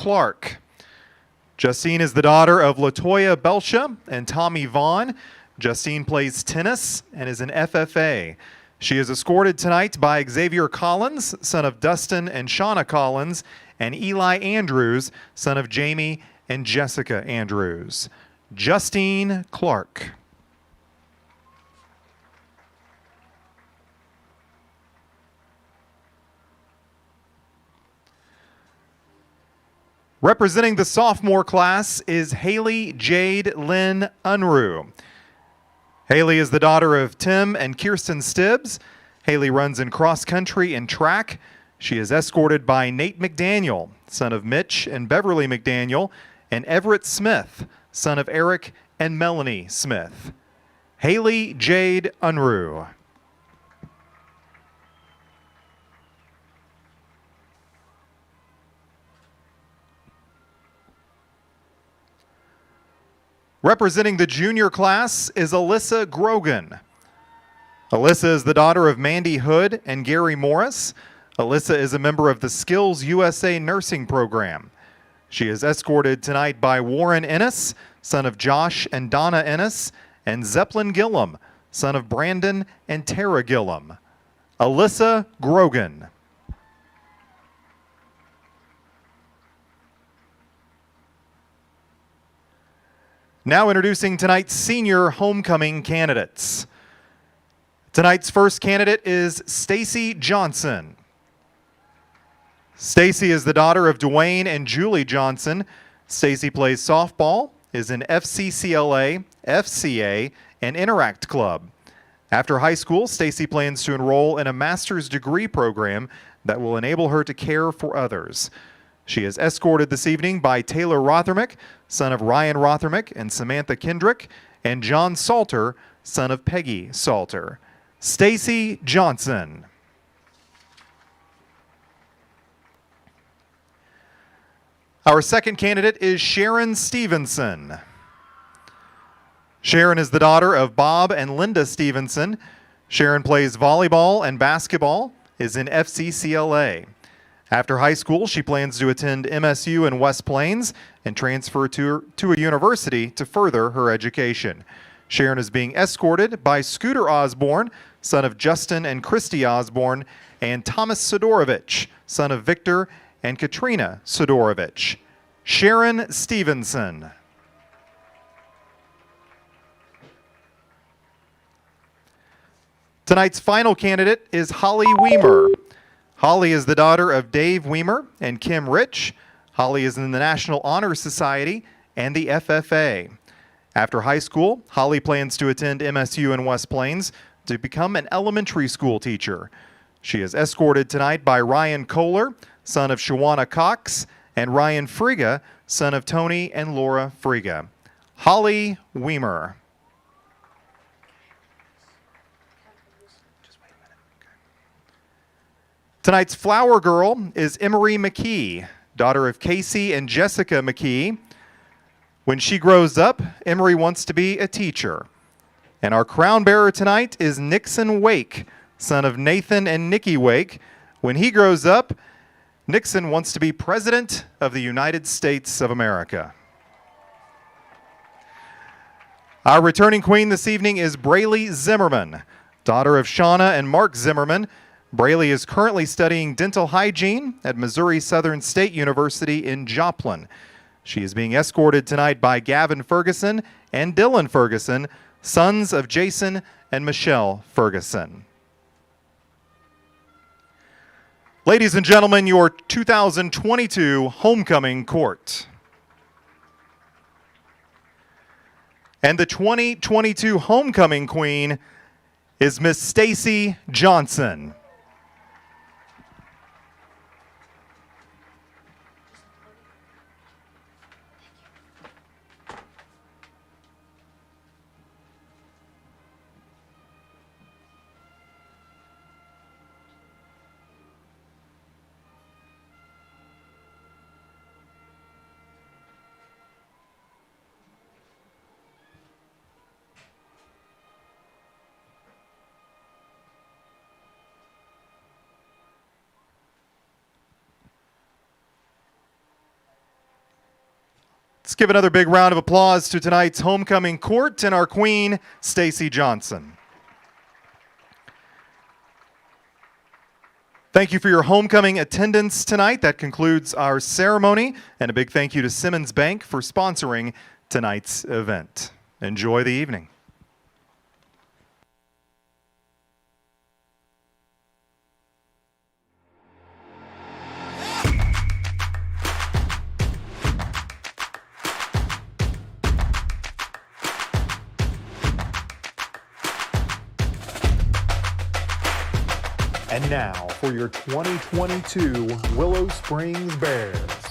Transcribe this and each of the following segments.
Clark. Justine is the daughter of Latoya Belcha and Tommy Vaughn. Justine plays tennis and is an FFA. She is escorted tonight by Xavier Collins, son of Dustin and Shauna Collins, and Eli Andrews, son of Jamie and Jessica Andrews. Justine Clark. Representing the sophomore class is Haley Jade Lynn Unruh. Haley is the daughter of Tim and Kirsten Stibbs. Haley runs in cross country and track. She is escorted by Nate McDaniel, son of Mitch and Beverly McDaniel, and Everett Smith, son of Eric and Melanie Smith. Haley Jade Unruh. Representing the junior class is Alyssa Grogan. Alyssa is the daughter of Mandy Hood and Gary Morris. Alyssa is a member of the Skills USA nursing program. She is escorted tonight by Warren Ennis, son of Josh and Donna Ennis, and Zeppelin Gillum, son of Brandon and Tara Gillum. Alyssa Grogan. Now introducing tonight's senior homecoming candidates. Tonight's first candidate is Stacy Johnson. Stacy is the daughter of Dwayne and Julie Johnson. Stacy plays softball, is in FCCLA, FCA, and Interact Club. After high school, Stacy plans to enroll in a master's degree program that will enable her to care for others. She is escorted this evening by Taylor Rothermick, son of Ryan Rothermick and Samantha Kendrick, and John Salter, son of Peggy Salter. Stacy Johnson. Our second candidate is Sharon Stevenson. Sharon is the daughter of Bob and Linda Stevenson. Sharon plays volleyball and basketball, is in FCCLA. After high school, she plans to attend MSU in West Plains and transfer to a university to further her education. Sharon is being escorted by Scooter Osborne, son of Justin and Christy Osborne, and Thomas Sidorovich, son of Victor and Katrina Sidorovich. Sharon Stevenson. Tonight's final candidate is Holly Weimer. Holly is the daughter of Dave Weimer and Kim Rich. Holly is in the National Honor Society and the FFA. After high school, Holly plans to attend MSU in West Plains to become an elementary school teacher. She is escorted tonight by Ryan Kohler, son of Shawana Cox, and Ryan Friga, son of Tony and Laura Friga. Holly Weimer. Tonight's flower girl is Emery McKee, daughter of Casey and Jessica McKee. When she grows up, Emery wants to be a teacher. And our crown bearer tonight is Nixon Wake, son of Nathan and Nikki Wake. When he grows up, Nixon wants to be President of the United States of America. Our returning queen this evening is Braylee Zimmerman, daughter of Shauna and Mark Zimmerman. Braylee is currently studying dental hygiene at Missouri Southern State University in Joplin. She is being escorted tonight by Gavin Ferguson and Dylan Ferguson, sons of Jason and Michelle Ferguson. Ladies and gentlemen, your 2022 homecoming court. And the 2022 homecoming queen is Miss Stacy Johnson. give another big round of applause to tonight's homecoming court and our queen, Stacy Johnson. Thank you for your homecoming attendance tonight. That concludes our ceremony. And a big thank you to Simmons Bank for sponsoring tonight's event. Enjoy the evening. And now for your 2022 Willow Springs Bears.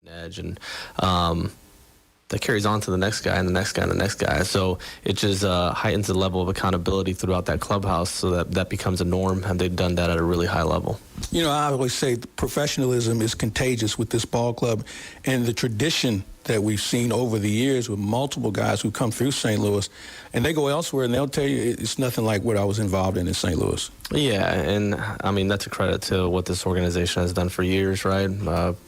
edge, and that carries on to the next guy and the next guy and the next guy. So it just heightens the level of accountability throughout that clubhouse, so that becomes a norm, and they've done that at a really high level. You know, I always say professionalism is contagious with this ball club, and the tradition that we've seen over the years with multiple guys who come through St. Louis, and they go elsewhere and they'll tell you it's nothing like what I was involved in St. Louis. Yeah, and I mean, that's a credit to what this organization has done for years, right?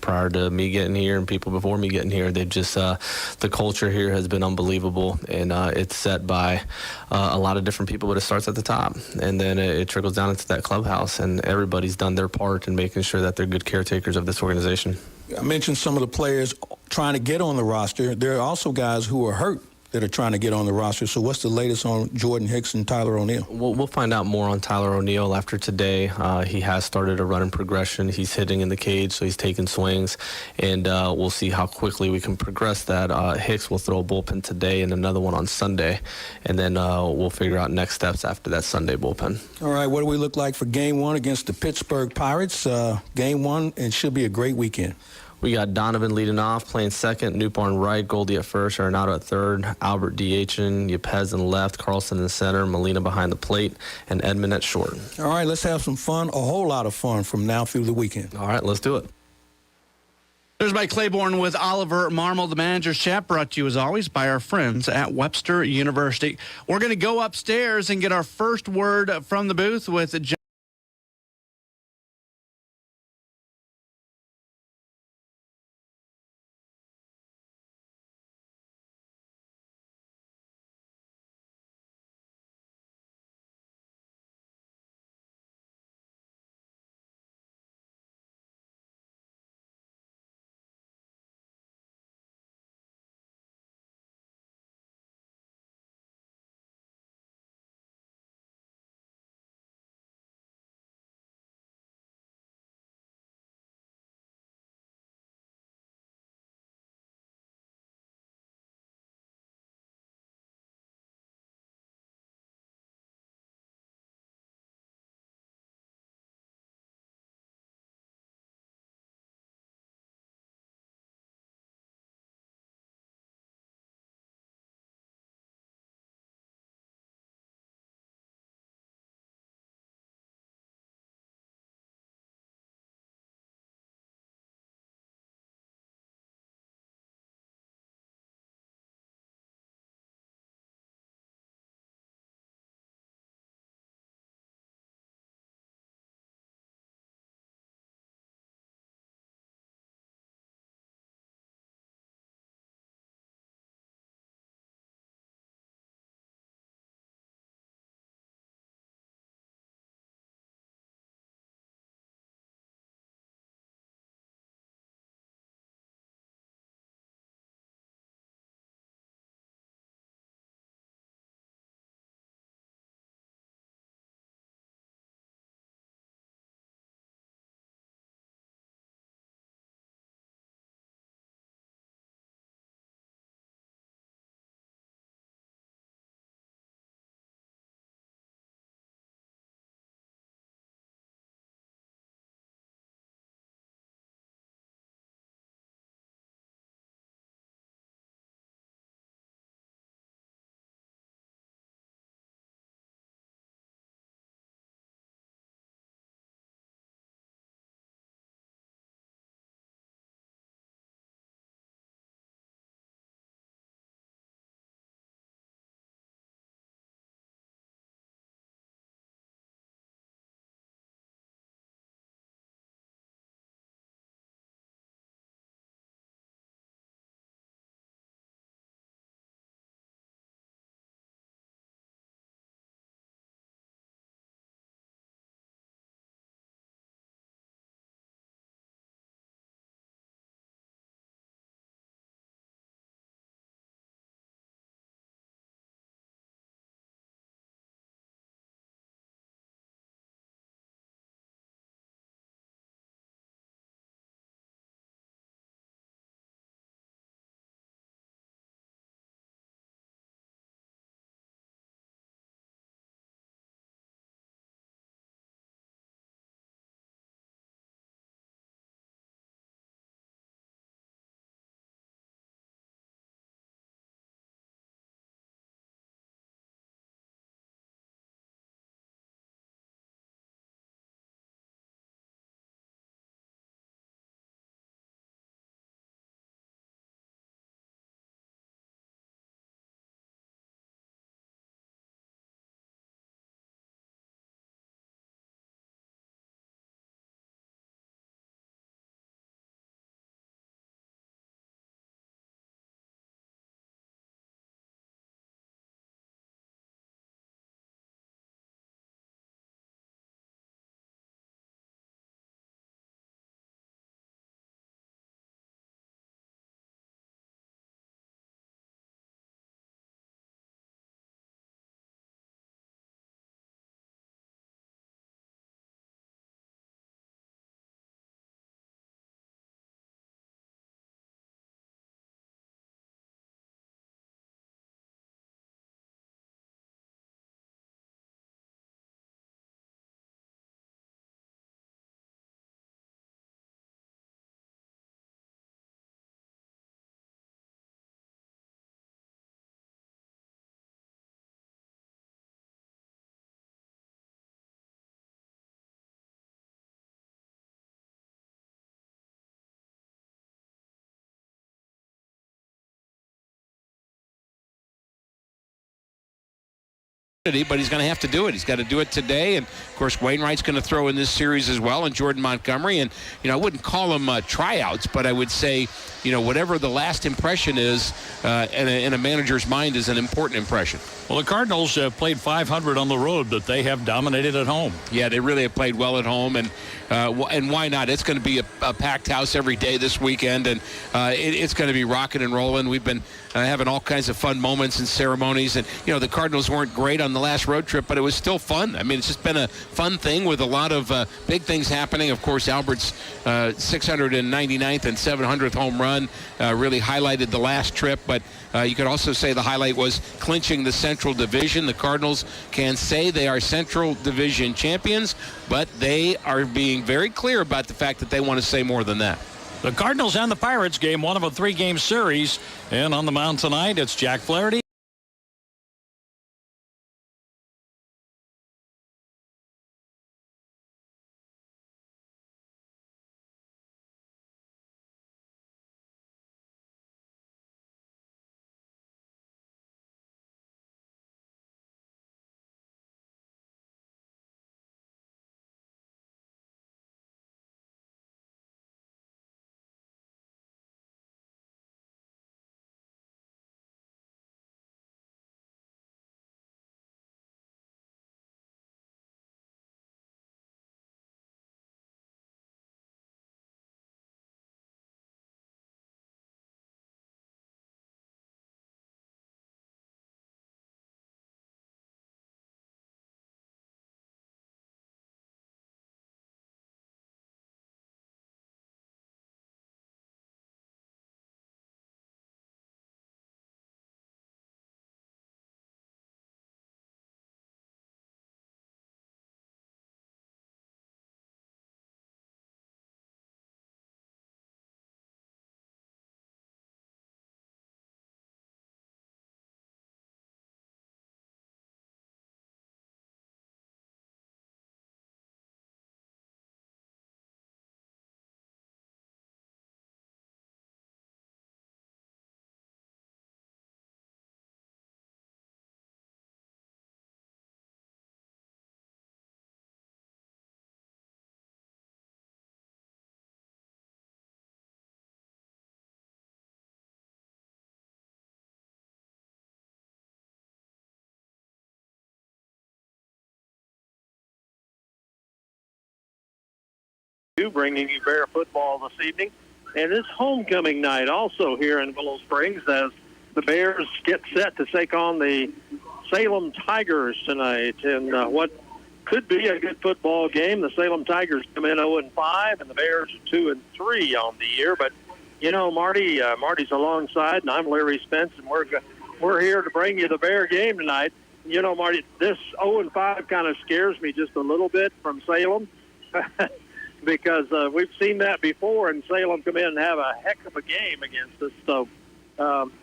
Prior to me getting here and people before me getting here, they've just, the culture here has been unbelievable, and it's set by a lot of different people, but it starts at the top, and then it trickles down into that clubhouse, and everybody's done their part in making sure that they're good caretakers of this organization. I mentioned some of the players trying to get on the roster. There are also guys who are hurt that are trying to get on the roster. So what's the latest on Jordan Hicks and Tyler O'Neill? We'll find out more on Tyler O'Neill after today. He has started a running progression. He's hitting in the cage, so he's taking swings, and we'll see how quickly we can progress that. Hicks will throw a bullpen today and another one on Sunday, and then we'll figure out next steps after that Sunday bullpen. All right, what do we look like for Game 1 against the Pittsburgh Pirates? Game 1, it should be a great weekend. We got Donovan leading off, playing second, Newborn right, Goldie at first, Arenado at third, Albert DHing, Yepez in left, Carlson in center, Molina behind the plate, and Edmund at short. All right, let's have some fun, a whole lot of fun from now through the weekend. All right, let's do it. There's Mike Claiborne with Oliver Marmol, the manager's chat, brought to you as always by our friends at Webster University. We're going to go upstairs and get our first word from the booth with John. but he's going to have to do it. He's got to do it today. And, of course, Wainwright's going to throw in this series as well, and Jordan Montgomery. And, I wouldn't call them tryouts, but I would say, whatever the last impression is in a manager's mind is an important impression. Well, the Cardinals played 500 on the road, but they have dominated at home. Yeah, they really have played well at home, and why not? It's going to be a packed house every day this weekend, and it's going to be rocking and rolling. We've been having all kinds of fun moments and ceremonies, and the Cardinals weren't great on the last road trip, but it was still fun. I mean, it's just been a fun thing with a lot of big things happening. Of course, Albert's 699th and 700th home run really highlighted the last trip, but you could also say the highlight was clinching the Central Division. The Cardinals can say they are Central Division champions, but they are being very clear about the fact that they want to say more than that. The Cardinals and the Pirates game one of a 3-game series, and on the mound tonight, it's Jack Flaherty. Bringing you Bear football this evening. And it's homecoming night also here in Willow Springs as the Bears get set to take on the Salem Tigers tonight in what could be a good football game. The Salem Tigers come in 0-5, and the Bears are 2-3 on the year. But, Marty's alongside, and I'm Larry Spence, and we're here to bring you the Bear game tonight. Marty, this 0-5 kind of scares me just a little bit from Salem. Because we've seen that before, and Salem come in and have a heck of a game against us. So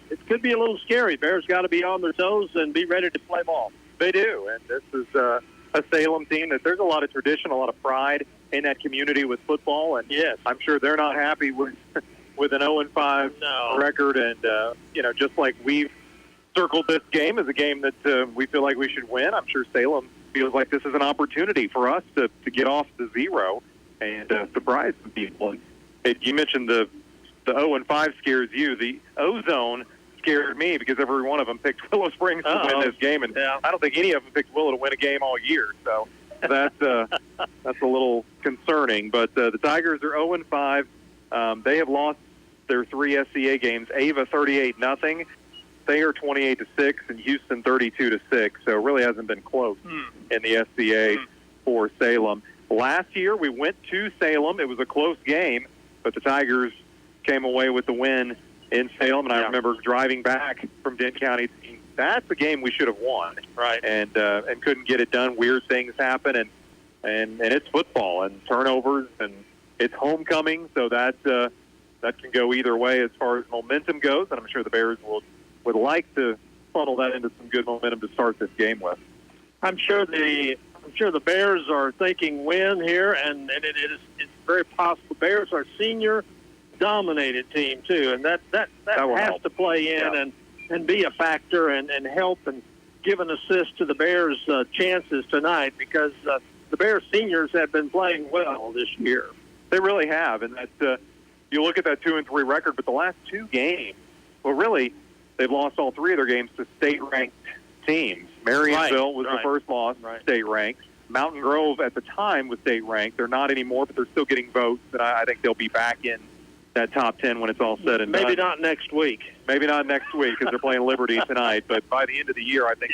it could be a little scary. Bears got to be on their toes and be ready to play ball. They do, and this is a Salem team that there's a lot of tradition, a lot of pride in that community with football, and yes, I'm sure they're not happy with an 0-5 record, and just like we've circled this game as a game that we feel like we should win, I'm sure Salem feels like this is an opportunity for us to get off the zero and surprise some people. You mentioned the 0-5 scares you. The O-Zone scared me because every one of them picked Willow Springs to win this game, and I don't think any of them picked Willow to win a game all year. So that's a little concerning. But the Tigers are 0-5. They have lost their 3 SCA games. Ava 38-0, Thayer 28-6, and Houston 32-6. So it really hasn't been close in the SCA for Salem. Last year, we went to Salem. It was a close game, but the Tigers came away with the win in Salem. And I remember driving back from Dent County thinking, that's a game we should have won. Right. And couldn't get it done. Weird things happen, and it's football and turnovers, and it's homecoming, so that can go either way as far as momentum goes. And I'm sure the Bears would like to funnel that into some good momentum to start this game with. I'm sure the Bears are thinking win here, and it's very possible. Bears are senior-dominated team too, and that has help to play in and be a factor and help and give an assist to the Bears' chances tonight because the Bears seniors have been playing well this year. They really have, and that you look at that 2-3 record, but the last two games, well, really, they've lost all three of their games to state-ranked teams. Marysville was the first loss, state-ranked. Mountain Grove at the time was state-ranked. They're not anymore, but they're still getting votes, and I think they'll be back in that top 10 when it's all said and done. Maybe not next week. Maybe not next week because they're playing Liberty tonight, but by the end of the year, I think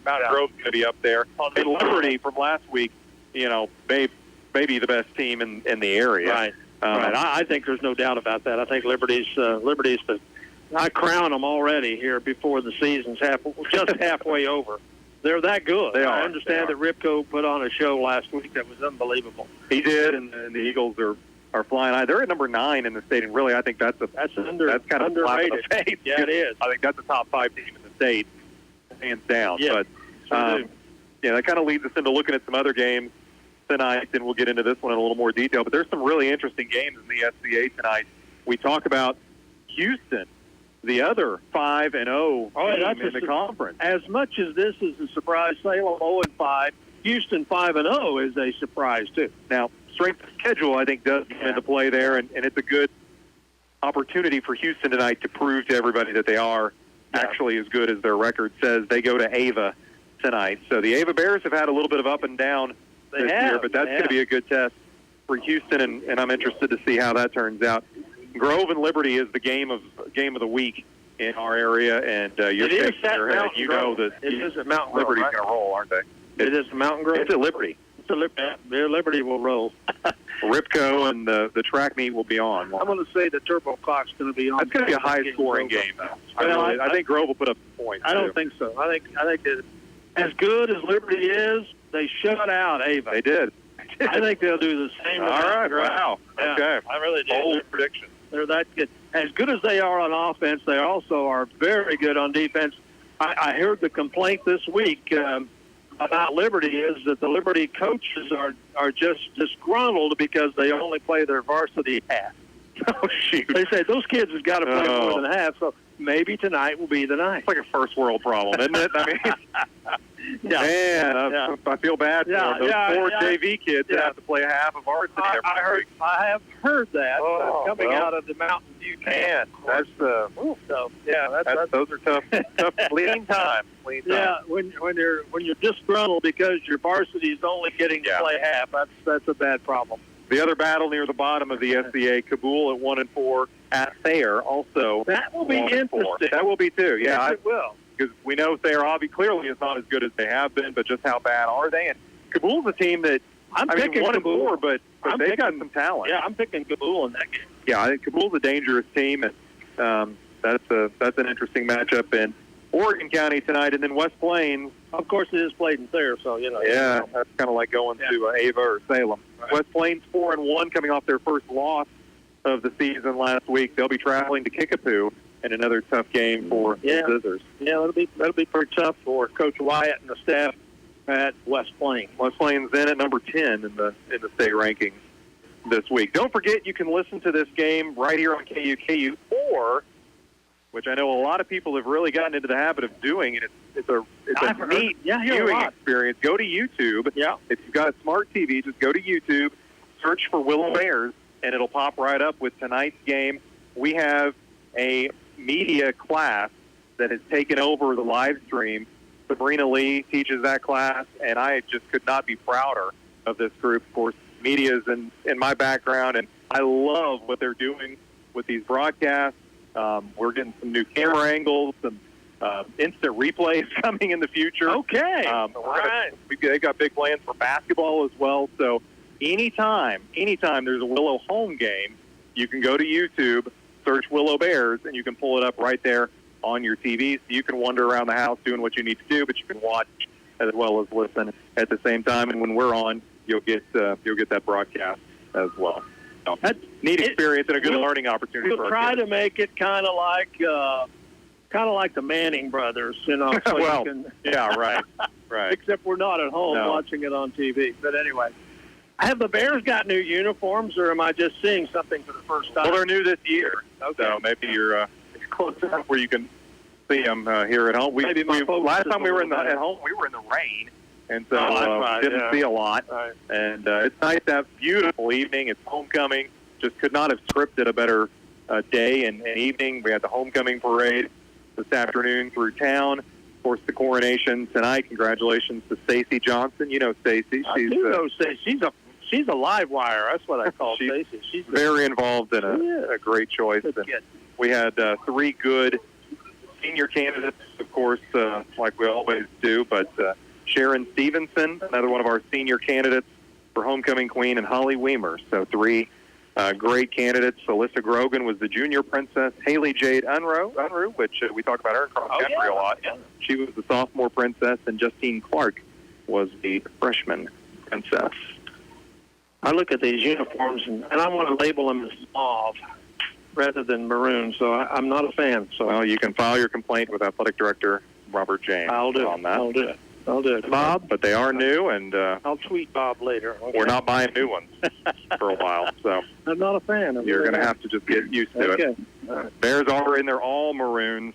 Mountain Grove's going to be up there. And Liberty from last week, you know, maybe the best team in the area. Right. I think there's no doubt about that. I think Liberty's I crown them already here before the season's just halfway over. They're that good. I understand that Ripco put on a show last week that was unbelievable. He did, and the Eagles are flying high. They're at number 9 in the state, and really, I think that's kind of underrated. Face. Yeah, it is. I think that's a top 5 team in the state, hands down. Yeah, but that kind of leads us into looking at some other games tonight, and we'll get into this one in a little more detail. But there's some really interesting games in the SCA tonight. We talk about Houston, the other 5-0 team in the conference. As much as this is a surprise, Salem 0-5, Houston 5-0 is a surprise too. Now, strength of schedule, I think, does come into play there, and it's a good opportunity for Houston tonight to prove to everybody that they are actually as good as their record says. They go to Ava tonight. So the Ava Bears have had a little bit of up and down this year, but that's going to be a good test for Houston, and I'm interested to see how that turns out. Grove and Liberty is the game of the week in our area, and you're shaking your head. You know that it is at Mountain Grove. Liberty's going to roll, aren't they? It is Mountain Grove. It's at Liberty. Liberty will roll. Ripco and the track meet will be on. I'm going to say the Turbo Clock's going to be on. That's going to be a high-scoring game, though. I think Grove will put up some points. I don't think so. I think that as good as Liberty is, they shut out Ava. They did. I think they'll do the same. All right. Wow. Yeah, okay. I really do. Bold prediction. They're that good. As good as they are on offense, they also are very good on defense. I heard the complaint this week about Liberty is that the Liberty coaches are just disgruntled because they only play their varsity half. Oh, shoot. They say those kids have got to play more than half, so maybe tonight will be the night. It's like a first world problem, isn't it? I mean, man, I feel bad for them. Those poor JV kids that have to play half of varsity every week. I have heard that coming out of the Mountain View camp. That's those are tough lean time. Yeah, when you're disgruntled because your varsity is only getting to play half, that's a bad problem. The other battle near the bottom of the SCA, Kabul at 1-4 at Thayer, also. That will be interesting. That will be too. Yeah, it will. Because we know Thayer clearly is not as good as they have been, but just how bad are they? And Kabul's a team that I'm picking 1-4, but they've got some talent. Yeah, I'm picking Kabul in that game. Yeah, I think Kabul's a dangerous team, and that's an interesting matchup in Oregon County tonight, and then West Plains. Of course, it is played in Thayer, so you know. Yeah, that's kind of like going to Ava or Salem. Right. West Plains 4-1, coming off their first loss of the season last week. They'll be traveling to Kickapoo in another tough game for the Scissors. Yeah, that'll be pretty tough for Coach Wyatt and the staff at West Plains. West Plains in at number 10 in the state rankings this week. Don't forget, you can listen to this game right here on KUKU, or, which I know a lot of people have really gotten into the habit of doing, and it's a neat viewing experience. Go to YouTube. Yeah. If you've got a smart TV, just go to YouTube, search for Willow Bears, and it'll pop right up with tonight's game. We have a media class that has taken over the live stream. Sabrina Lee teaches that class, and I just could not be prouder of this group. Of course, media is in my background, and I love what they're doing with these broadcasts. We're getting some new camera angles, some instant replays coming in the future. Okay. They've got big plans for basketball as well. So anytime there's a Willow home game, you can go to YouTube, search Willow Bears, and you can pull it up right there on your TV. So you can wander around the house doing what you need to do, but you can watch as well as listen at the same time. And when we're on, you'll get that broadcast as well. So that's neat experience and a good learning opportunity. We'll try to make it kind of like the Manning brothers, you know. So well, right. Except we're not at home watching it on TV. But anyway, have the Bears got new uniforms, or am I just seeing something for the first time? Well, they're new this year, okay. So maybe you're close enough where you can see them here at home. Maybe my focus Last is time we a were little at home, we were in the rain, and so that's right, didn't see a lot. Right. And it's nice to have a beautiful evening. It's homecoming. Just could not have scripted a better day and evening. We had the homecoming parade this afternoon through town. Of course, the coronation tonight. Congratulations to Stacey Johnson. You know Stacey. I do know Stacey. She's a live wire. That's what I call Stacey. She's very involved and a great choice. And we had 3 good senior candidates, of course, like we always do, but Sharon Stevenson, another one of our senior candidates for Homecoming Queen, and Holly Weimer. So 3 great candidates. Alyssa Grogan was the junior princess. Haley Jade Unruh, which we talk about her in cross country a lot. Yeah. She was the sophomore princess, and Justine Clark was the freshman princess. I look at these uniforms, and I want to label them as mauve rather than maroon, so I'm not a fan. So Well, you can file your complaint with Athletic Director Robert James I'll do on that. I'll do it. Bob? But they are new, and I'll tweet Bob later. Okay. we're not buying new ones for a while, so I'm not a fan. you're going to have to just get used to Okay. it. All right. Bears are in their all maroons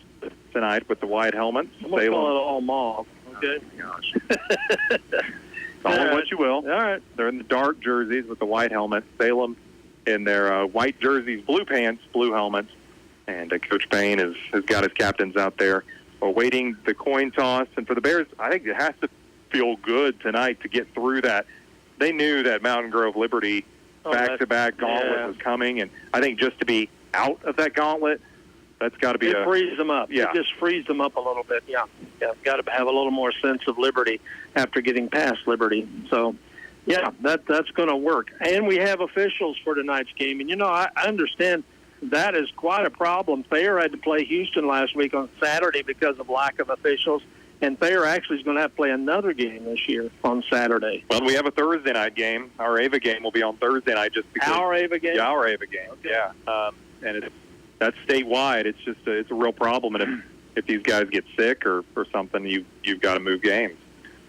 tonight with the white helmets. I'm going to call it all mauve. Okay. Gosh. Call it what you will. All right. They're in the dark jerseys with the white helmets. Salem in their white jerseys, blue pants, blue helmets. And Coach Payne has got his captains out there awaiting the coin toss. And for the Bears, I think it has to feel good tonight to get through that. They knew that Mountain Grove Liberty back-to-back gauntlet was coming. And I think just to be out of that gauntlet, that's got to be It frees them up. Yeah. It just frees them up a little bit. Yeah. Got to have a little more sense of liberty after getting past Liberty. So, yeah, that's going to work. And we have officials for tonight's game. And, I understand that is quite a problem. Thayer had to play Houston last week on Saturday because of lack of officials. And Thayer actually is going to have to play another game this year on Saturday. Well, we have a Thursday night game. Our Ava game will be on Thursday night just because. Our Ava game? Yeah, our Ava game. Okay. Yeah. And that's statewide. It's just it's a real problem. And if these guys get sick or something, you've got to move games.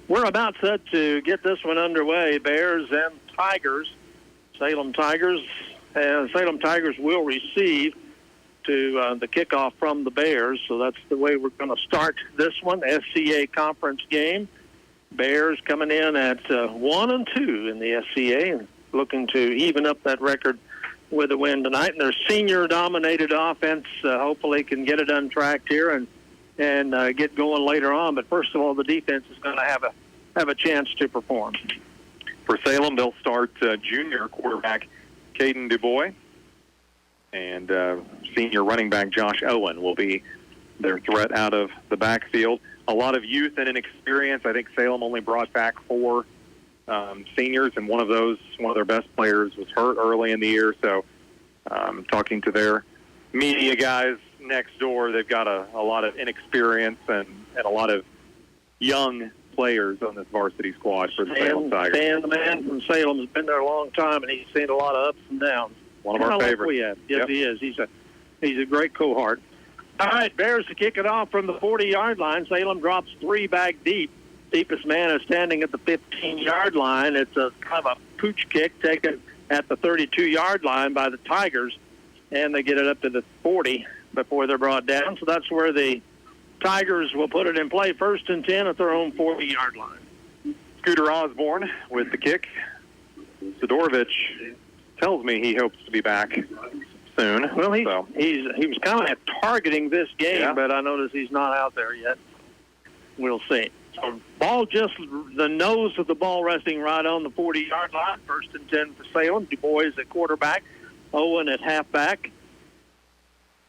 We're about set to get this one underway. Bears and Tigers. Salem Tigers will receive to the kickoff from the Bears. So that's the way we're going to start this one, SCA conference game. Bears coming in at 1-2 in the SCA and looking to even up that record with a win tonight. And their senior-dominated offense hopefully can get it untracked here and get going later on. But first of all, the defense is going to have a chance to perform. For Salem, they'll start junior quarterback Caden DuBois, and senior running back Josh Owen will be their threat out of the backfield. A lot of youth and inexperience. I think Salem only brought back 4 seniors, and one of their best players was hurt early in the year. So talking to their media guys next door, they've got a lot of inexperience and a lot of young players on this varsity squad for the Salem Tigers. Dan, the man from Salem, has been there a long time, and he's seen a lot of ups and downs. One of our favorites. Like we have. Yes, he is. He's a great cohort. All right, Bears to kick it off from the 40-yard line. Salem drops 3 back deep. Deepest man is standing at the 15-yard line. It's a kind of a pooch kick taken at the 32-yard line by the Tigers, and they get it up to the 40 before they're brought down. So that's where the Tigers will put it in play, 1st and 10 at their own 40-yard line. Scooter Osborne with the kick. Sidorovich tells me he hopes to be back soon. Well, he was kind of targeting this game, Yeah. but I notice he's not out there yet. We'll see. So ball just the nose of the ball resting right on the 40-yard line. 1st and 10 for Salem. DuBois at quarterback, Owen at halfback.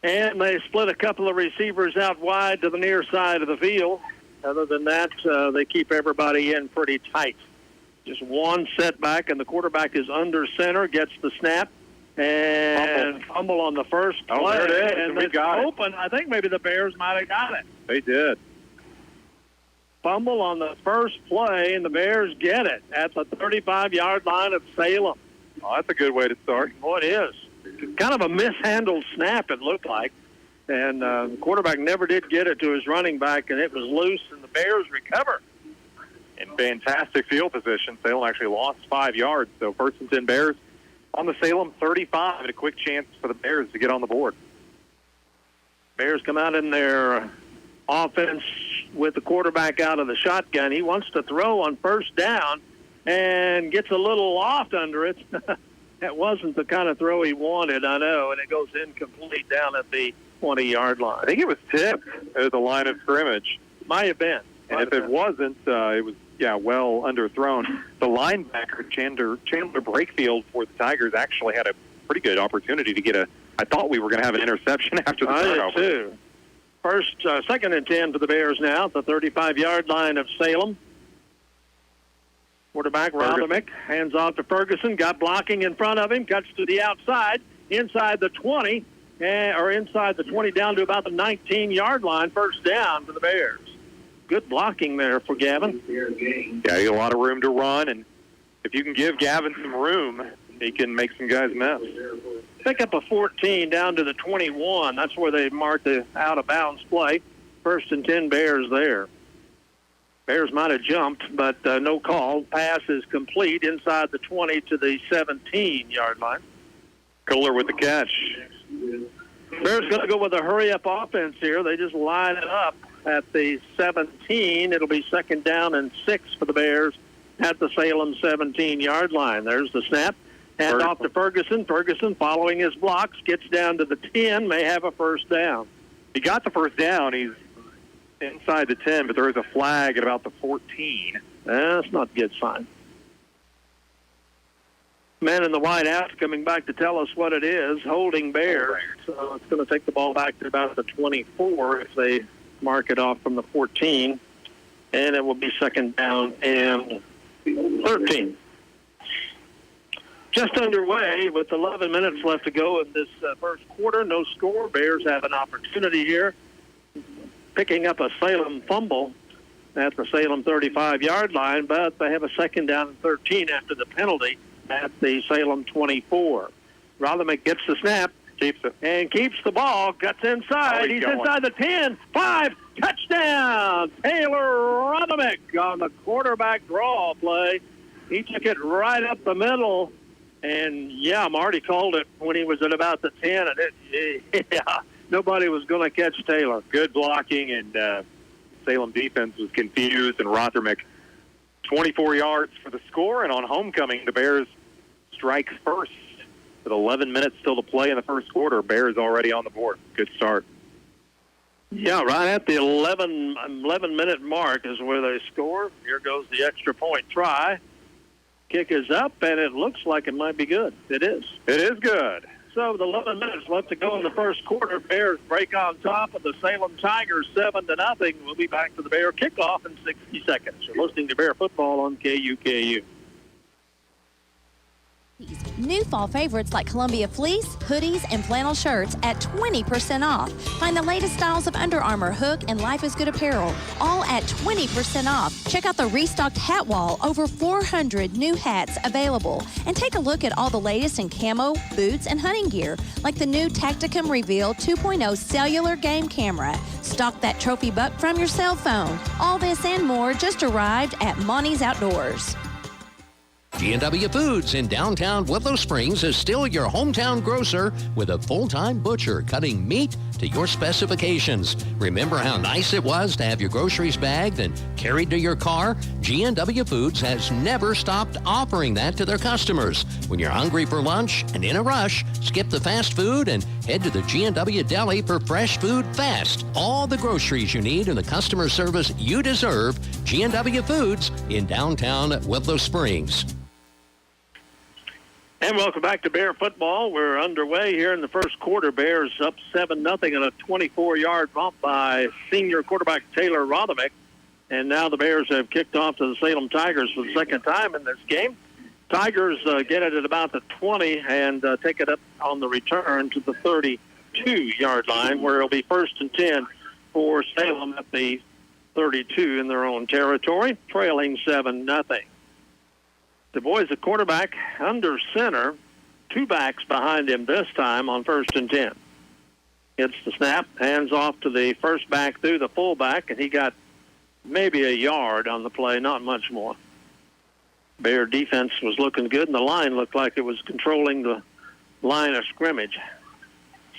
And they split a couple of receivers out wide to the near side of the field. Other than that, they keep everybody in pretty tight. Just one setback, and the quarterback is under center, gets the snap, and fumble on the first play. Oh, there it is, And we it's got it. open. I think maybe the Bears might have got it. They did. Fumble on the first play, and the Bears get it at the 35-yard line of Salem. Oh, that's a good way to start. Boy, it is. Kind of a mishandled snap, it looked like. And the quarterback never did get it to his running back, and it was loose, and the Bears recover. In fantastic field position. Salem actually lost 5 yards. So 1st and 10 Bears on the Salem 35, and a quick chance for the Bears to get on the board. Bears come out in their offense with the quarterback out of the shotgun. He wants to throw on first down and gets a little loft under it. That wasn't the kind of throw he wanted, I know, and it goes incomplete down at the 20-yard line. I think it was tipped at the line of scrimmage. Might have been. And if it wasn't, it was, well underthrown. The linebacker, Chandler Brakefield for the Tigers, actually had a pretty good opportunity to get I thought we were going to have an interception after the turnover. I did, too. Second and 10 for the Bears now at the 35-yard line of Salem. Quarterback Rodemick hands off to Ferguson. Got blocking in front of him. Cuts to the outside, inside the 20, or inside the 20 down to about the 19-yard line. First down for the Bears. Good blocking there for Gavin. Yeah, he got a lot of room to run, and if you can give Gavin some room, he can make some guys miss. Pick up a 14 down to the 21. That's where they marked the out-of-bounds play. First and 10 Bears there. Bears might have jumped, but no call. Pass is complete inside the 20 to the 17-yard line. Kohler with the catch. Bears going to go with a hurry-up offense here. They just line it up at the 17. It'll be second down and 6 for the Bears at the Salem 17-yard line. There's the snap. Hand off to Ferguson. Ferguson, following his blocks, gets down to the 10, may have a first down. He got the first down. He's inside the 10, but there is a flag at about the 14. That's not a good sign. Man in the white house coming back to tell us what it is, holding Bears. So it's going to take the ball back to about the 24 if they mark it off from the 14, and it will be second down and 13. Just underway with 11 minutes left to go in this first quarter. No score. Bears have an opportunity here, picking up a Salem fumble at the Salem 35-yard line, but they have a second down and 13 after the penalty at the Salem 24. Rodemick gets the snap, keeps it, and keeps the ball. Cuts inside. He's inside the 10. 5. Touchdown! Taylor Rodemick on the quarterback draw play. He took it right up the middle. And, Marty called it when he was at about the 10. And nobody was going to catch Taylor. Good blocking, and Salem defense was confused. And Rothermick, 24 yards for the score. And on homecoming, the Bears strike first with 11 minutes still to play in the first quarter. Bears already on the board. Good start. Yeah, right at the 11-minute mark is where they score. Here goes the extra point try. Kick is up, and it looks like it might be good. It is. It is good. So with 11 minutes left to go in the first quarter, Bears break on top of the Salem Tigers 7-0. We'll be back to the Bear kickoff in 60 seconds. You're listening to Bear Football on KUKU. New fall favorites like Columbia fleece, hoodies, and flannel shirts at 20% off. Find the latest styles of Under Armour, Hook, and Life is Good apparel, all at 20% off. Check out the restocked hat wall, over 400 new hats available. And take a look at all the latest in camo, boots, and hunting gear, like the new Tacticum Reveal 2.0 cellular game camera. Stock that trophy buck from your cell phone. All this and more just arrived at Monty's Outdoors. G&W Foods in downtown Willow Springs is still your hometown grocer with a full-time butcher cutting meat to your specifications. Remember how nice it was to have your groceries bagged and carried to your car? G&W Foods has never stopped offering that to their customers. When you're hungry for lunch and in a rush, skip the fast food and head to the G&W Deli for fresh food fast. All the groceries you need and the customer service you deserve. G&W Foods in downtown Willow Springs. And welcome back to Bear Football. We're underway here in the first quarter. Bears up 7-0 on a 24-yard bump by senior quarterback Taylor Rodemick. And now the Bears have kicked off to the Salem Tigers for the second time in this game. Tigers get it at about the 20 and take it up on the return to the 32-yard line, where it'll be first and 10 for Salem at the 32 in their own territory, trailing 7-0. Du Bois, the quarterback, under center, two backs behind him this time on first and 10. Gets the snap, hands off to the first back through the fullback, and he got maybe a yard on the play, not much more. Bear defense was looking good, and the line looked like it was controlling the line of scrimmage,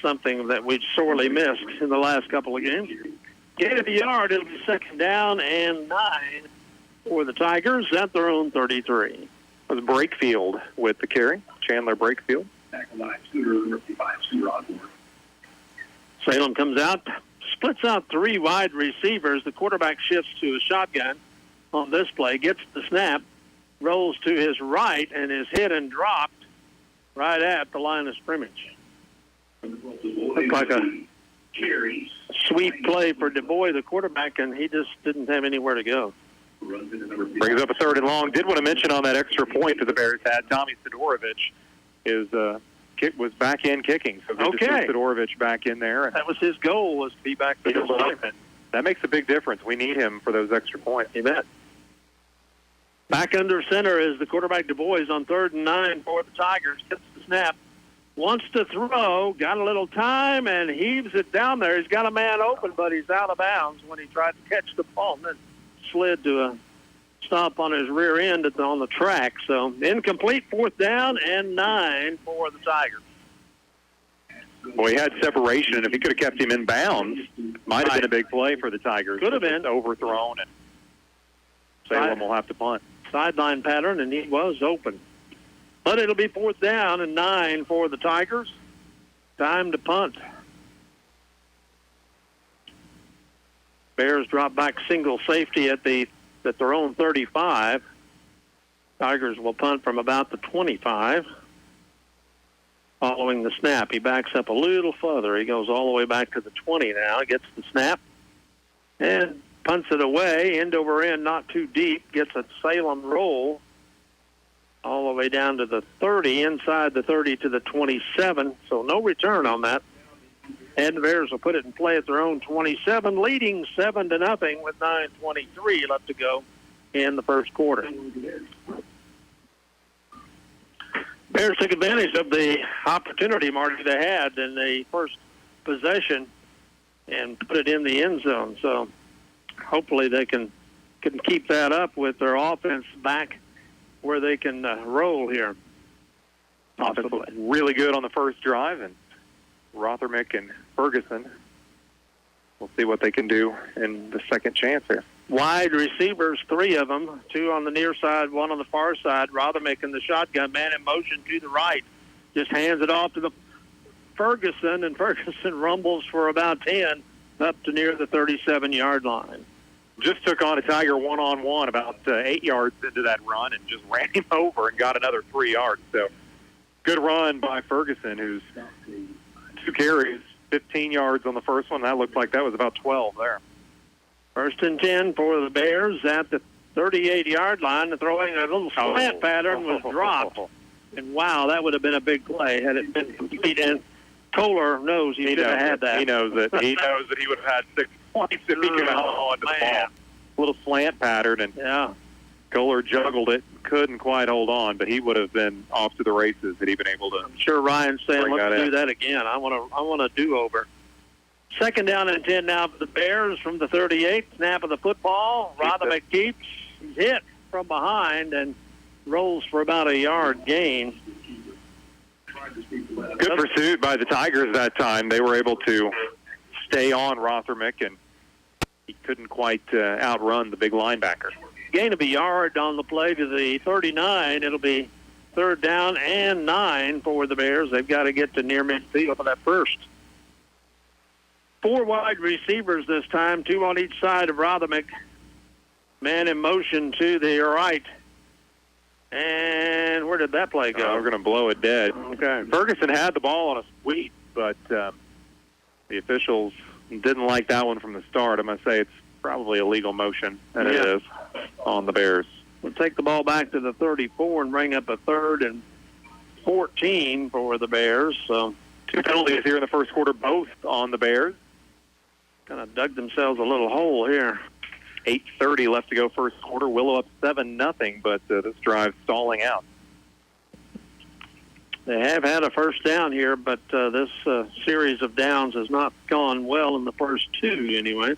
something that we'd sorely missed in the last couple of games. Gain of a yard. It'll be second down and 9 for the Tigers at their own 33. It was Brakefield with the carry. Chandler Brakefield. Salem comes out, splits out 3 wide receivers. The quarterback shifts to a shotgun on this play, gets the snap, rolls to his right, and is hit and dropped right at the line of scrimmage. Looked like a sweep play for DuBois, the quarterback, and he just didn't have anywhere to go. Brings up a 3rd and long. Did want to mention on that extra point that the Bears had, Tommy Sidorovich was back in kicking. So good to see Sidorovich back in there. That was his goal, was to be back in the line. That makes a big difference. We need him for those extra points. You bet. Back under center is the quarterback DuBois on 3rd and 9 for the Tigers. Gets the snap. Wants to throw. Got a little time and heaves it down there. He's got a man open, but he's out of bounds when he tried to catch the ball and then slid to a stop on his rear end on the track. So incomplete, 4th down and 9 for the Tigers. Well, he had separation, and if he could have kept him in bounds, might have been a big play for the Tigers. Could have been. Overthrown, and Salem will have to punt. Sideline pattern, and he was open. But it'll be 4th down and 9 for the Tigers. Time to punt. Bears drop back single safety at their own 35. Tigers will punt from about the 25. Following the snap, he backs up a little further. He goes all the way back to the 20 now. Gets the snap and punts it away, end over end, not too deep. Gets a Salem roll all the way down to the 30, inside the 30 to the 27. So no return on that. And the Bears will put it in play at their own 27, leading 7-0 with 9:23 left to go in the first quarter. Bears took advantage of the opportunity, Marty, they had in the first possession and put it in the end zone. So hopefully they can keep that up with their offense back where they can roll here. Offense looked really good on the first drive, and Rothermick and Ferguson, we'll see what they can do in the second chance here. Wide receivers, 3 of them, 2 on the near side, 1 on the far side. Rothermick in the shotgun, man in motion to the right. Just hands it off to the Ferguson, and Ferguson rumbles for about 10 up to near the 37-yard line. Just took on a Tiger one-on-one about 8 yards into that run and just ran him over and got another 3 yards. So good run by Ferguson, who's 2 carries, 15 yards on the first one. That looked like that was about 12 there. 1st and 10 for the Bears at the 38-yard line. The throwing a little slant pattern was dropped. And, wow, that would have been a big play had it been complete. And Kohler knows he should have had that. He knows that. He knows that he would have had 6 points if he could have held on to the ball. A little slant pattern, and Kohler juggled it, couldn't quite hold on, but he would have been off to the races had he been able to. I'm sure Ryan's saying, let's do that again. I want a do-over. 2nd down and 10 now for the Bears from the 38. Snap of the football. Rothermick keeps. He's hit from behind and rolls for about a yard gain. Good pursuit by the Tigers that time. They were able to stay on Rothermick, and he couldn't quite outrun the big linebacker. Gain of a yard on the play to the 39. It'll be 3rd down and 9 for the Bears. They've got to get to near midfield for that first. 4 wide receivers this time, 2 on each side of Rothermick. Man in motion to the right. And where did that play go? We're going to blow it dead. Okay. Ferguson had the ball on a sweep, but the officials didn't like that one from the start. I'm going to say it's probably a legal motion, and it is on the Bears. We'll take the ball back to the 34 and bring up a 3rd and 14 for the Bears. So 2 penalties here in the first quarter, both on the Bears. Kind of dug themselves a little hole here. 8:30 left to go first quarter. Willow up 7-0, but this drive stalling out. They have had a first down here, but this series of downs has not gone well in the first 2 anyway.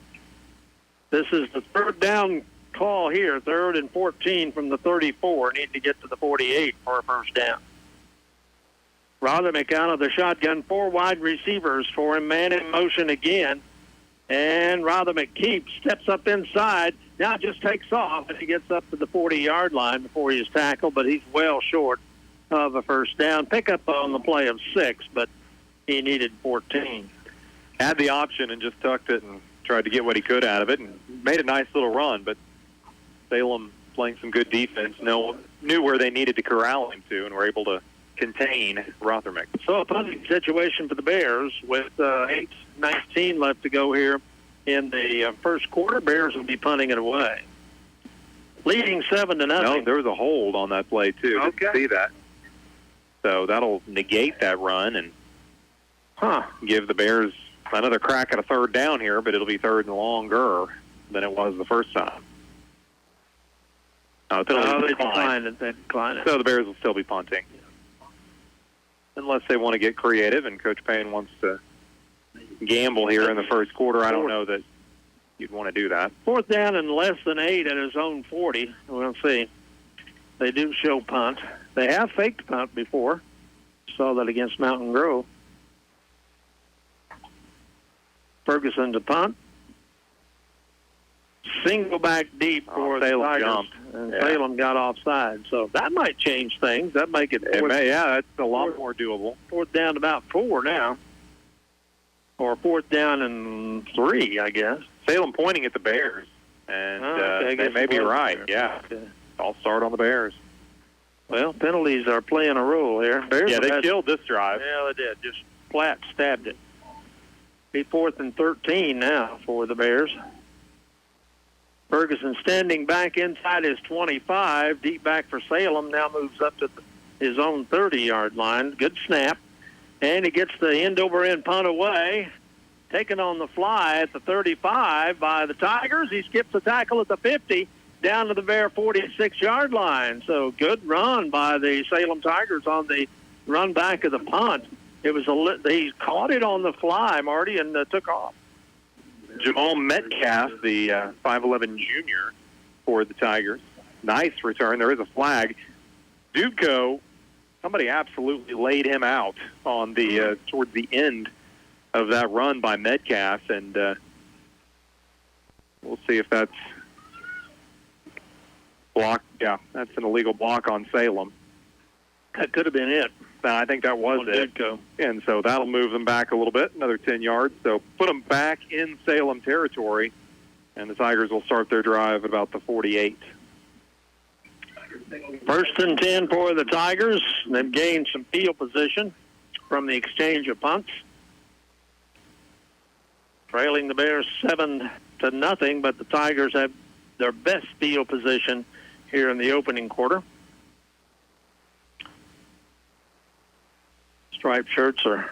This is the 3rd down call here, 3rd and 14 from the 34. Need to get to the 48 for a first down. Rothermick out of the shotgun, 4 wide receivers for him, man in motion again. And Rotherham keeps, steps up inside, now just takes off, and he gets up to the 40-yard line before he is tackled, but he's well short of a first down. Pickup on the play of 6, but he needed 14. Had the option and just tucked it and tried to get what he could out of it and made a nice little run, but Salem, playing some good defense, knew where they needed to corral him to and were able to contain Rotherham. So a punting situation for the Bears with 8:19 left to go here in the first quarter. Bears will be punting it away. Leading 7-0. No, there was a hold on that play, too. Okay. Didn't see that. So that'll negate that run and give the Bears another crack at a third down here, but it'll be third and longer than it was the first time. They declined it. So the Bears will still be punting. Unless they want to get creative, and Coach Payne wants to gamble here in the first quarter. I don't know that you'd want to do that. Fourth down and less than 8 at his own 40. We'll see. They do show punt. They have faked punt before. Saw that against Mountain Grove. Ferguson to punt. Single back deep for the Salem Tigers. jumped. And Salem got offside. So that might change things. That make it that's a lot more doable. Fourth down about 4 now. Or fourth down and 3, I guess. Salem pointing at the Bears. And they may be right. Yeah. Okay. I'll start on the Bears. Well, penalties are playing a role here. Bears they killed this drive. Yeah, they did. Just flat stabbed it. Be 4th and 13 now for the Bears. Ferguson standing back inside his 25, deep back for Salem, now moves up to his own 30-yard line. Good snap. And he gets the end-over-end punt away. Taken on the fly at the 35 by the Tigers. He skips the tackle at the 50, down to the Bear 46-yard line. So good run by the Salem Tigers on the run back of the punt. It was he caught it on the fly, Marty, and took off. Jamal Metcalf, the 5'11 junior for the Tigers. Nice return. There is a flag. Duco, somebody absolutely laid him out on the towards the end of that run by Metcalf, and we'll see if that's blocked. Yeah, that's an illegal block on Salem. That could have been it. I think that was it. Duco. And so that'll move them back a little bit, another 10 yards. So put them back in Salem territory, and the Tigers will start their drive at about the 48. 1st and 10 for the Tigers. They've gained some field position from the exchange of punts. Trailing the Bears 7-0, but the Tigers have their best field position here in the opening quarter. Striped shirts are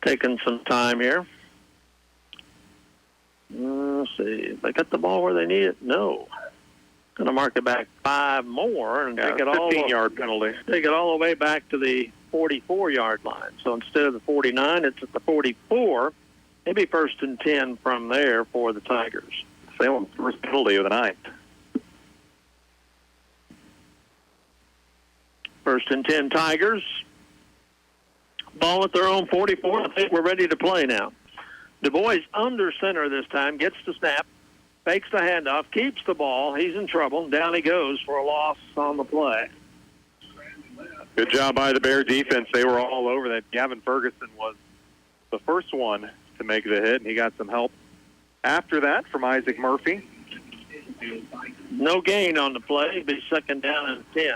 taking some time here. Let's see. They got the ball where they need it? No. Going to mark it back 5 more and take it all 15-yard penalty. Take it all the way back to the 44-yard line. So instead of the 49, it's at the 44. Maybe 1st and 10 from there for the Tigers. Salem's first penalty of the night. 1st and 10 Tigers. Ball at their own 44. I think we're ready to play now. Du Bois under center this time, gets the snap, fakes the handoff, keeps the ball. He's in trouble. Down he goes for a loss on the play. Good job by the Bear defense. They were all over that. Gavin Ferguson was the first one to make the hit, and he got some help after that from Isaac Murphy. No gain on the play. It'll be 2nd down and 10.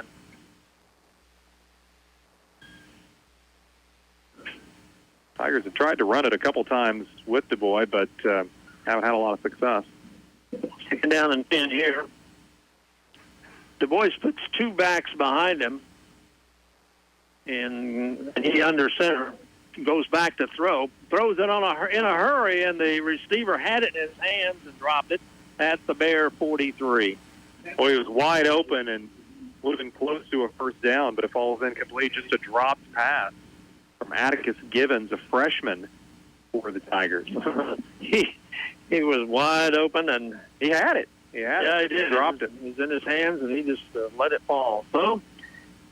Tigers have tried to run it a couple times with Du Bois, but haven't had a lot of success. 2nd down and 10 here. Du Bois puts 2 backs behind him, and he under center goes back to throw, throws it in a hurry, and the receiver had it in his hands and dropped it at the Bear 43. Well, he was wide open and would have been close to a first down, but it falls incomplete. Just a dropped pass from Atticus Givens, a freshman for the Tigers. He was wide open, and he had it. He did. He dropped it. It was in his hands, and he just let it fall. So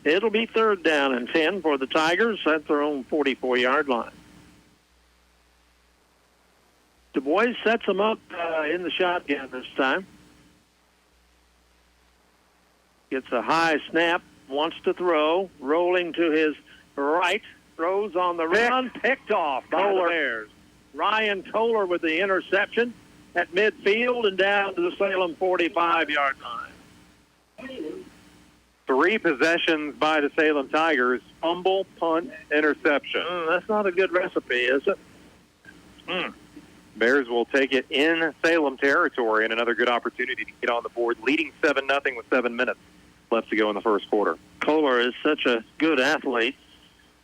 it'll be 3rd down and 10 for the Tigers at their own 44-yard line. Du Bois sets him up in the shotgun this time. Gets a high snap, wants to throw, rolling to his right, throws on the run, picked off by the Bears. Ryan Kohler with the interception at midfield and down to the Salem 45-yard line. 3 possessions by the Salem Tigers, fumble, punt, interception. That's not a good recipe, is it? Bears will take it in Salem territory, and another good opportunity to get on the board, leading 7-0 with 7 minutes left to go in the first quarter. Kohler is such a good athlete.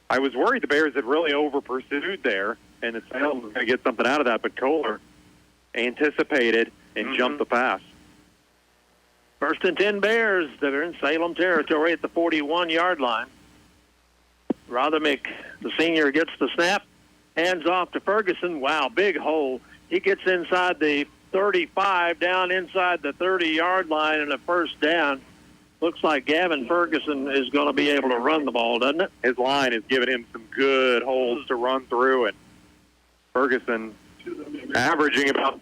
I was worried the Bears had really over-pursued there, and that Salem was going to get something out of that, but Kohler anticipated and jumped the pass. 1st and 10 Bears that are in Salem territory at the 41-yard line. Rothermick, the senior, gets the snap, hands off to Ferguson. Wow, big hole. He gets inside the 35, down inside the 30-yard line, and a first down. Looks like Gavin Ferguson is going to be able to run the ball, doesn't it? His line has given him some good holes to run through, and Ferguson averaging about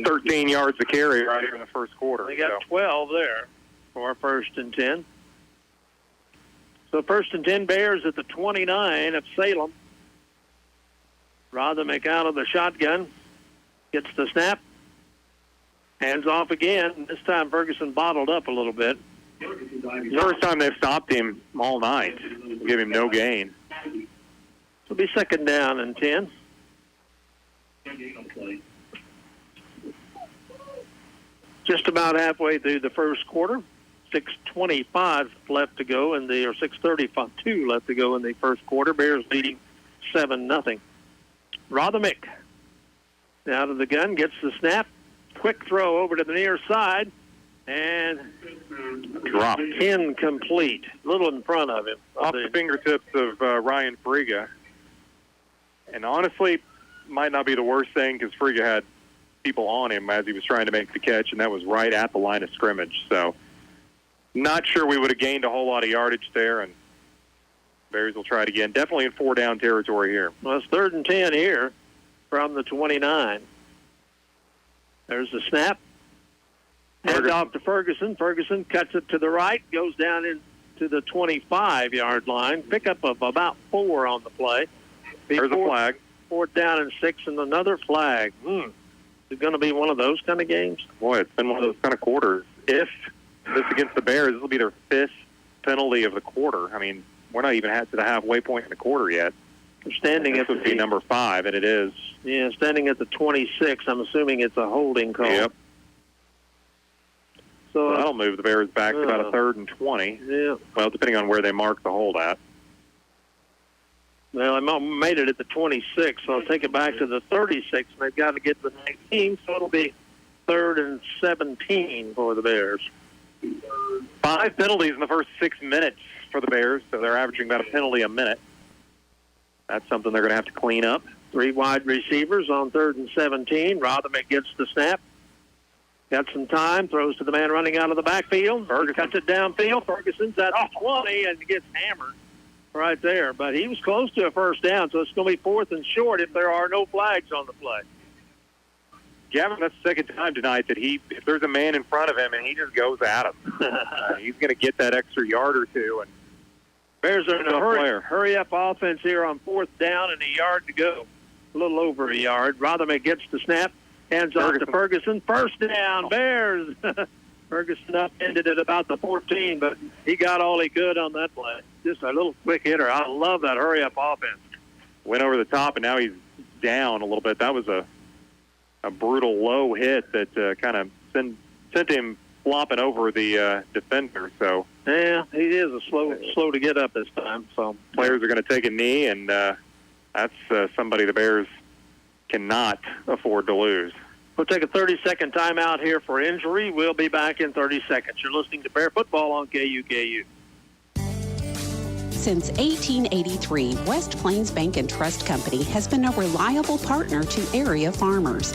13 yards a carry right here in the first quarter. They got 12 there for 1st and 10. So 1st and 10 Bears at the 29 of Salem. Rothermick out of the shotgun. Gets the snap. Hands off again. This time Ferguson bottled up a little bit. First time they've stopped him all night. Give him no gain. It'll be 2nd down and 10. Just about halfway through the first quarter. 6:25 left to go in the, or 6:32 left to go in the first quarter. Bears leading 7-0. Rothermick out of the gun, gets the snap. Quick throw over to the near side. And dropped. Incomplete. A little in front of him. Off the fingertips of Ryan Friga. And honestly, might not be the worst thing because Friga had people on him as he was trying to make the catch, and that was right at the line of scrimmage. So not sure we would have gained a whole lot of yardage there, and Bears will try it again. Definitely in 4-down territory here. Well, it's 3rd and 10 here from the 29. There's the snap. Hand off to Ferguson. Ferguson cuts it to the right, goes down into the 25-yard line. Pickup of about 4 on the play. There's a flag. 4th down and 6, and another flag. Is it going to be one of those kind of games? Boy, it's been one of those kind of quarters. If this against the Bears, this will be their 5th penalty of the quarter. I mean, we're not even to the halfway point in the quarter yet. They're standing at the number 5, and it is. Yeah, standing at the 26. I'm assuming it's a holding call. Yep. So that'll move the Bears back to about a 3rd and 20. Yeah. Well, depending on where they mark the hold at. Well, I made it at the 26, so I'll take it back to the 36, and they've got to get to the 19, so it'll be 3rd and 17 for the Bears. 5 penalties in the first 6 minutes for the Bears, so they're averaging about a penalty a minute. That's something they're going to have to clean up. 3 wide receivers on 3rd and 17. Rothermick gets the snap. Got some time, throws to the man running out of the backfield. Ferguson cuts it downfield. Ferguson's at 20 and gets hammered right there. But he was close to a first down, so it's going to be 4th and short if there are no flags on the play. Gavin, that's the 2nd time tonight that if there's a man in front of him and he just goes at him, he's going to get that extra yard or 2. And Bears are in a hurry-up offense here on 4th down and a yard to go. A little over a yard. Rothermick gets the snap. Hands off to Ferguson. First down, Bears. Ferguson upended it about the 14, but he got all he could on that play. Just a little quick hitter. I love that hurry-up offense. Went over the top, and now he's down a little bit. That was a brutal low hit that kind of sent him flopping over the defender. So yeah, he is a slow to get up this time. So players are going to take a knee, and that's somebody the Bears cannot afford to lose. We'll take a 30-second timeout here for injury. We'll be back in 30 seconds. You're listening to Bear Football on KUKU. Since 1883, West Plains Bank and Trust Company has been a reliable partner to area farmers.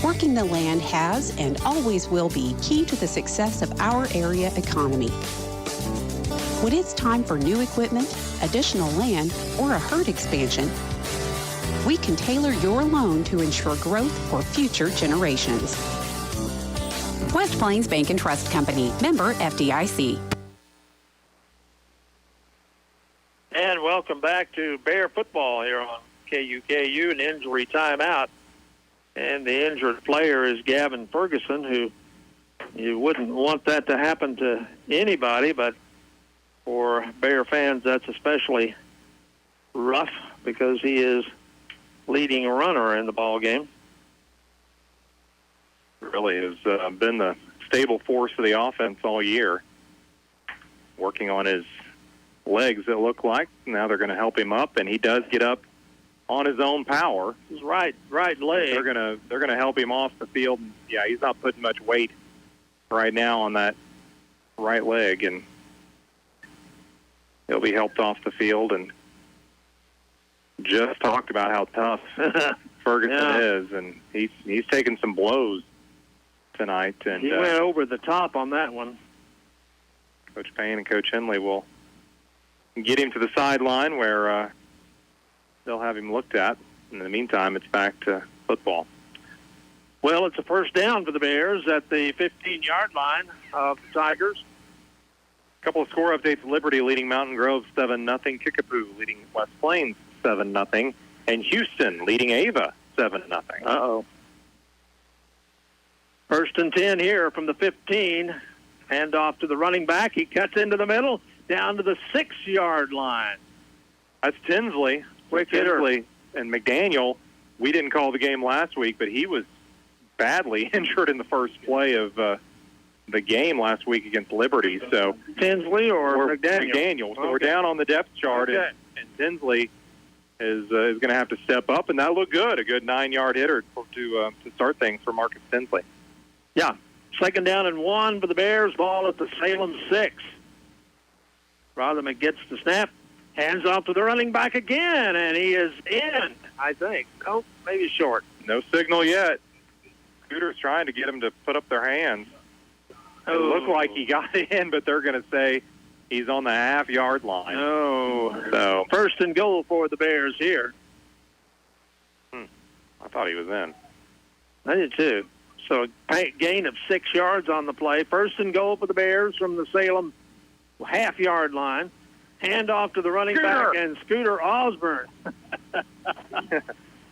Working the land has and always will be key to the success of our area economy. When it's time for new equipment, additional land, or a herd expansion, we can tailor your loan to ensure growth for future generations. West Plains Bank and Trust Company, member FDIC. And welcome back to Bear football here on KUKU, an injury timeout. And the injured player is Gavin Ferguson, who you wouldn't want that to happen to anybody, but for Bear fans, that's especially rough because he is leading runner in the ball game. Really has been the stable force of the offense all year, working on his legs, it looked like. Now they're going to help him up, and he does get up on his own power. His right leg. They're gonna help him off the field. Yeah, he's not putting much weight right now on that right leg, and he'll be helped off the field. And just talked about how tough Ferguson is, and he's taken some blows tonight. And he went over the top on that one. Coach Payne and Coach Henley will get him to the sideline where they'll have him looked at. In the meantime, it's back to football. Well, it's a first down for the Bears at the 15-yard line of the Tigers. A couple of score updates. Liberty leading Mountain Grove 7-0. Kickapoo leading West Plains 7-0. And Houston leading Ava 7-0. Uh-oh. First and 10 here from the 15. Hand off to the running back. He cuts into the middle, down to the 6-yard line. That's Tinsley. Quick hitter. Tinsley and McDaniel, we didn't call the game last week, but he was badly injured in the first play of the game last week against Liberty. So Tinsley or McDaniel? McDaniel. So we're down on the depth chart, and Tinsley is going to have to step up, and that looked good. A good 9-yard hitter to start things for Marcus Tinsley. Yeah. Second down and 1 for the Bears. Ball at the Salem 6. Rotherman gets the snap. Hands off to the running back again, and he is in, I think. Oh, maybe short. No signal yet. Scooter's trying to get him to put up their hands. It looked like he got in, but they're going to say he's on the half-yard line. Oh. So first and goal for the Bears here. I thought he was in. I did too. So gain of 6 yards on the play. First and goal for the Bears from the Salem half-yard line. Hand off to the running back and Scooter Osborne.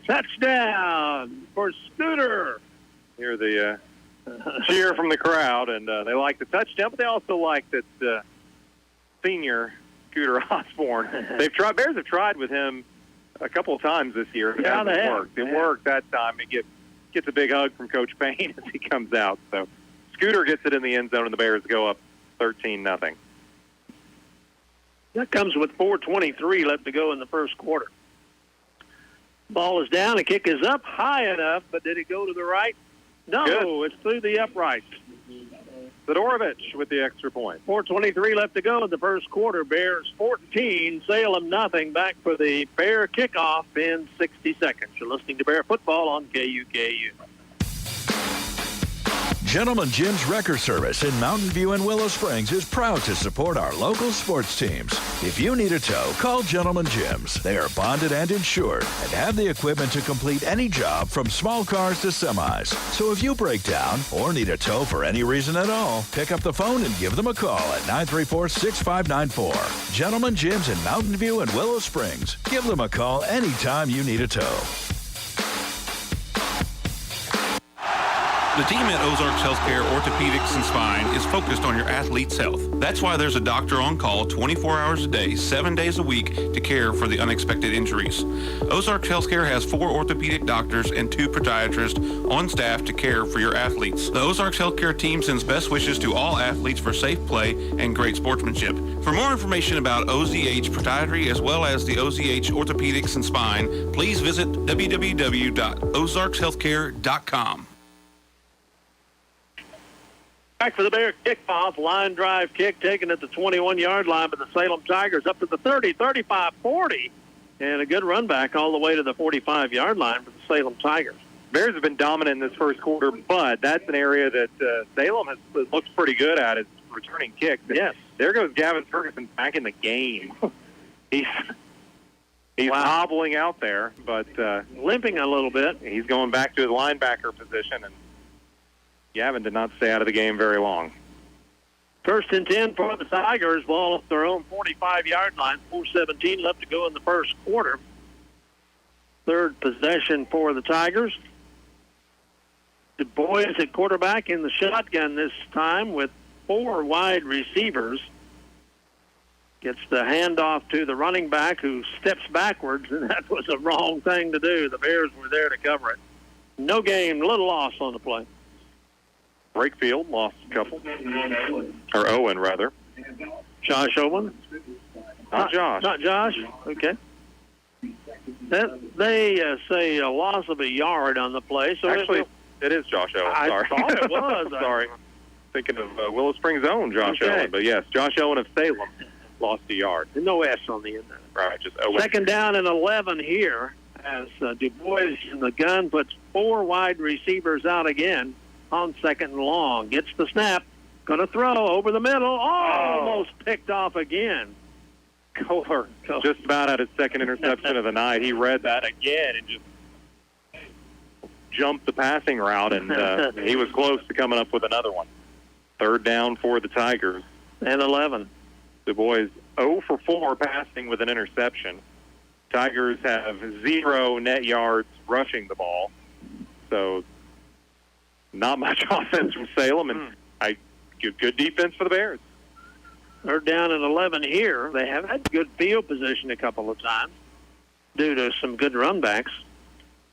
Touchdown for Scooter. Hear the cheer from the crowd, and they like the touchdown, but they also like that senior Scooter Osborne. Bears have tried with him a couple of times this year. But yeah, it worked. It worked that time. He gets a big hug from Coach Payne as he comes out. So Scooter gets it in the end zone, and the Bears go up 13-0. That comes with 4:23 left to go in the first quarter. Ball is down. The kick is up high enough, but did it go to the right? No, Good. It's through the uprights. Sidorovich with the extra point. 4:23 left to go in the first quarter. Bears 14, Salem nothing. Back for the Bear kickoff in 60 seconds. You're listening to Bear Football on KUKU. Gentleman Jim's Wrecker Service in Mountain View and Willow Springs is proud to support our local sports teams. If you need a tow, call Gentleman Jim's. They are bonded and insured and have the equipment to complete any job from small cars to semis. So if you break down or need a tow for any reason at all, pick up the phone and give them a call at 934-6594. Gentleman Jim's in Mountain View and Willow Springs. Give them a call anytime you need a tow. The team at Ozarks Healthcare Orthopedics and Spine is focused on your athlete's health. That's why there's a doctor on call 24 hours a day, 7 days a week to care for the unexpected injuries. Ozarks Healthcare has 4 orthopedic doctors and 2 podiatrists on staff to care for your athletes. The Ozarks Healthcare team sends best wishes to all athletes for safe play and great sportsmanship. For more information about OZH Podiatry as well as the OZH Orthopedics and Spine, please visit www.ozarkshealthcare.com. Back for the Bear kickoff, line drive kick taken at the 21-yard line by the Salem Tigers up to the 30, 35, 40, and a good run back all the way to the 45-yard line for the Salem Tigers. Bears have been dominant in this first quarter, but that's an area that Salem has looked pretty good at is returning kicks. Yes. There goes Gavin Ferguson back in the game. He's hobbling out there, but limping a little bit. He's going back to his linebacker position, and Gavin did not stay out of the game very long. 1st and 10 for the Tigers. Ball off their own 45-yard line. 4:17 left to go in the first quarter. 3rd possession for the Tigers. Du Bois at quarterback in the shotgun this time with 4 wide receivers. Gets the handoff to the running back who steps backwards, and that was a wrong thing to do. The Bears were there to cover it. No gain, little loss on the play. Brakefield lost a couple. Or Owen, rather. Josh Owen? Not Josh. Not Josh? Okay. They say a loss of a yard on the play. So actually, it is Josh Owen. I Sorry. thought it was. Sorry. Thinking of Willow Springs' own Josh Owen. But yes, Josh Owen of Salem lost a yard. No S on the end. Right, just Owen. 2nd down and 11 here as Du Bois in the gun puts 4 wide receivers out again on 2nd and long. Gets the snap. Going to throw over the middle. Almost picked off again. Kohler just about had his 2nd interception of the night. He read that again and just jumped the passing route, and he was close to coming up with another one. 3rd down for the Tigers. And 11. Du Bois 0 for 4 passing with an interception. Tigers have 0 net yards rushing the ball. So not much offense from Salem, and good defense for the Bears. 3rd down and 11 here. They have had good field position a couple of times due to some good run backs.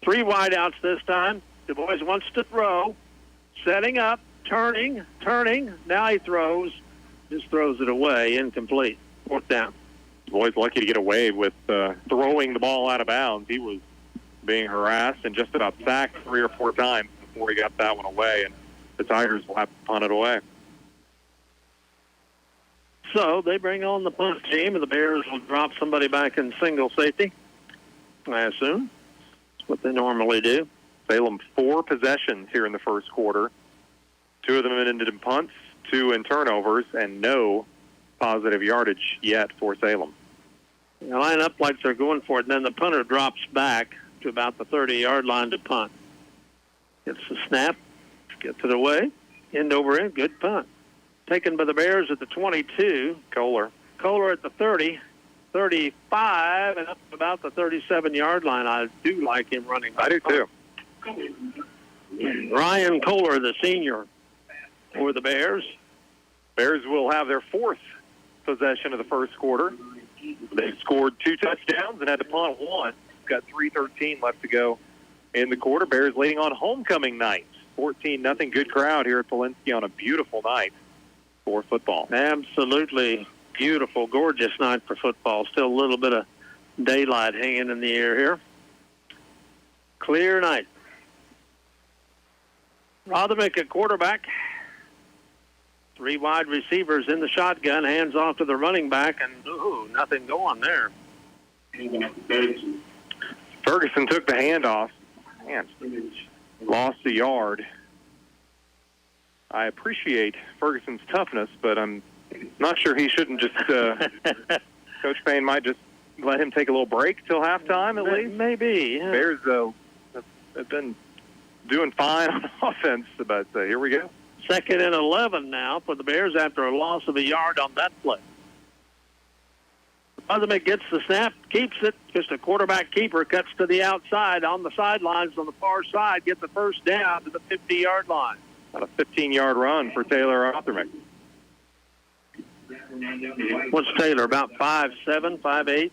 3 wideouts this time. Du Bois wants to throw. Setting up, turning. Now he throws. Just throws it away, incomplete. 4th down. Du Bois lucky to get away with throwing the ball out of bounds. He was being harassed and just about sacked 3 or 4 times before he got that one away, and the Tigers will have to punt it away. So they bring on the punt team, and the Bears will drop somebody back in single safety, I assume. That's what they normally do. Salem 4 possessions here in the first quarter. 2 of them ended in punts, 2 in turnovers, and no positive yardage yet for Salem. They line up like they're going for it, and then the punter drops back to about the 30-yard line to punt. Gets the snap, gets it away, end over end, good punt. Taken by the Bears at the 22. Kohler at the 30, 35, and up about the 37-yard line. I do like him running. I do too. Ryan Kohler, the senior, for the Bears. Bears will have their 4th possession of the first quarter. They scored 2 touchdowns and had to punt 1. Got 3:13 left to go in the quarter. Bears leading on homecoming night. 14-0. Good crowd here at Valencia on a beautiful night for football. Absolutely beautiful, gorgeous night for football. Still a little bit of daylight hanging in the air here. Clear night. Rothermick at quarterback. 3 wide receivers in the shotgun. Hands off to the running back, and nothing going there. Ferguson took the handoff. Man, lost a yard. I appreciate Ferguson's toughness, but I'm not sure he shouldn't just Coach Payne might just let him take a little break till halftime at least. Maybe. Yeah. Bears, have been doing fine on offense, but here we go. 2nd and 11 now for the Bears after a loss of a yard on that play. Rothermick gets the snap, keeps it. Just a quarterback keeper, cuts to the outside on the sidelines on the far side, gets the 1st down to the 50-yard line. About a 15-yard run for Taylor Rothermick. What's Taylor, about 5'7", 5'8"?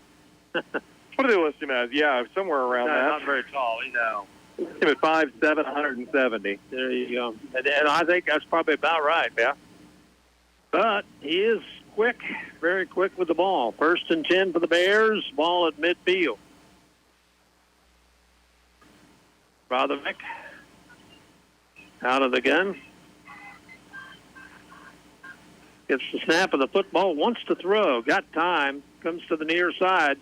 What do they list him as? Yeah, somewhere around that. Not very tall, Him at 5'7", 170. There you go. And I think that's probably about right. Yeah. But he is quick, very quick with the ball. 1st and 10 for the Bears. Ball at midfield. Rothermick out of the gun. Gets the snap of the football, wants to throw, got time, comes to the near side,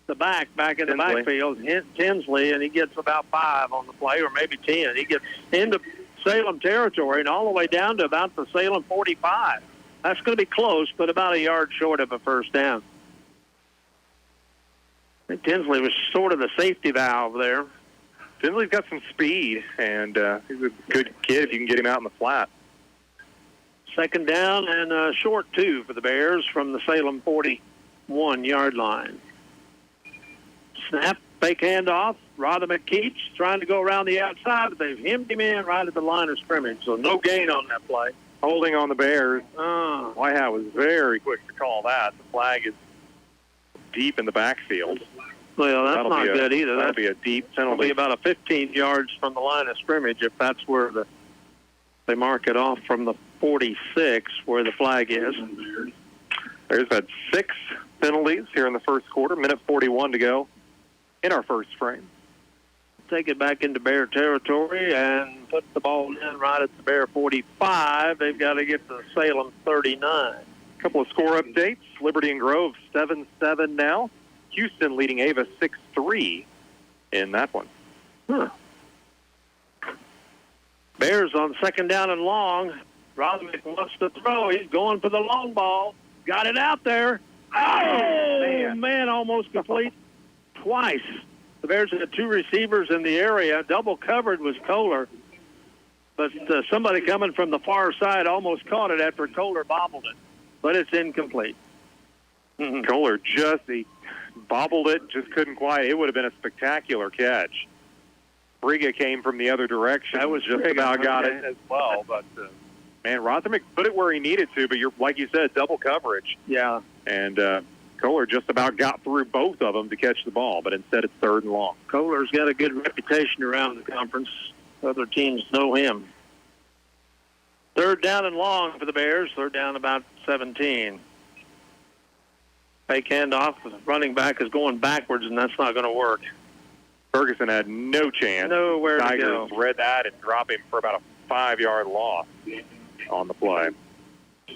the back in the backfield, Tinsley, and he gets about 5 on the play, or maybe 10. He gets into Salem territory and all the way down to about the Salem 45. That's going to be close, but about a yard short of a 1st down. I think Tinsley was sort of the safety valve there. Tinsley's got some speed, and he's a good kid if you can get him out in the flat. Second down and short 2 for the Bears from the Salem 41-yard line. Snap, fake handoff. Rotherman keeps trying to go around the outside, but they've hemmed him in right at the line of scrimmage, so no gain on that play. Holding on the Bears. Whitehouse was very quick to call that. The flag is deep in the backfield. Well, that's not good either. That'll be a deep penalty. It'll be about 15 yards from the line of scrimmage if that's where they mark it off from the 46 where the flag is. Bears had 6 penalties here in the first quarter. Minute 41 to go in our first frame. Take it back into Bear territory and put the ball in right at the Bear 45. They've got to get to Salem 39. A couple of score updates. Liberty and Grove 7-7 now. Houston leading Ava 6-3 in that one. Bears on second down and long. Rosmick wants to throw. He's going for the long ball. Got it out there. Oh, man, almost complete twice. The Bears had 2 receivers in the area. Double covered was Kohler. But somebody coming from the far side almost caught it after Kohler bobbled it. But it's incomplete. Kohler he bobbled it, just couldn't quite. It would have been a spectacular catch. Briga came from the other direction. That was just about got it as well. But, man, Rothermick put it where he needed to, but like you said, double coverage. Yeah. And Kohler just about got through both of them to catch the ball, but instead it's 3rd and long. Kohler's got a good reputation around the conference. Other teams know him. 3rd down and long for the Bears. 3rd down about 17. Fake handoff. The running back is going backwards, and that's not going to work. Ferguson had no chance. Nowhere to go. Tigers read that and dropped him for about a 5-yard loss on the play.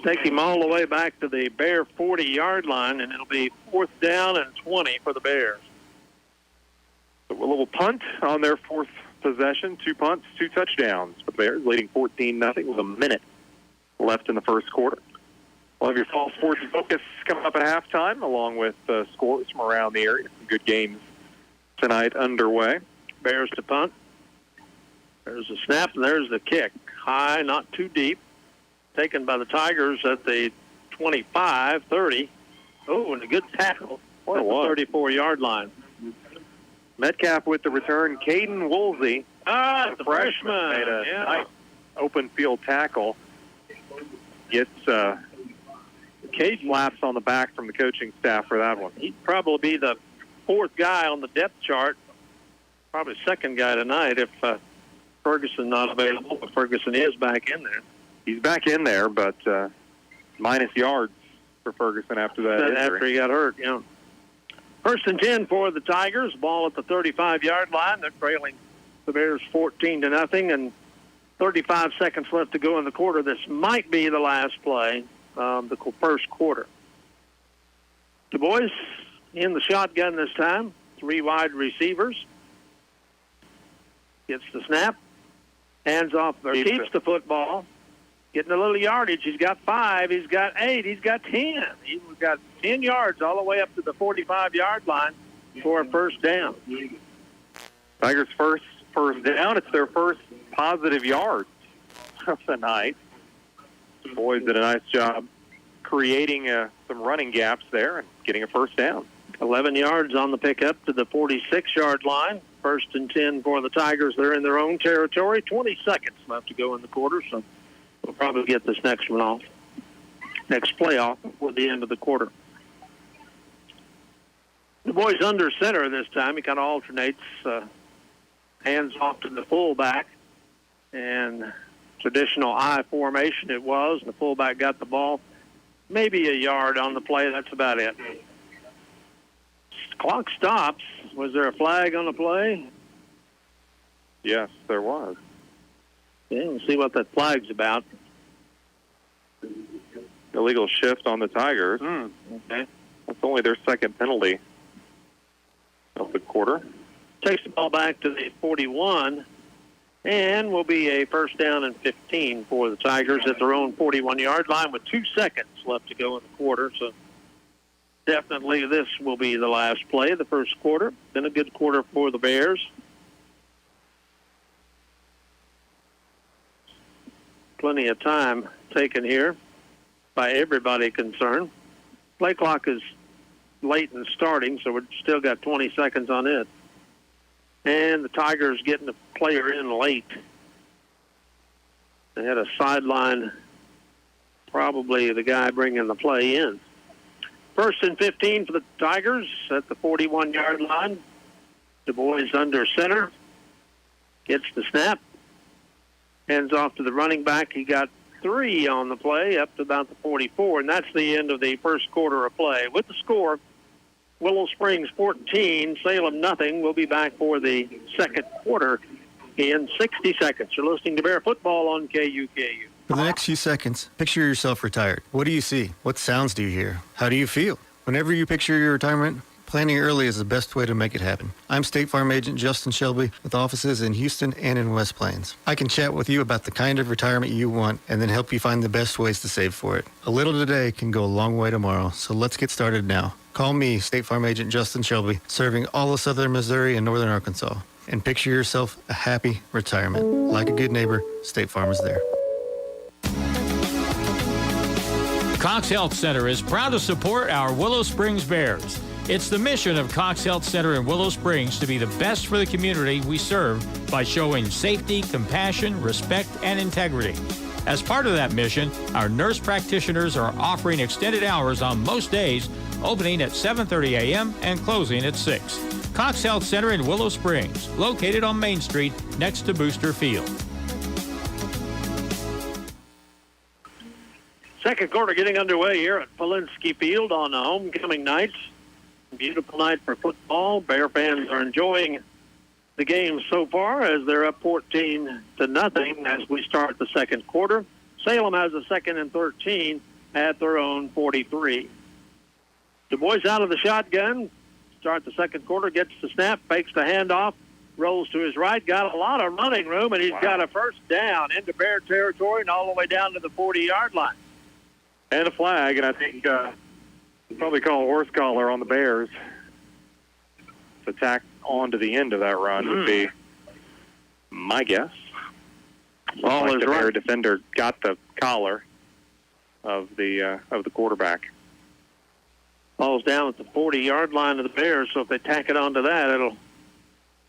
Take him all the way back to the Bear 40-yard line, and it'll be 4th down and 20 for the Bears. So a little punt on their 4th possession. 2 punts, 2 touchdowns for the Bears, leading 14-0 with a minute left in the first quarter. We'll have your fall sports focus coming up at halftime, along with scores from around the area. Some good games tonight underway. Bears to punt. There's a snap, and there's the kick. High, not too deep. Taken by the Tigers at the 25, 30. Oh, and a good tackle at the 34-yard line. Metcalf with the return. Caden Woolsey, the freshman, made a nice open field tackle. Gets slaps on the back from the coaching staff for that one. He'd probably be the 4th guy on the depth chart, probably 2nd guy tonight if Ferguson not available, but Ferguson is back in there. He's back in there, but minus yards for Ferguson after that injury. After he got hurt, yeah. 1st and 10 for the Tigers. Ball at the 35-yard line. They're trailing the Bears 14-0, and 35 seconds left to go in the quarter. This might be the last play, the first quarter. Du Bois in the shotgun this time. 3 wide receivers. Gets the snap. Hands off, or keeps the football. Getting a little yardage. He's got 5. He's got 8. He's got 10. He's got 10 yards all the way up to the 45-yard line for a 1st down. Tigers' first down. It's their first positive yards of the night. The boys did a nice job creating some running gaps there and getting a 1st down. 11 yards on the pickup to the 46-yard line. 1st and 10 for the Tigers. They're in their own territory. 20 seconds left to go in the quarter, so we'll probably get this next one off. Next play off before the end of the quarter. The boy's under center this time. He kind of alternates, hands off to the fullback, and traditional I formation it was. The fullback got the ball, maybe a yard on the play. That's about it. Clock stops. Was there a flag on the play? Yes, there was. Yeah, we'll see what that flag's about. Illegal shift on the Tigers. Okay. That's only their 2nd penalty of the quarter. Takes the ball back to the 41, and will be a 1st down and 15 for the Tigers at their own 41-yard line with 2 seconds left to go in the quarter. So Definitely this will be the last play of the first quarter. Been a good quarter for the Bears. Plenty of time taken here by everybody concerned. Play clock is late in starting, so we've still got 20 seconds on it. And the Tigers getting the player in late. They had a sideline, probably the guy bringing the play in. First and 15 for the Tigers at the 41-yard line. Du Bois under center. Gets the snap. Hands off to the running back. He got 3 on the play up to about the 44, and that's the end of the first quarter of play. With the score, Willow Springs 14, Salem nothing. We'll be back for the second quarter in 60 seconds. You're listening to Bear Football on KUKU. For the next few seconds, picture yourself retired. What do you see? What sounds do you hear? How do you feel? Whenever you picture your retirement, planning early is the best way to make it happen. I'm State Farm Agent Justin Shelby with offices in Houston and in West Plains. I can chat with you about the kind of retirement you want and then help you find the best ways to save for it. A little today can go a long way tomorrow, so let's get started now. Call me, State Farm Agent Justin Shelby, serving all of southern Missouri and northern Arkansas. And picture yourself a happy retirement. Like a good neighbor, State Farm is there. Cox Health Center is proud to support our Willow Springs Bears. It's the mission of Cox Health Center in Willow Springs to be the best for the community we serve by showing safety, compassion, respect, and integrity. As part of that mission, our nurse practitioners are offering extended hours on most days, opening at 7:30 a.m. and closing at 6. Cox Health Center in Willow Springs, located on Main Street next to Booster Field. Second quarter getting underway here at Polinsky Field on a homecoming night. Beautiful night for football. Bear fans are enjoying the game so far as they're up 14-0 as we start the second quarter. Salem has a second and 13 at their own 43. Du Bois out of the shotgun. Start the second quarter, gets the snap, fakes the handoff, rolls to his right, got a lot of running room, and he's got a first down into Bear territory and all the way down to the 40-yard line. And a flag, and I think probably call a horse collar on the Bears. To tack on to the end of that run would be my guess. Ball like is the right. Bear defender got the collar of the quarterback. Ball's down at the 40-yard line of the Bears, so if they tack it onto that, it'll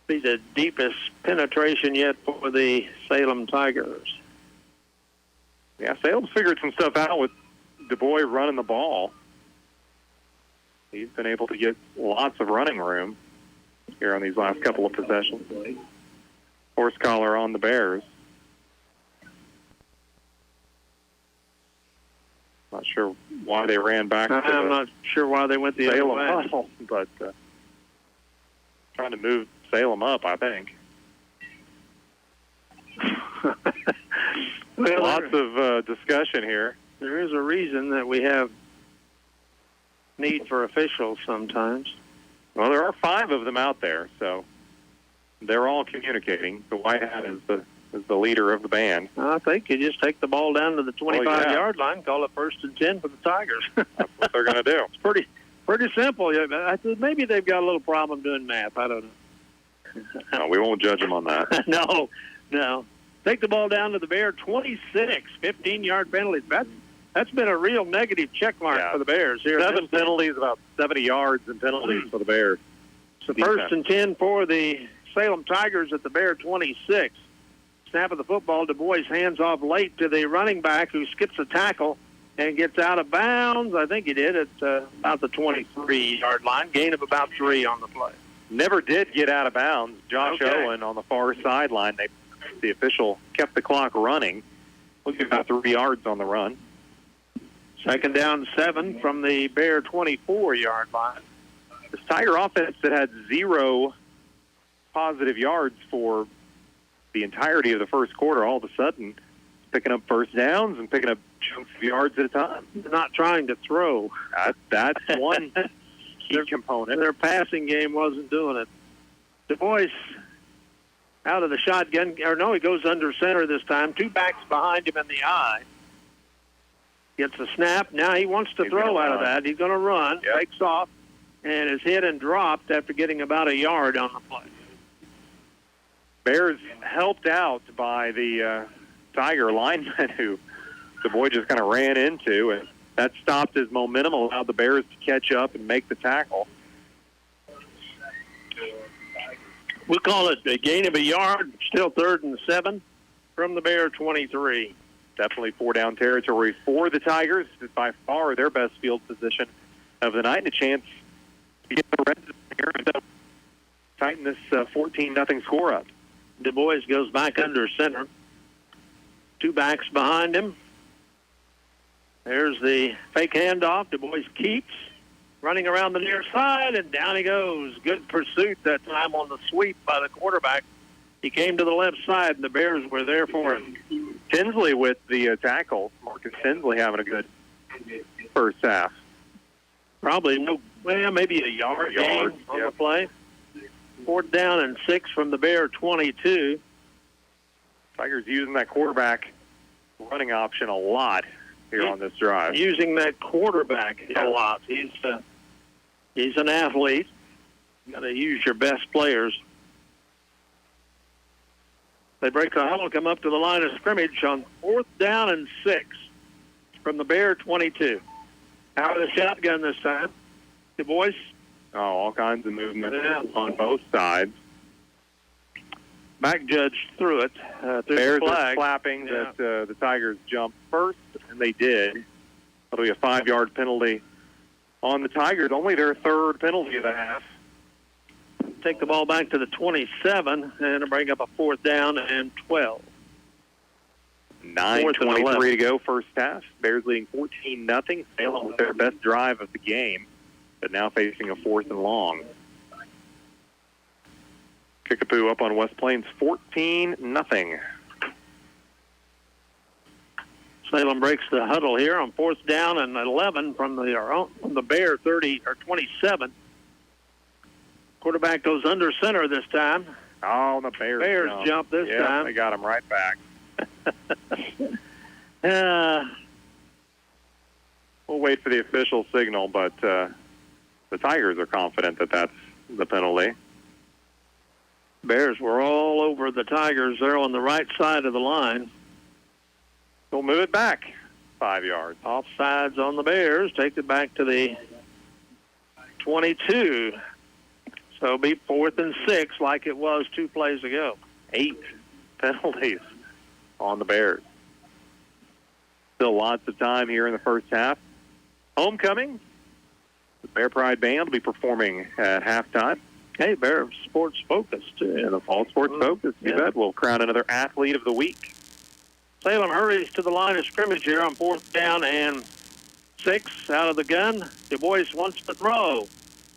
be the deepest penetration yet for the Salem Tigers. Yeah, Salem's figured some stuff out with Du Bois running the ball. He's been able to get lots of running room here on these last couple of possessions. Horse collar on the Bears. Not sure why they ran back to I'm not sure why they went the other Salem way. huddle, but trying to move Salem up, I think. Well, lots of discussion here. There is a reason that we have need for officials sometimes. Well, there are 5 of them out there, so they're all communicating. The white hat is the leader of the band. I think you just take the ball down to the 25-yard line, call it first and 10 for the Tigers. That's what they're going to do. It's pretty simple. I think maybe they've got a little problem doing math. I don't know. No, we won't judge them on that. No. Take the ball down to the Bear 26, 15-yard penalties. That's been a real negative check mark for the Bears here. 7 penalties, about 70 yards in penalties for the Bears. So first and 10 for the Salem Tigers at the Bear 26. Snap of the football, Du Bois hands off late to the running back who skips a tackle and gets out of bounds. I think he did at about the 23-yard line. Gain of about 3 on the play. Never did get out of bounds. Josh Owen on the far sideline. The official kept the clock running. Look at about 3 yards on the run. Second down 7 from the Bear 24-yard line. This Tiger offense that had 0 positive yards for the entirety of the first quarter, all of a sudden picking up first downs and picking up chunks of yards at a time. They're not trying to throw. That's one key component. Their passing game wasn't doing it. Du Bois out of the shotgun. Or no, he goes under center this time. 2 backs behind him in the eye. Gets a snap. Now he wants to throw out of that. He's going to run. Yep. Takes off and is hit and dropped after getting about a yard on the play. Bears helped out by the Tiger lineman who the boy just kind of ran into, and that stopped his momentum, allowed the Bears to catch up and make the tackle. We'll call it a gain of a yard, still 3rd and 7 from the Bear 23. Definitely 4-down territory for the Tigers. It's by far their best field position of the night, and a chance to get the red here and tighten this 14-0 score up. Du Bois goes back under center. 2 backs behind him. There's the fake handoff. Du Bois keeps running around the near side, and down he goes. Good pursuit that time on the sweep by the quarterback. He came to the left side, and the Bears were there for him. Tinsley with the tackle. Marcus Tinsley having a good first half. Probably maybe a yard gain on the play. 4th down and 6 from the Bear 22. Tigers using that quarterback running option a lot here on this drive. Using that quarterback a lot. He's an athlete. You got to use your best players. They break the huddle, come up to the line of scrimmage on 4th down and 6 from the Bear 22. Out of the shotgun this time. Du Bois. Oh, all kinds of movement on both sides. Back judge threw it. Through Bears the flag. are flapping that the Tigers jump first, and they did. That'll be a 5-yard penalty on the Tigers. Only their 3rd penalty of the half. Take the ball back to the 27 and bring up a 4th down and 12. 9:23 to go, first half. Bears leading 14-0. Salem with their best drive of the game, but now facing a 4th and long. Kickapoo up on West Plains 14-0. Salem breaks the huddle here on 4th down and 11 from the Bear 30 or 27. Quarterback goes under center this time. Oh, the Bears jump this time. They got him right back. We'll wait for the official signal, but the Tigers are confident that that's the penalty. Bears were all over the Tigers there on the right side of the line. They'll move it back 5 yards. Offsides on the Bears. Take it back to the 22. So it'll be 4th and 6 like it was 2 plays ago. 8 penalties on the Bears. Still lots of time here in the first half. Homecoming. The Bear Pride Band will be performing at halftime. Hey, Bear Sports Focus, too. And the Fall Sports Focus, you bet. We'll crown another Athlete of the Week. Salem hurries to the line of scrimmage here on 4th down and 6 out of the gun. Du Bois wants to throw.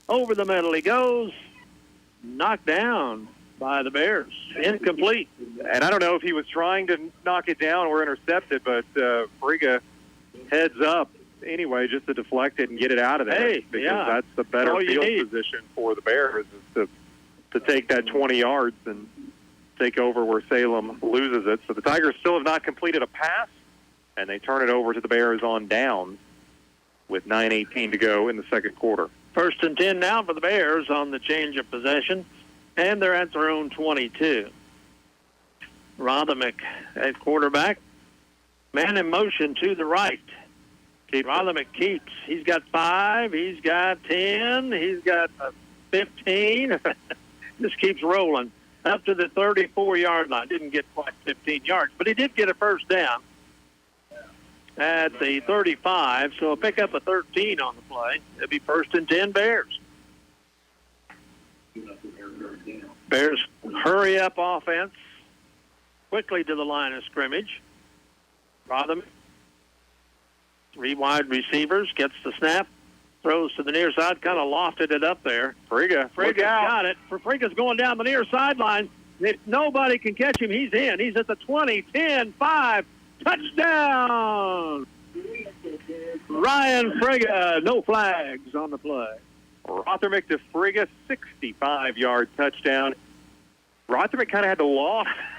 Over the middle he goes. Knocked down by the Bears. Incomplete. And I don't know if he was trying to knock it down or intercept it, but Friga heads up anyway just to deflect it and get it out of there. Because that's the better field position for the Bears is to take that 20 yards and take over where Salem loses it. So the Tigers still have not completed a pass, and they turn it over to the Bears on downs with 9:18 to go in the second quarter. 1st and 10 now for the Bears on the change of possession, and they're at their own 22. Rothermick at quarterback. Man in motion to the right. Rothermick keeps. He's got 5. He's got 10. He's got 15. Just keeps rolling up to the 34-yard line. Didn't get quite 15 yards, but he did get a first down at the 35, so he'll pick up a 13 on the play. It'll be 1st and 10 Bears. Bears hurry up offense quickly to the line of scrimmage. Rothermick, 3 wide receivers, gets the snap, throws to the near side, kind of lofted it up there. Friga got it. Friga's going down the near sideline. If nobody can catch him, he's in. He's at the 20, 10, 5. Touchdown! Ryan Friga, no flags on the play. Rothermick to Friga, 65-yard touchdown. Rothermick kind of had to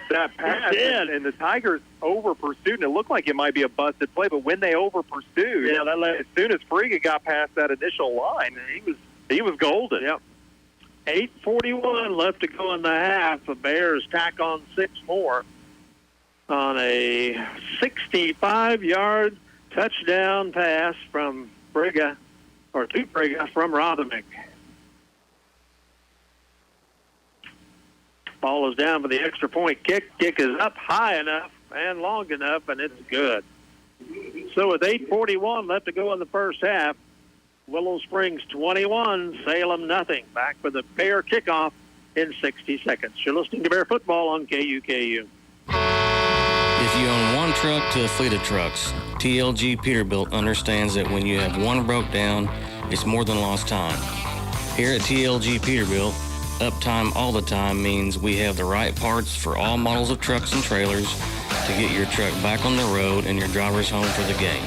that pass, and the Tigers over-pursued, and it looked like it might be a busted play, but when they over-pursued, as soon as Friga got past that initial line, he was golden. Yep. 8:41 left to go in the half. The Bears tack on 6 more on a 65-yard touchdown pass from Friga, or to Friga from Rothernick. Ball is down for the extra point kick. Kick is up high enough and long enough, and it's good. So with 8:41 left to go in the first half, Willow Springs 21, Salem nothing. Back for the Bear kickoff in 60 seconds. You're listening to Bear Football on KUKU. If you own one truck to a fleet of trucks, TLG Peterbilt understands that when you have one broke down, it's more than lost time. Here at TLG Peterbilt, uptime all the time means we have the right parts for all models of trucks and trailers to get your truck back on the road and your drivers home for the game.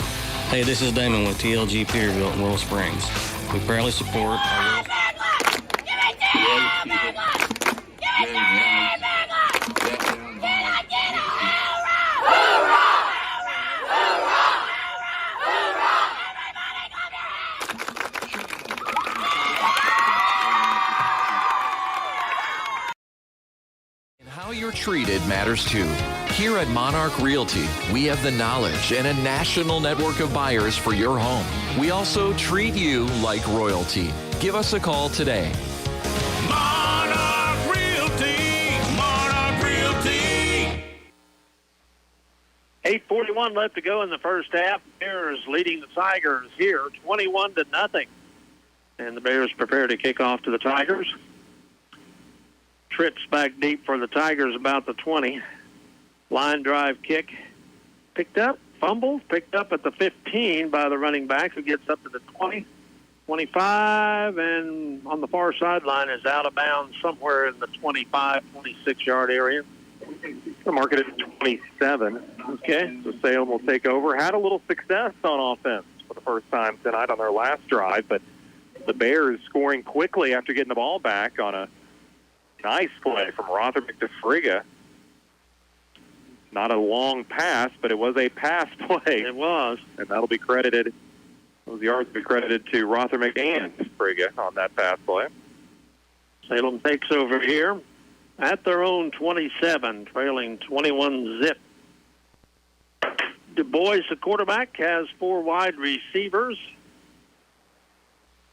Hey, this is Damon with TLG Peterbilt in Willow Springs. We proudly support our How you're treated matters too. Here at Monarch Realty, we have the knowledge and a national network of buyers for your home. We also treat you like royalty. Give us a call today. Monarch Realty. Monarch Realty. 8:41 left to go in the first half. Bears leading the Tigers here 21-0. And the Bears prepare to kick off to the Tigers. Trips back deep for the Tigers about the 20. Line drive kick. Picked up, fumbled, picked up at the 15 by the running back, who gets up to the 20, 25, and on the far sideline is out of bounds somewhere in the 25, 26-yard area. The market at 27. Okay. So Salem will take over. Had a little success on offense for the first time tonight on their last drive, but the Bears scoring quickly after getting the ball back on a nice play from Rothernick to Friga. Not a long pass, but it was a pass play. It was. And that'll be credited, those yards will be credited to Rothernick and Friga on that pass play. Salem takes over here at their own 27, trailing 21-0. Du Bois, the quarterback, has 4 wide receivers.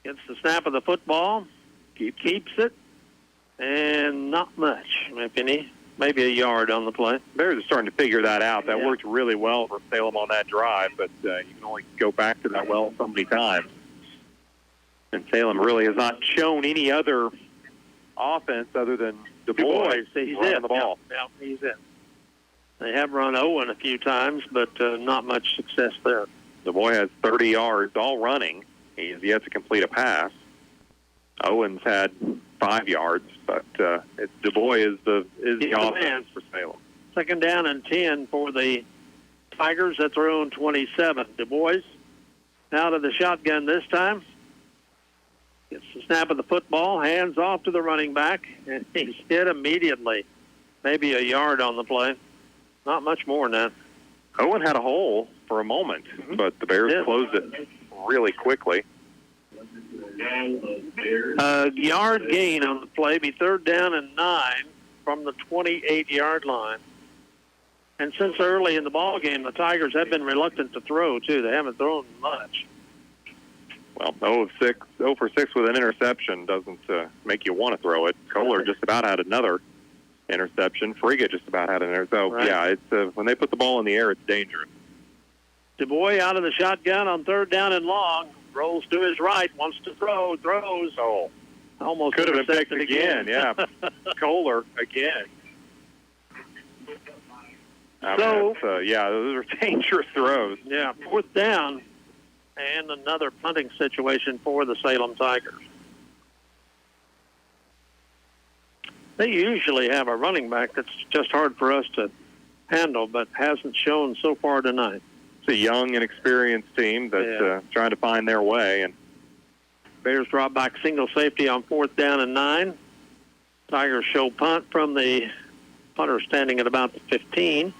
Gets the snap of the football, keeps it, and not much, if any. Maybe a yard on the play. Bears are starting to figure that out. That worked really well for Salem on that drive, but you can only go back to that well so many times. And Salem really has not shown any other offense other than Du Bois. He's running in. the ball. Yeah, he's in. They have run Owen a few times, but not much success there. Du Bois has 30 yards all running. He has yet to complete a pass. Owens had 5 yards, but Du Bois is the offense for Salem. Second down and 10 for the Tigers at their own 27. Du Bois out of the shotgun this time. Gets the snap of the football, hands off to the running back, and he's hit immediately. Maybe a yard on the play. Not much more than that. Owen had a hole for a moment, but the Bears closed it really quickly. Yard gain on the play, be 3rd down and 9 from the 28-yard line. And since early in the ball game, the Tigers have been reluctant to throw, too. They haven't thrown much. Well, 0 for 6 with an interception doesn't make you want to throw it. Kohler just about had another interception. Friga just about had an interception. So, Right. it's when they put the ball in the air, it's dangerous. Du Bois out of the shotgun on 3rd down and long. Rolls to his right, wants to throw, throws. Oh, almost could have been picked intercepted again. Yeah, Kohler again. Those are dangerous throws. Yeah, 4th down, and another punting situation for the Salem Tigers. They usually have a running back that's just hard for us to handle, but hasn't shown so far tonight. It's a young and experienced team that's trying to find their way. And Bears drop back single safety on 4th down and 9. Tigers show punt from the Punter standing at about the 15.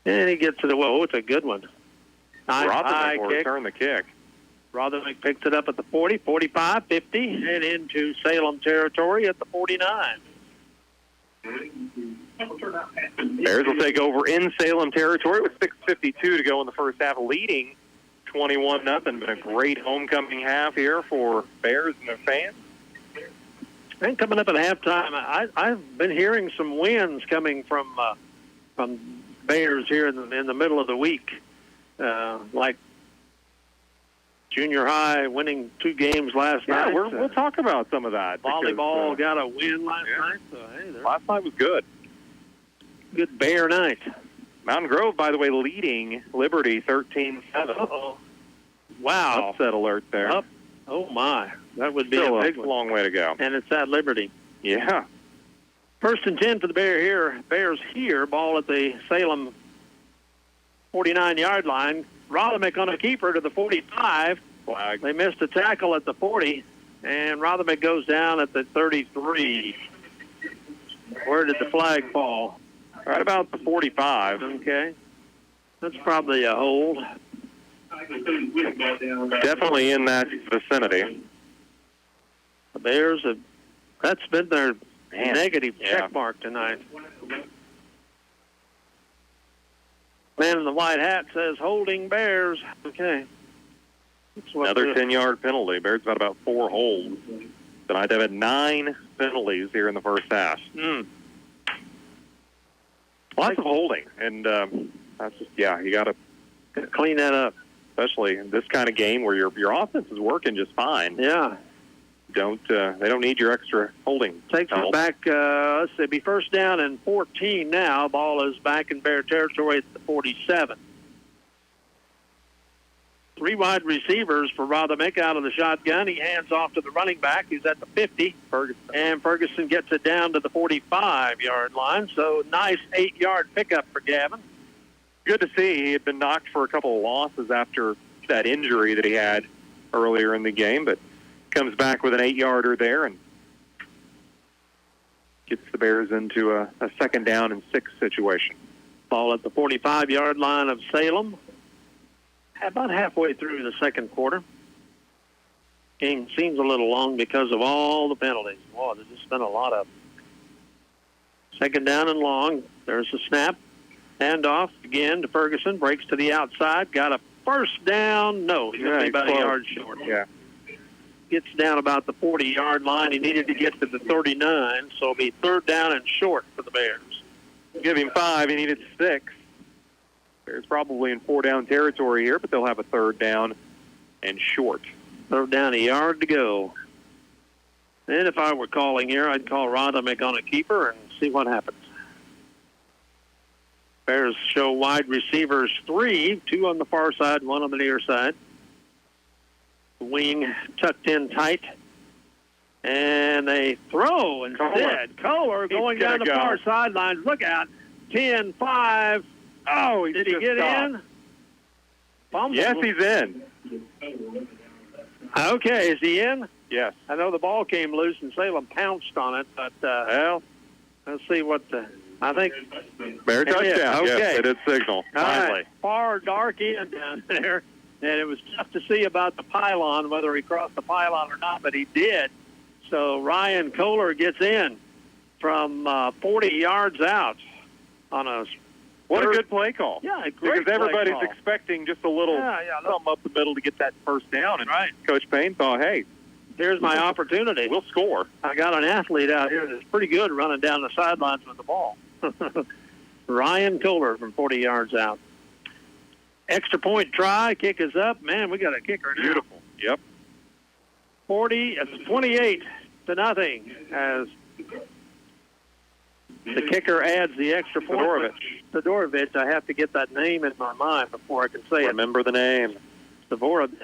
And he gets it. Whoa, it's a good one. Nice high will kick. return the kick. Rothernick picks it up at the 40, 45, 50, and into Salem territory at the 49. Bears will take over in Salem territory with 6:52 to go in the first half, leading 21-0. Been a great homecoming half here for Bears and their fans. And coming up at halftime, I've been hearing some wins coming from Bears here in the middle of the week, like junior high winning 2 games last night. We'll talk about some of that. Volleyball got a win last night. So, hey, last night was good. Good Bear night. Mountain Grove, by the way, leading Liberty 13-7. Uh-oh. Wow. Upset alert there. Oh, my. That would be Still a big long way to go. And it's at Liberty. Yeah. 1st and 10 for the Bears here. Ball at the Salem 49-yard line. Rothernick on a keeper to the 45. Flag. They missed a tackle at the 40, and Rothernick goes down at the 33. Where did the flag fall? Right about the 45. Okay. That's probably a hold. Definitely in that vicinity. The Bears that's been their negative check mark tonight. Man in the white hat says holding Bears. Okay. Another 10-yard penalty. Bears got about 4 holds tonight. They've had 9 penalties here in the first half. Lots of holding, and that's just you got to clean that up, especially in this kind of game where your offense is working just fine. Yeah. They don't need your extra holding. Takes it back. Let's see, be 1st down and 14 now. Ball is back in Bear territory at the 47. 3 wide receivers for Rothernick out of the shotgun. He hands off to the running back. He's at the 50. And Ferguson gets it down to the 45-yard line. So nice 8-yard pickup for Gavin. Good to see. He had been knocked for a couple of losses after that injury that he had earlier in the game, but comes back with an 8-yarder there and gets the Bears into a 2nd down and 6 situation. Ball at the 45-yard line of Salem. About halfway through the 2nd quarter. Game seems a little long because of all the penalties. Boy, there's just been a lot of them. 2nd down and long. There's a snap. Handoff again to Ferguson. Breaks to the outside. Got a 1st down. No, he's going to be about a yard short. Yeah. Gets down about the 40-yard line. He needed to get to the 39, so it'll be 3rd down and short for the Bears. Give him 5. He needed 6. Bears probably in 4-down territory here, but they'll have a 3rd down and short. 3rd down, a yard to go. And if I were calling here, I'd call Rothernick on a keeper and see what happens. Bears show wide receivers 3, 2 on the far side, 1 on the near side. Wing tucked in tight. And they throw instead. Kohler going down the far sidelines. Look out. 10-5. Oh, did he get in? Yes, he's in. Okay, is he in? Yes. I know the ball came loose and Salem pounced on it, but well, let's see what I think. Bear touchdown. Okay. Yes, it is signal. Finally. Right. Far dark end down there, and it was tough to see about the pylon, whether he crossed the pylon or not, but he did. So Ryan Kohler gets in from 40 yards out on a. What a good play call. Yeah, great because everybody's play call. Expecting just a little something up the middle to get that 1st down. And Coach Payne thought, hey, here's my opportunity. We'll score. I got an athlete out here that's pretty good running down the sidelines with the ball. Ryan Kohler from 40 yards out. Extra point try. Kick is up. Man, we got a kicker now. Beautiful. Yep. 28-0 as the kicker adds the extra point. Sidorovich. I have to get that name in my mind before I can say it. Remember the name. Sidorovich.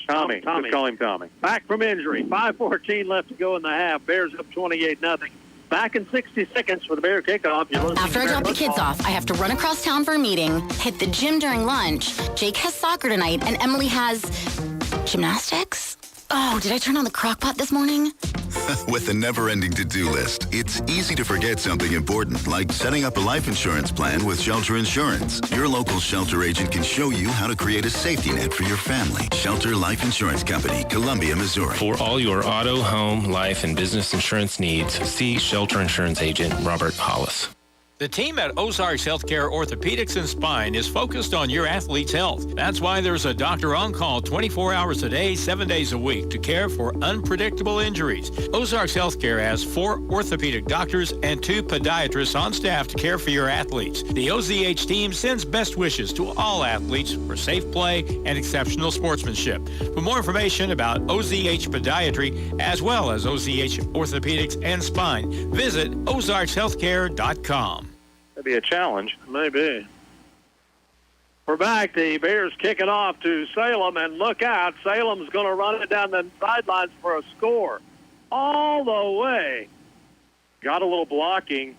Tommy. Just call him Tommy. Back from injury. 5:14 left to go in the half. Bears up 28-0. Back in 60 seconds for the Bear kickoff. After I drop the kids off, I have to run across town for a meeting, hit the gym during lunch. Jake has soccer tonight, and Emily has gymnastics. Oh, did I turn on the crock pot this morning? With a never-ending to-do list, it's easy to forget something important, like setting up a life insurance plan with Shelter Insurance. Your local Shelter agent can show you how to create a safety net for your family. Shelter Life Insurance Company, Columbia, Missouri. For all your auto, home, life, and business insurance needs, see Shelter Insurance Agent Robert Hollis. The team at Ozarks Healthcare Orthopedics and Spine is focused on your athlete's health. That's why there's a doctor on call 24 hours a day, 7 days a week to care for unpredictable injuries. Ozarks Healthcare has 4 orthopedic doctors and 2 podiatrists on staff to care for your athletes. The OZH team sends best wishes to all athletes for safe play and exceptional sportsmanship. For more information about OZH Podiatry as well as OZH Orthopedics and Spine, visit ozarkshealthcare.com. That'd be a challenge. Maybe. We're back. The Bears kick it off to Salem, and look out. Salem's going to run it down the sidelines for a score. All the way. Got a little blocking.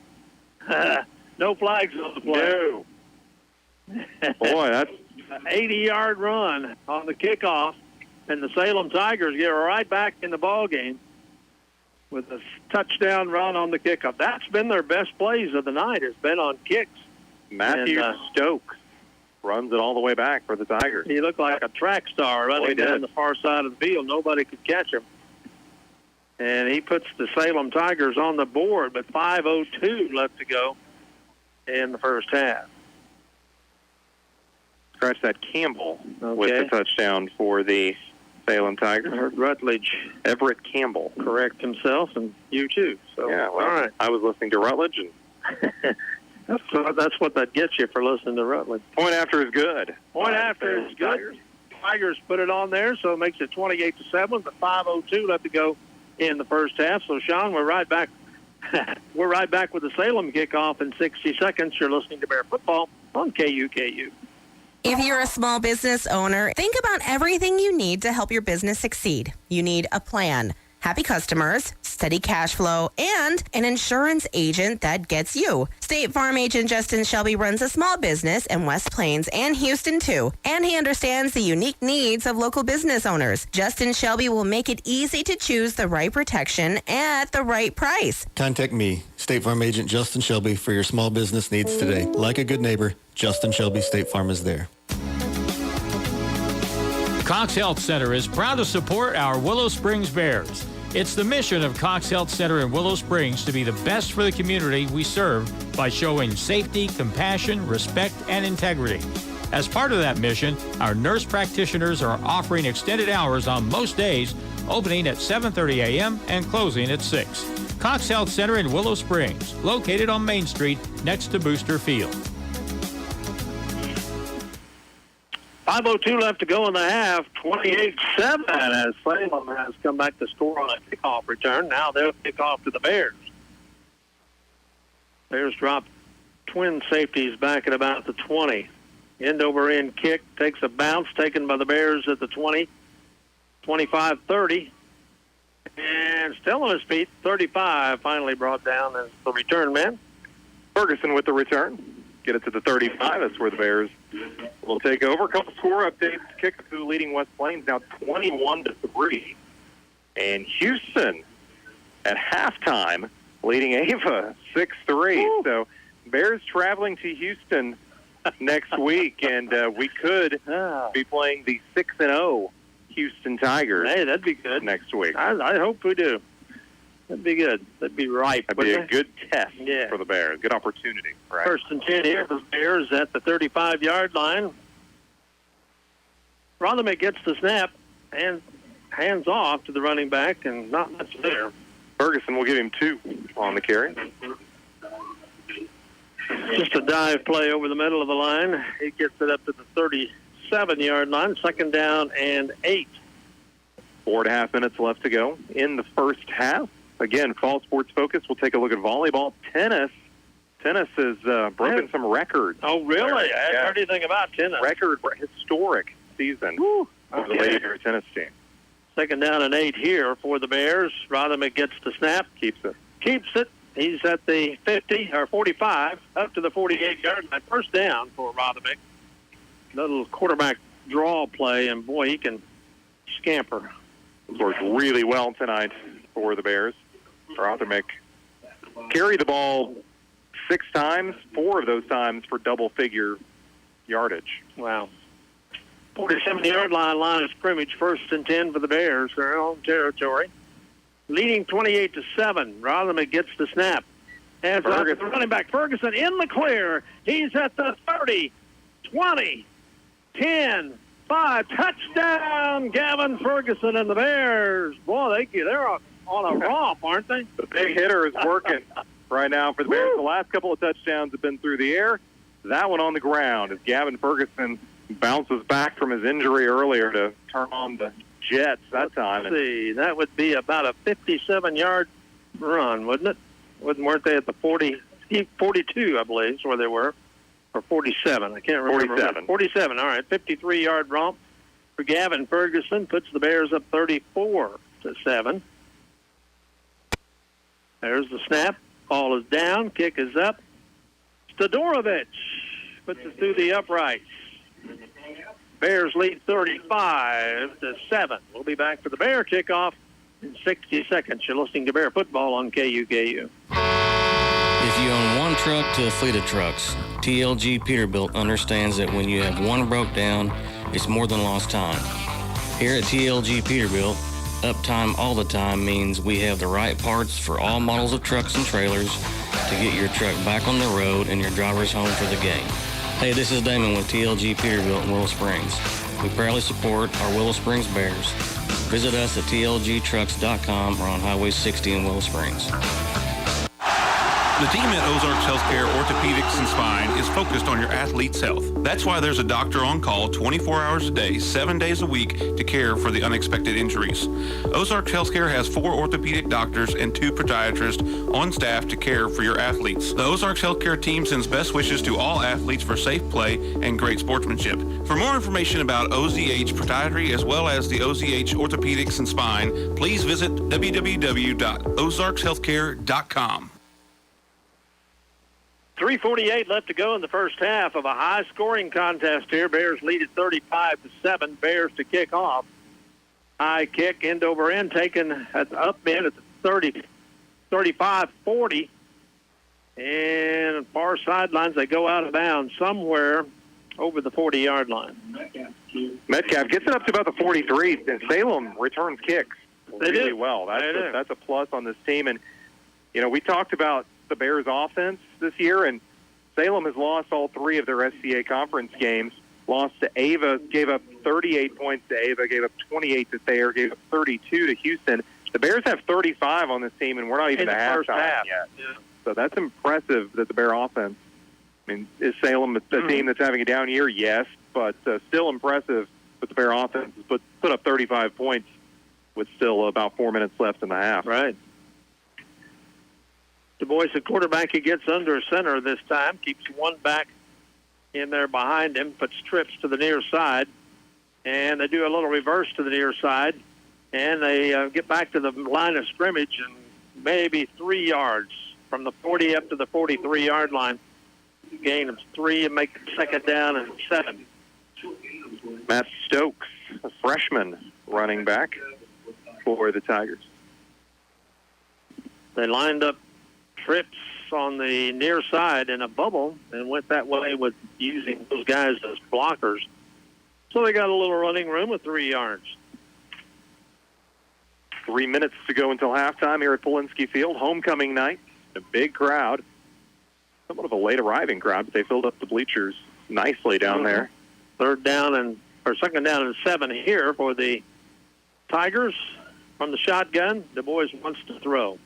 No flags on the play. No. Boy, that's an 80-yard run on the kickoff, and the Salem Tigers get right back in the ball game with a touchdown run on the kickoff. That's been their best plays of the night. Has been on kicks. Matthew Stokes runs it all the way back for the Tigers. He looked like a track star running down the far side of the field. Nobody could catch him. And he puts the Salem Tigers on the board with 5:02 left to go in the first half. Scratch that, Campbell with the touchdown for the Salem Tigers. Rutledge. Everett Campbell. Correct himself, and you too. So, yeah, well, all right. I was listening to Rutledge, and that's what that gets you for listening to Rutledge. Point after is good. Point after is good. Tigers put it on there, so it makes it 28-7, but 5:02 left to go in the first half. So, Sean, we're right back. We're right back with the Salem kickoff in 60 seconds. You're listening to Bear Football on KUKU. If you're a small business owner, think about everything you need to help your business succeed. You need a plan, happy customers, steady cash flow, and an insurance agent that gets you. State Farm agent Justin Shelby runs a small business in West Plains and Houston, too, and he understands the unique needs of local business owners. Justin Shelby will make it easy to choose the right protection at the right price. Contact me, State Farm agent Justin Shelby, for your small business needs today. Like a good neighbor, Justin Shelby State Farm is there. Cox Health Center is proud to support our Willow Springs Bears. It's the mission of Cox Health Center in Willow Springs to be the best for the community we serve by showing safety, compassion, respect, and integrity. As part of that mission, our nurse practitioners are offering extended hours on most days, opening at 7:30 a.m. and closing at 6. Cox Health Center in Willow Springs, located on Main Street next to Booster Field. 5:02 left to go in the half, 28-7 as Salem has come back to score on a kickoff return. Now they'll kick off to the Bears. Bears drop twin safeties back at about the 20. End-over-end kick takes a bounce, taken by the Bears at the 20, 25-30. And still on his feet, 35, finally brought down as the return man. Ferguson with the return. Get it to the 35. That's where the Bears will take over. A couple score updates. Kickapoo leading West Plains now 21-3. And Houston at halftime leading Ava 6-3. So Bears traveling to Houston next week, and we could be playing the 6-0 Houston Tigers. Hey, that'd be good next week. I hope we do. That'd be good. That'd be ripe. That'd be a good test for the Bears. Good opportunity. Right. First and 10 here for the Bears at the 35-yard line. Rothermick gets the snap and hands off to the running back, and not much there. Ferguson will give him 2 on the carry. Just a dive play over the middle of the line. He gets it up to the 37-yard line. Second down and 8. 4.5 minutes left to go in the first half. Again, Fall Sports Focus. We'll take a look at volleyball. Tennis has broken some records. Oh, really? I hadn't heard anything about tennis. Historic season for the Lady Bear tennis team. Second down and 8 here for the Bears. Rothermick gets the snap. Keeps it. He's at the 50 or 45, up to the 48-yard line. First down for Rothermick. Little quarterback draw play, and boy, he can scamper. worked really well tonight for the Bears. Rothermick carried the ball 6 times, 4 of those times for double-figure yardage. Wow. 47-yard line of scrimmage, 1st and 10 for the Bears. Their own territory. Leading 28-7. Rothermick gets the snap. As the running back, Ferguson in the clear. He's at the 30, 20, 10, 5. Touchdown, Gavin Ferguson and the Bears. Boy, they're on a romp, aren't they? The big hitter is working right now for the Bears. The last couple of touchdowns have been through the air. That one on the ground as Gavin Ferguson bounces back from his injury earlier to turn on the Jets that time. Let's see, that would be about a 57-yard run, wouldn't it? Weren't they at the 42, I believe, is where they were, or 47? I can't remember. 47. 47, all right. 53-yard romp for Gavin Ferguson puts the Bears up 34-7. There's the snap. Ball is down. Kick is up. Stodorovich puts it through the uprights. Bears lead 35-7. We'll be back for the Bear kickoff in 60 seconds. You're listening to Bear Football on KUKU. If you own one truck to a fleet of trucks, TLG Peterbilt understands that when you have one broke down, it's more than lost time. Here at TLG Peterbilt, uptime all the time means we have the right parts for all models of trucks and trailers to get your truck back on the road and your drivers home for the game. Hey, this is Damon with TLG Peterbilt in Willow Springs. We proudly support our Willow Springs Bears. Visit us at tlgtrucks.com or on Highway 60 in Willow Springs. The team at Ozarks Healthcare Orthopedics and Spine is focused on your athlete's health. That's why there's a doctor on call 24 hours a day, 7 days a week to care for the unexpected injuries. Ozarks Healthcare has 4 orthopedic doctors and 2 podiatrists on staff to care for your athletes. The Ozarks Healthcare team sends best wishes to all athletes for safe play and great sportsmanship. For more information about OZH Podiatry as well as the OZH Orthopedics and Spine, please visit www.ozarkshealthcare.com. 3:48 left to go in the first half of a high-scoring contest here. Bears lead at 35-7. Bears to kick off. High kick, end over end, taken at the up end at the 35-40. And far sidelines, they go out of bounds somewhere over the 40-yard line. Metcalf gets it up to about the 43, and Salem returns kicks really well. That's a plus on this team. And, you know, we talked about the Bears' offense this year, and Salem has lost all 3 of their SCA conference games. Lost to Ava, gave up 38 points to Ava, gave up 28 to Thayer, gave up 32 to Houston. The Bears have 35 on this team, and we're not even in the first half yet. Yeah. So that's impressive that the Bear offense. I mean, is Salem a team that's having a down year? Yes, but still impressive that the Bear offense has put up 35 points with still about 4 minutes left in the half. Right. Du Bois, the quarterback, he gets under center this time, keeps one back in there behind him, puts trips to the near side, and they do a little reverse to the near side, and they get back to the line of scrimmage and maybe 3 yards from the 40 up to the 43-yard line. Gain of 3 and make it second down and 7. Matt Stokes, a freshman running back for the Tigers. They lined up trips on the near side in a bubble and went that way with using those guys as blockers. So they got a little running room with 3 yards. 3 minutes to go until halftime here at Polinsky Field. Homecoming night. A big crowd. Somewhat of a late arriving crowd, but they filled up the bleachers nicely down there. Second down and 7 here for the Tigers. From the shotgun, Du Bois wants to throw.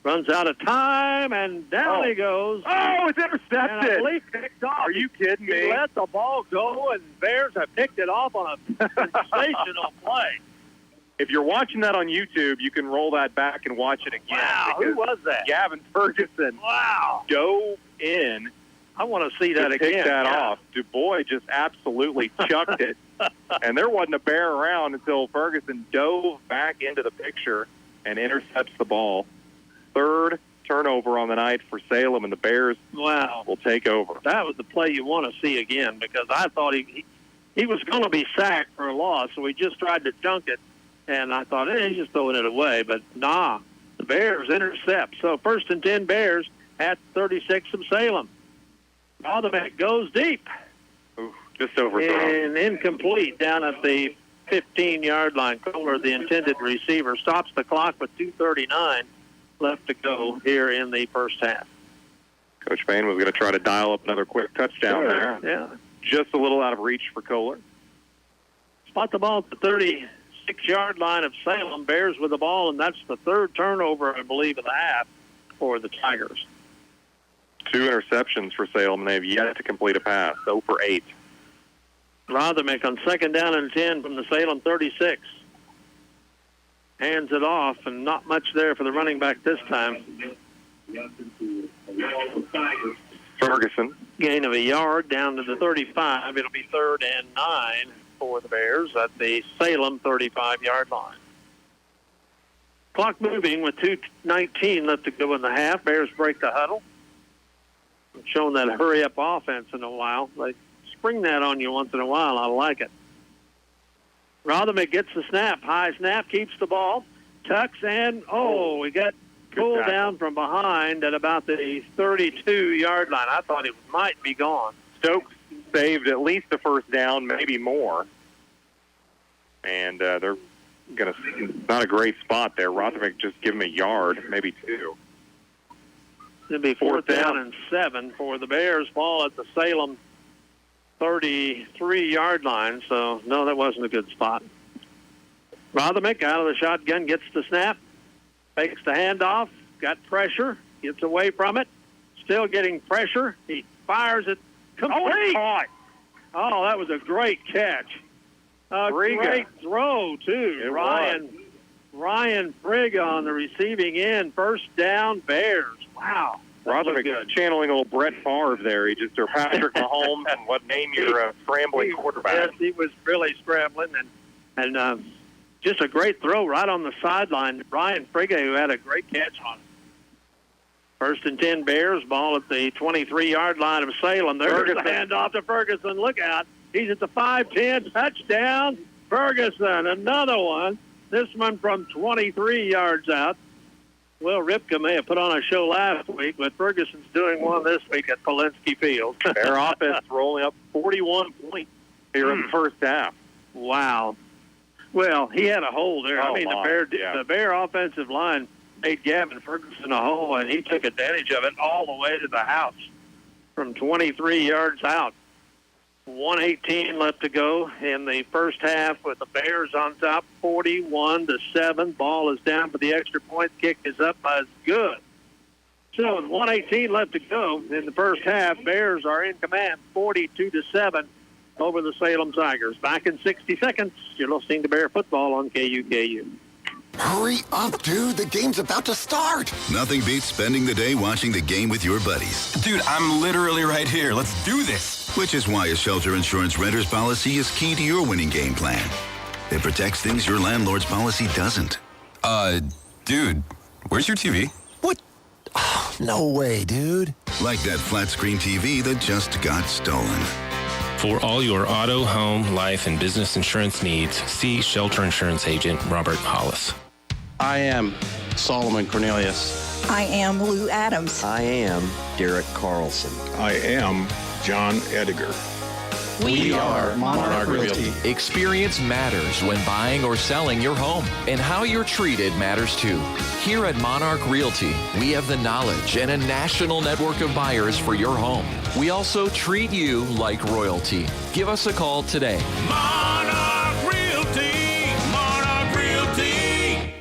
Runs out of time, and down he goes. Oh, it's intercepted. And I believe picked off. Are you kidding me? He let the ball go, and Bears have picked it off on a sensational play. If you're watching that on YouTube, you can roll that back and watch it again. Wow, who was that? Gavin Ferguson. Wow. Dove in. I want to see that again. Pick that off. Du Bois just absolutely chucked it. And there wasn't a Bear around until Ferguson dove back into the picture and intercepts the ball. 3rd turnover on the night for Salem, and the Bears will take over. That was the play you want to see again, because I thought he was going to be sacked for a loss, so he just tried to dunk it And I thought, he's just throwing it away. But nah, the Bears intercept. So 1st and 10 Bears at 36 of Salem. Rotherbeck goes deep. Just over and incomplete down at the 15-yard line. Kohler, the intended receiver, stops the clock with 2:39 left to go here in the first half. Coach Bain was going to try to dial up another quick touchdown there. Yeah. Just a little out of reach for Kohler. Spot the ball at the 36-yard line of Salem. Bears with the ball, and that's the 3rd turnover, I believe, of the half for the Tigers. 2 interceptions for Salem, and they have yet to complete a pass. 0 for 8. Rotherbeck on 2nd down and 10 from the Salem 36. Hands it off, and not much there for the running back this time. Ferguson. Gain of a yard down to the 35. It'll be 3rd and 9 for the Bears at the Salem 35-yard line. Clock moving with 2:19 left to go in the half. Bears break the huddle. Shown that hurry-up offense in a while. They spring that on you once in a while. I like it. Rotherbeck gets the snap. High snap, keeps the ball. Tucks and, we got pulled down from behind at about the 32-yard line. I thought it might be gone. Stokes saved at least a first down, maybe more. And they're going to, not a great spot there. Rotherbeck just give him a yard, maybe 2. It'll be 4th down and 7 for the Bears. Ball at the Salem 33-yard line. So, no, that wasn't a good spot. Rotherbeck out of the shotgun, gets the snap, fakes the handoff, got pressure, gets away from it, still getting pressure. He fires it complete. Oh, that was a great catch. A great throw, too. Ryan Frigga on the receiving end. First down, Bears. Wow. Rotherbeck channeling a little Brett Favre there. He just, or Patrick Mahomes, and what name your scrambling quarterback. Yes, he was really scrambling, and just a great throw right on the sideline. Ryan Frigga, who had a great catch on it. 1st and 10 Bears, ball at the 23-yard line of Salem. There's the handoff to Ferguson. Look out. He's at the 5-10. Touchdown, Ferguson. Another one. This one from 23 yards out. Well, Ripka may have put on a show last week, but Ferguson's doing one this week at Polinsky Field. Their offense rolling up 41 points here in the first half. Wow. Well, he had a hole there. The Bear offensive line made Gavin Ferguson a hole, and he took advantage of it all the way to the house from 23 yards out. 1:18 left to go in the first half with the Bears on top, 41-7. Ball is down for the extra point. Kick is up as good. So with 1:18 left to go in the first half, Bears are in command, 42-7 over the Salem Tigers. Back in 60 seconds, you're listening to Bear Football on KUKU. Hurry up, dude. The game's about to start. Nothing beats spending the day watching the game with your buddies. Dude, I'm literally right here. Let's do this. Which is why a shelter insurance renter's policy is key to your winning game plan. It protects things your landlord's policy doesn't. Dude, where's your TV? What? Oh, no way, dude. Like that flat screen TV that just got stolen. For all your auto, home, life, and business insurance needs, see Shelter Insurance Agent Robert Hollis. I am Solomon Cornelius. I am Lou Adams. I am Derek Carlson. I am John Ediger. We are Monarch Realty. Experience matters when buying or selling your home, and how you're treated matters too. Here at Monarch Realty, we have the knowledge and a national network of buyers for your home. We also treat you like royalty. Give us a call today. Monarch Realty. Monarch Realty.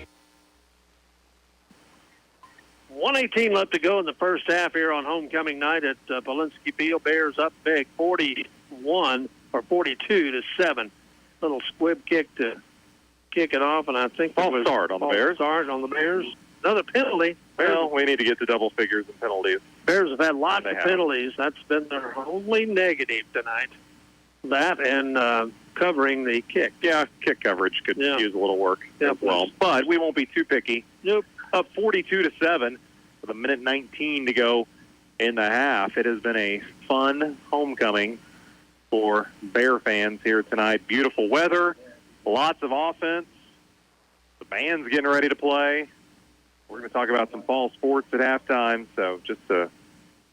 1:18 left to go in the first half here on homecoming night at Polinsky Field. Bears up big, 42-7. Little squib kick to kick it off, and I think false start on the Bears. Start on the Bears. Another penalty. Well, we need to get to double figures in penalties. Bears have had lots of penalties. That's been their only negative tonight. That and covering the kick. Yeah, kick coverage could use a little work as well. But we won't be too picky. Nope. Up 42-7 with a minute 19 to go in the half. It has been a fun homecoming for Bear fans here tonight. Beautiful weather, lots of offense, Band's getting ready to play. We're going to talk about some fall sports at halftime. So just a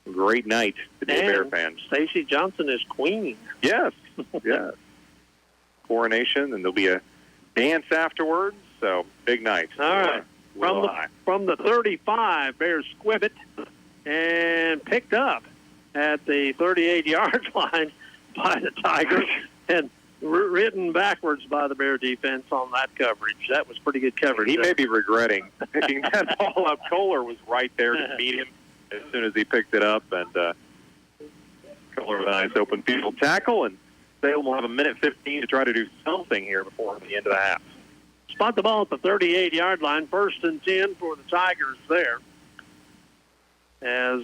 great night to be a Bear fan. Stacey Johnson is queen. Yes, yes. Coronation, and there'll be a dance afterwards. So big night. All right. From the 35, Bears squib it and picked up at the 38-yard line by the Tigers and written backwards by the Bear defense on that coverage. That was pretty good coverage. He may be regretting picking that ball up. Kohler was right there to meet him as soon as he picked it up, and Kohler with a nice open field tackle, and Salem will have a minute 15 to try to do something here before the end of the half. Spot the ball at the 38-yard line, 1st and 10 for the Tigers there. As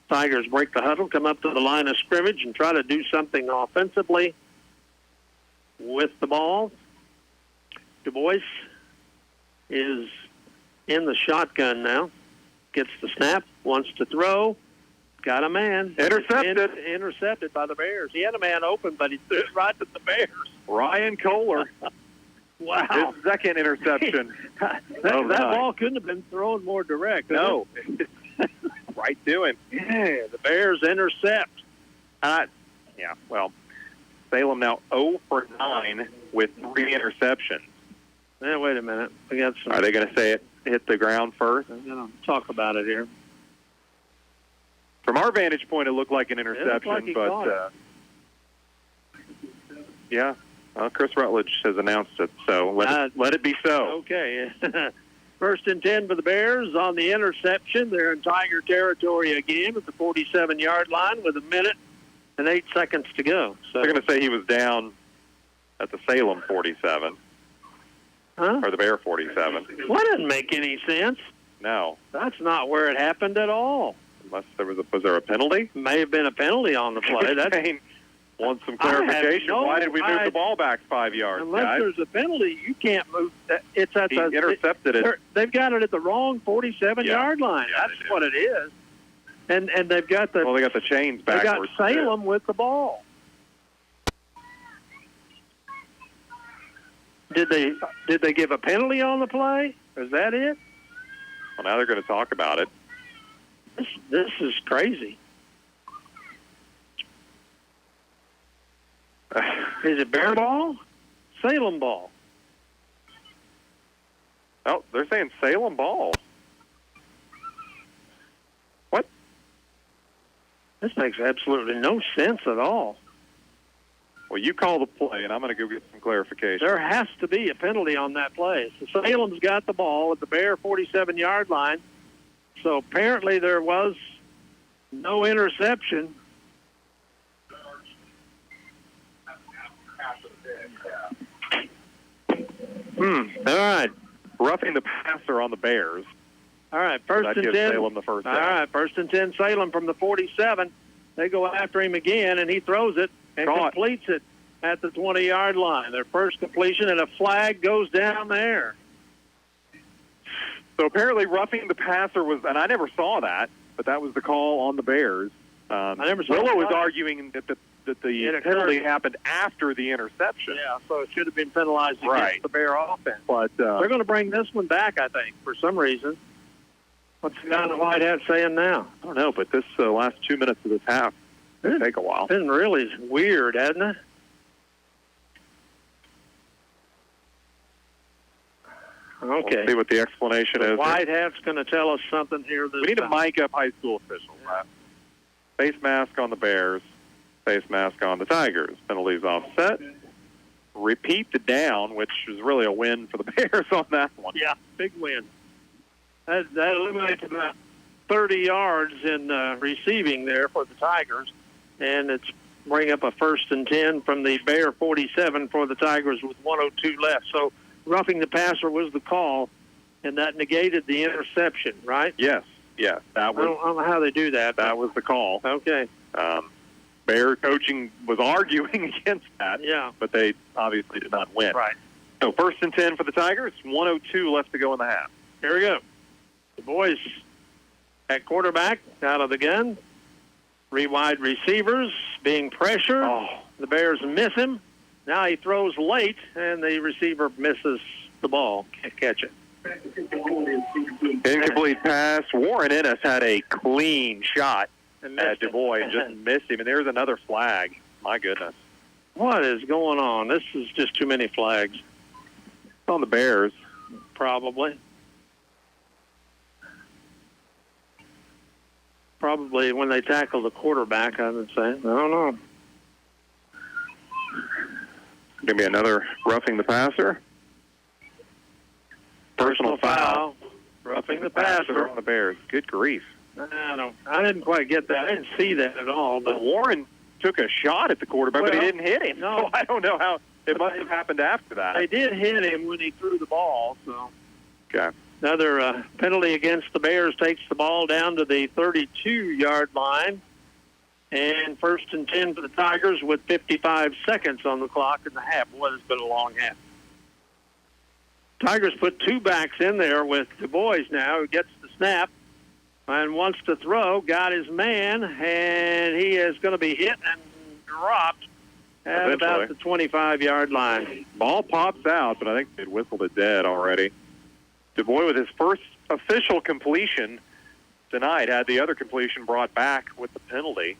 Tigers break the huddle, come up to the line of scrimmage and try to do something offensively with the ball. Du Bois is in the shotgun now. Gets the snap, wants to throw. Got a man. Intercepted by the Bears. He had a man open, but he threw it right at the Bears. Ryan Kohler. Wow. His second interception. that ball couldn't have been thrown more direct. No. Right to him. Yeah, the Bears intercept. Yeah, well, Salem now 0 for 9 with 3 interceptions. Now, wait a minute. We got some. Are they going to say it hit the ground first? I'm going to talk about it here. From our vantage point, it looked like an interception, but yeah. Chris Rutledge has announced it, so let it be so. Okay. 1st and 10 for the Bears on the interception. They're in Tiger territory again at the 47-yard line with a minute and 8 seconds to go. So they're going to say he was down at the Salem 47. Huh? Or the Bear 47. Well, that doesn't make any sense. No. That's not where it happened at all. Unless there was a penalty? May have been a penalty on the play. That's want some clarification. Why did we move the ball back 5 yards, Unless guys? there's a penalty, you can't move that. It's at he intercepted it. They've got it at the wrong 47-yard line. Yeah, that's what it is. And they've got the they got the chains backwards. They got Salem with the ball. Did they give a penalty on the play? Is that it? Well, now they're going to talk about it. This is crazy. Is it Bear ball? Salem ball? Oh, they're saying Salem ball. What? This makes absolutely no sense at all. Well, you call the play, and I'm going to go get some clarification. There has to be a penalty on that play. So Salem's got the ball at the Bear 47-yard line. So apparently there was no interception. All right. Roughing the passer on the Bears. All right, 1st and 10. Salem the first down. All right, 1st and 10, Salem from the 47. They go after him again, and he throws it and completes it at the 20-yard line. Their first completion, and a flag goes down there. So apparently roughing the passer was, and I never saw that, but that was the call on the Bears. I never saw Willow that. was arguing that the penalty happened after the interception. Yeah, so it should have been penalized against the Bear offense. But they're going to bring this one back, I think, for some reason. What's the guy in the white hat saying now? I don't know, but this last 2 minutes of this half take a while. It's been really weird, hasn't it? Okay. We'll see what the explanation is. White hat's going to tell us something here. We need to mic up high school officials. Face mask on the Bears. Face mask on the Tigers. Penalties offset. Repeat the down, which is really a win for the Bears on that one. Yeah, big win. That eliminates about 30 yards in receiving there for the Tigers, and it's bring up a 1st and 10 from the Bear 47 for the Tigers with 1:02 left. So roughing the passer was the call, and that negated the interception, right? Yes. That was, I don't know how they do that. That was the call. Okay. Bear coaching was arguing against that. Yeah. But they obviously did not win. Right. So 1st and 10 for the Tigers. 1:02 left to go in the half. Here we go. The boys at quarterback out of the gun. 3 wide receivers being pressured. The Bears miss him. Now he throws late, and the receiver misses the ball. Can't catch it. Incomplete pass. Warren Ennis had a clean shot at Du Bois and just missed him. And there's another flag. My goodness. What is going on? This is just too many flags. It's on the Bears. Probably when they tackle the quarterback, I would say. I don't know. Going to be another roughing the passer. Personal foul. Roughing the passer on the Bears. Good grief. I didn't quite get that. I didn't see that at all. But Warren took a shot at the quarterback, but he didn't hit him. No. So I don't know how it must have happened after that. They did hit him when he threw the ball. So okay. Another penalty against the Bears takes the ball down to the 32-yard line. And 1st and 10 for the Tigers with 55 seconds on the clock in the half. Boy, it's been a long half. Tigers put 2 backs in there with Du Bois now, who gets the snap and wants to throw, got his man, and he is going to be hit and dropped at about the 25-yard line. Ball pops out, but I think they'd whistled it dead already. Du Bois with his first official completion tonight had the other completion brought back with the penalty.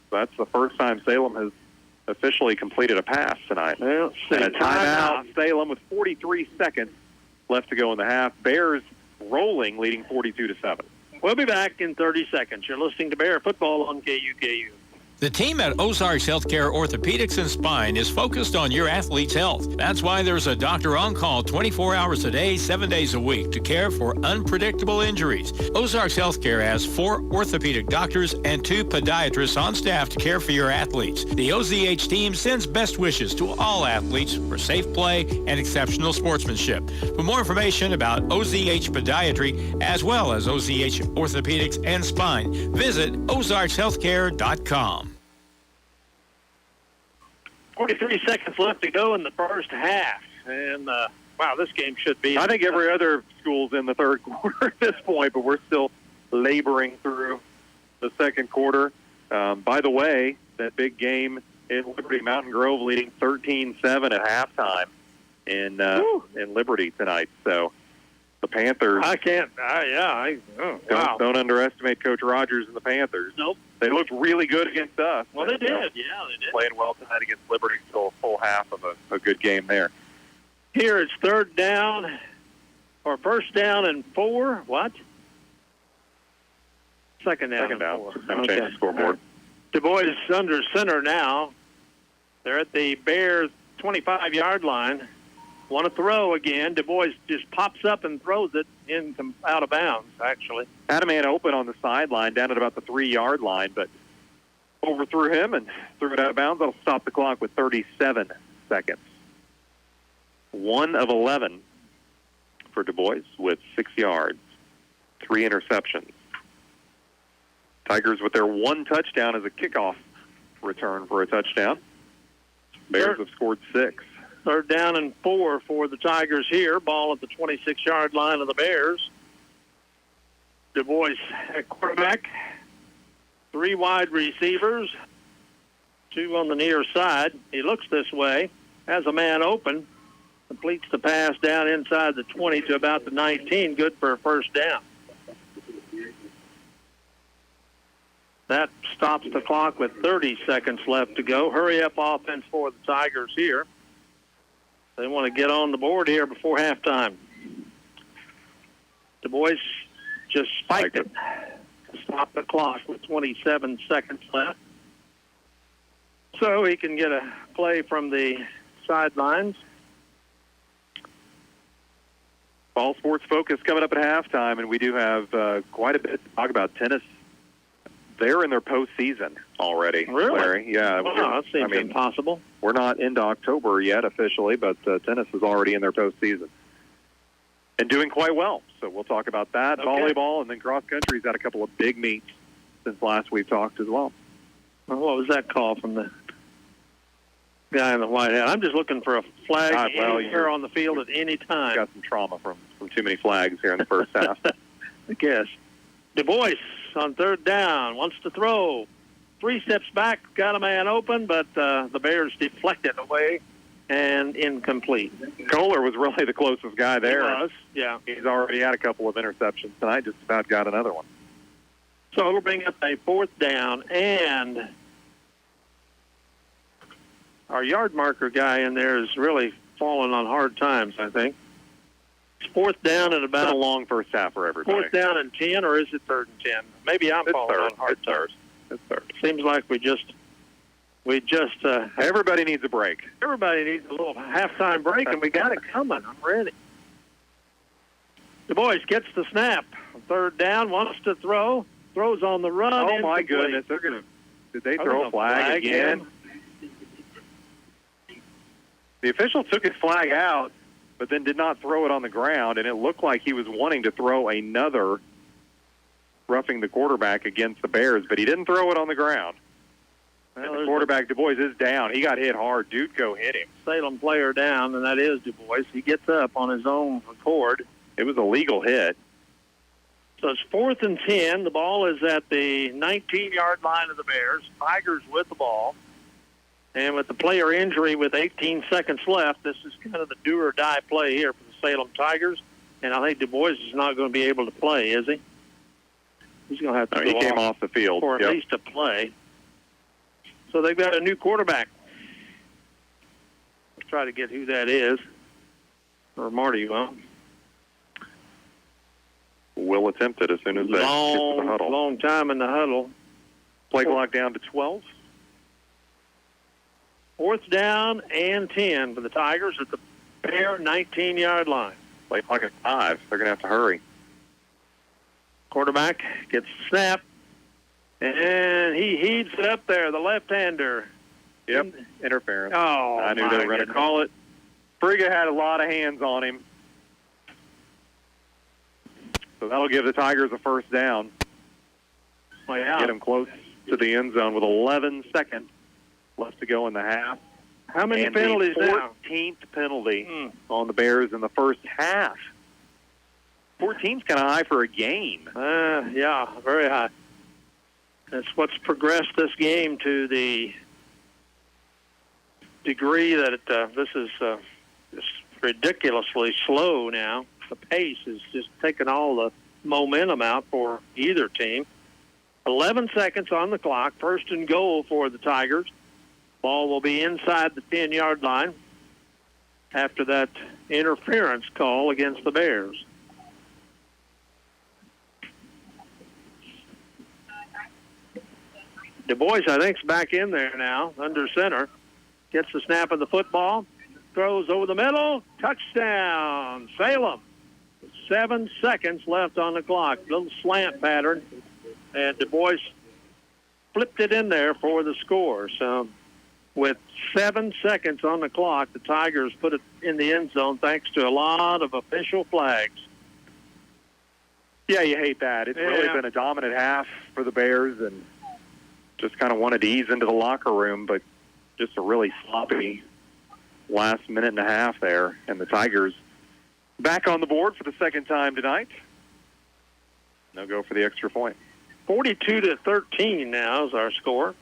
So that's the first time Salem has officially completed a pass tonight. Well, and a timeout. Salem with 43 seconds left to go in the half. Bears rolling, leading 42-7. We'll be back in 30 seconds. You're listening to Bear Football on KUKU. The team at Ozarks Healthcare Orthopedics and Spine is focused on your athlete's health. That's why there's a doctor on call 24 hours a day, 7 days a week to care for unpredictable injuries. Ozarks Healthcare has 4 orthopedic doctors and 2 podiatrists on staff to care for your athletes. The OZH team sends best wishes to all athletes for safe play and exceptional sportsmanship. For more information about OZH Podiatry as well as OZH Orthopedics and Spine, visit ozarkshealthcare.com. 43 seconds left to go in the first half. And, wow, this game should be... I think every other school's in the third quarter at this point, but we're still laboring through the second quarter. By the way, that big game in Liberty Mountain Grove leading 13-7 at halftime in Liberty tonight. So the Panthers... Don't underestimate Coach Rogers and the Panthers. Nope. They looked really good against us. Well, they did. Yeah, they did. Playing well tonight against Liberty. Still a full half of a good game there. Here it's first down and 4. What? Second down. Second down. 4. I've changed the scoreboard. Du Bois is under center now. They're at the Bears' 25-yard line. Want to throw again. Du Bois just pops up and throws it out of bounds, actually. Had a man open on the sideline down at about the 3-yard line, but overthrew him and threw it out of bounds. That'll stop the clock with 37 seconds. 1 of 11 for Du Bois with 6 yards, 3 interceptions. Tigers with their 1 touchdown as a kickoff return for a touchdown. Bears have scored 6. Third down and 4 for the Tigers here. Ball at the 26-yard line of the Bears. Du Bois at quarterback. 3 wide receivers. 2 on the near side. He looks this way. Has a man open. Completes the pass down inside the 20 to about the 19. Good for a first down. That stops the clock with 30 seconds left to go. Hurry up offense for the Tigers here. They want to get on the board here before halftime. Du Bois just spiked it to stop the clock with 27 seconds left. So he can get a play from the sidelines. Ball Sports Focus coming up at halftime, and we do have quite a bit to talk about. Tennis. They're in their postseason already. Really? Larry. Yeah. Wow, that seems impossible. We're not into October yet officially, but tennis is already in their postseason and doing quite well. So we'll talk about that. Okay. Volleyball and then cross country's had a couple of big meets since last we've talked as well. Well, what was that call from the guy in the white hat? I'm just looking for a flag anywhere on the field at any time. Got some trauma from too many flags here in the first half. I guess. Du Bois on third down, wants to throw. 3 steps back, got a man open, but the Bears deflect it away and incomplete. Kohler was really the closest guy there. He was, yeah. He's already had a couple of interceptions tonight, just about got another one. So it'll bring up a 4th down, and our yard marker guy in there is really falling on hard times, I think. It's 4th down and about a long first half for everybody. 4th down and 10, or is it 3rd and 10? Maybe I'm falling on hard times. It's third. Seems like we just everybody needs a break. Everybody needs a little halftime break, and we got it coming. I'm ready. Du Bois gets the snap. 3rd down, wants to throw. Throws on the run. Oh, my incomplete. goodness. Did they throw a flag again? The official took his flag out, but then did not throw it on the ground, and it looked like he was wanting to throw another roughing the quarterback against the Bears, but he didn't throw it on the ground. And the quarterback, Du Bois, is down. He got hit hard. Dudko hit him. Salem player down, and that is Du Bois. He gets up on his own accord. It was a legal hit. So it's 4th and 10. The ball is at the 19-yard line of the Bears. Tigers with the ball. And with the player injury with 18 seconds left, this is kind of the do-or-die play here for the Salem Tigers. And I think Du Bois is not going to be able to play, is he? He's going to have to he came off the field. For at least a play. So they've got a new quarterback. Let's try to get who that is. Or Marty will. Will attempt it as soon as they get to the huddle. Long time in the huddle. Play clock down to 12. 4th down and 10 for the Tigers at the Bear 19-yard line. Play clock at 5. They're going to have to hurry. Quarterback gets the snap, and he heaves it up there, the left-hander. Yep, interference. Oh, I knew they were going to call it. Friga had a lot of hands on him. So that'll give the Tigers a 1st down. Oh, yeah. Get them close to the end zone with 11 seconds left to go in the half. How many and penalties the now? 14th penalty on the Bears in the first half. 14's kind of high for a game. Yeah, very high. That's what's progressed this game to the degree that this is just ridiculously slow now. The pace is just taking all the momentum out for either team. 11 seconds on the clock. 1st and goal for the Tigers. Ball will be inside the 10-yard line after that interference call against the Bears. Du Bois, I think, is back in there now, under center. Gets the snap of the football. Throws over the middle. Touchdown, Salem. 7 seconds left on the clock. Little slant pattern. And Du Bois flipped it in there for the score. So with 7 seconds on the clock, the Tigers put it in the end zone thanks to a lot of official flags. Yeah, you hate that. It's really been a dominant half for the Bears, and just kind of wanted to ease into the locker room, but just a really sloppy last minute and a half there. And the Tigers back on the board for the second time tonight. They'll go for the extra point. 42-13 now is our score.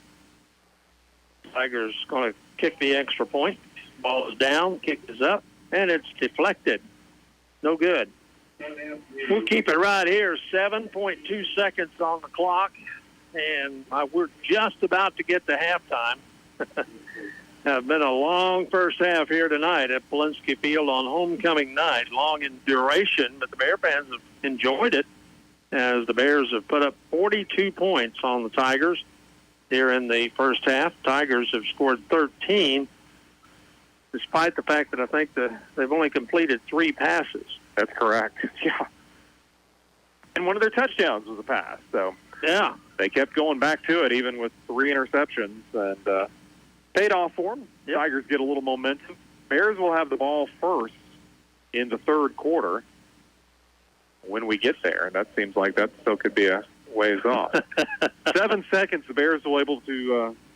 Tigers going to kick the extra point. Ball is down, kick is up, and it's deflected. No good. We'll keep it right here. 7.2 seconds on the clock, and we're just about to get to halftime. It's been a long first half here tonight at Polinsky Field on homecoming night. Long in duration, but the Bear fans have enjoyed it as the Bears have put up 42 points on the Tigers here in the first half. Tigers have scored 13, despite the fact that I think they've only completed 3 passes. That's correct. Yeah. And one of their touchdowns was a pass. So yeah, they kept going back to it even with 3 interceptions, and paid off for them. Yep. Tigers get a little momentum. Bears will have the ball first in the third quarter when we get there. And that seems like that still could be a ways off. 7 seconds, the Bears will be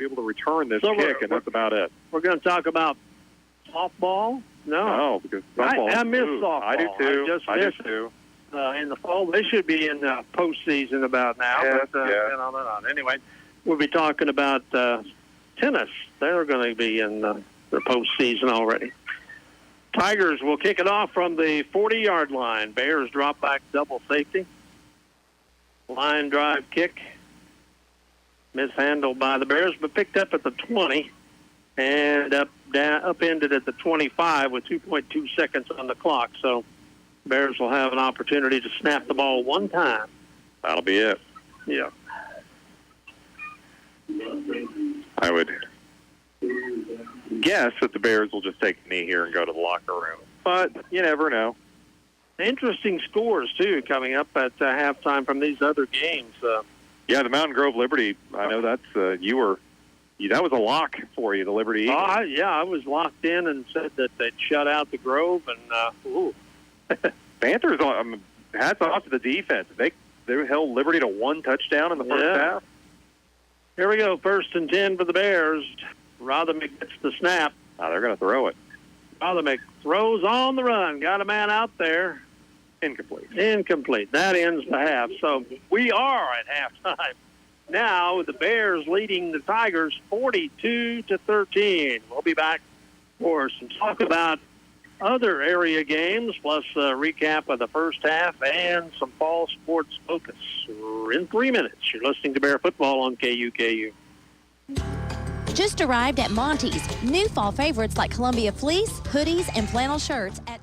able to return this kick, and that's about it. We're going to talk about softball? No, because softball. I miss softball. I do too. I do too. In the fall, they should be in postseason about now. Yes, Anyway, we'll be talking about tennis. They're going to be in the the postseason already. Tigers will kick it off from the 40-yard line. Bears drop back double safety. Line drive kick. Mishandled by the Bears, but picked up at the 20 and upended at the 25 with 2.2 seconds on the clock. So Bears will have an opportunity to snap the ball one time. That'll be it. Yeah. I would guess that the Bears will just take a knee here and go to the locker room. But you never know. Interesting scores, too, coming up at halftime from these other games. Yeah, the Mountain Grove Liberty, I know that's that was a lock for you, the Liberty Eagles. Yeah, I was locked in and said that they'd shut out the Grove. And, Panthers, hats off to the defense. They held Liberty to one touchdown in the first half. Here we go, 1st and 10 for the Bears. Rothermick gets the snap. They're going to throw it. Rothermick throws on the run. Got a man out there. Incomplete. That ends the half. So we are at halftime. Now the Bears leading the Tigers 42-13. We'll be back for some talk about other area games, plus a recap of the first half and some fall sports focus in 3 minutes. You're listening to Bear Football on KUKU. Just arrived at Monty's. New fall favorites like Columbia fleece, hoodies, and flannel shirts at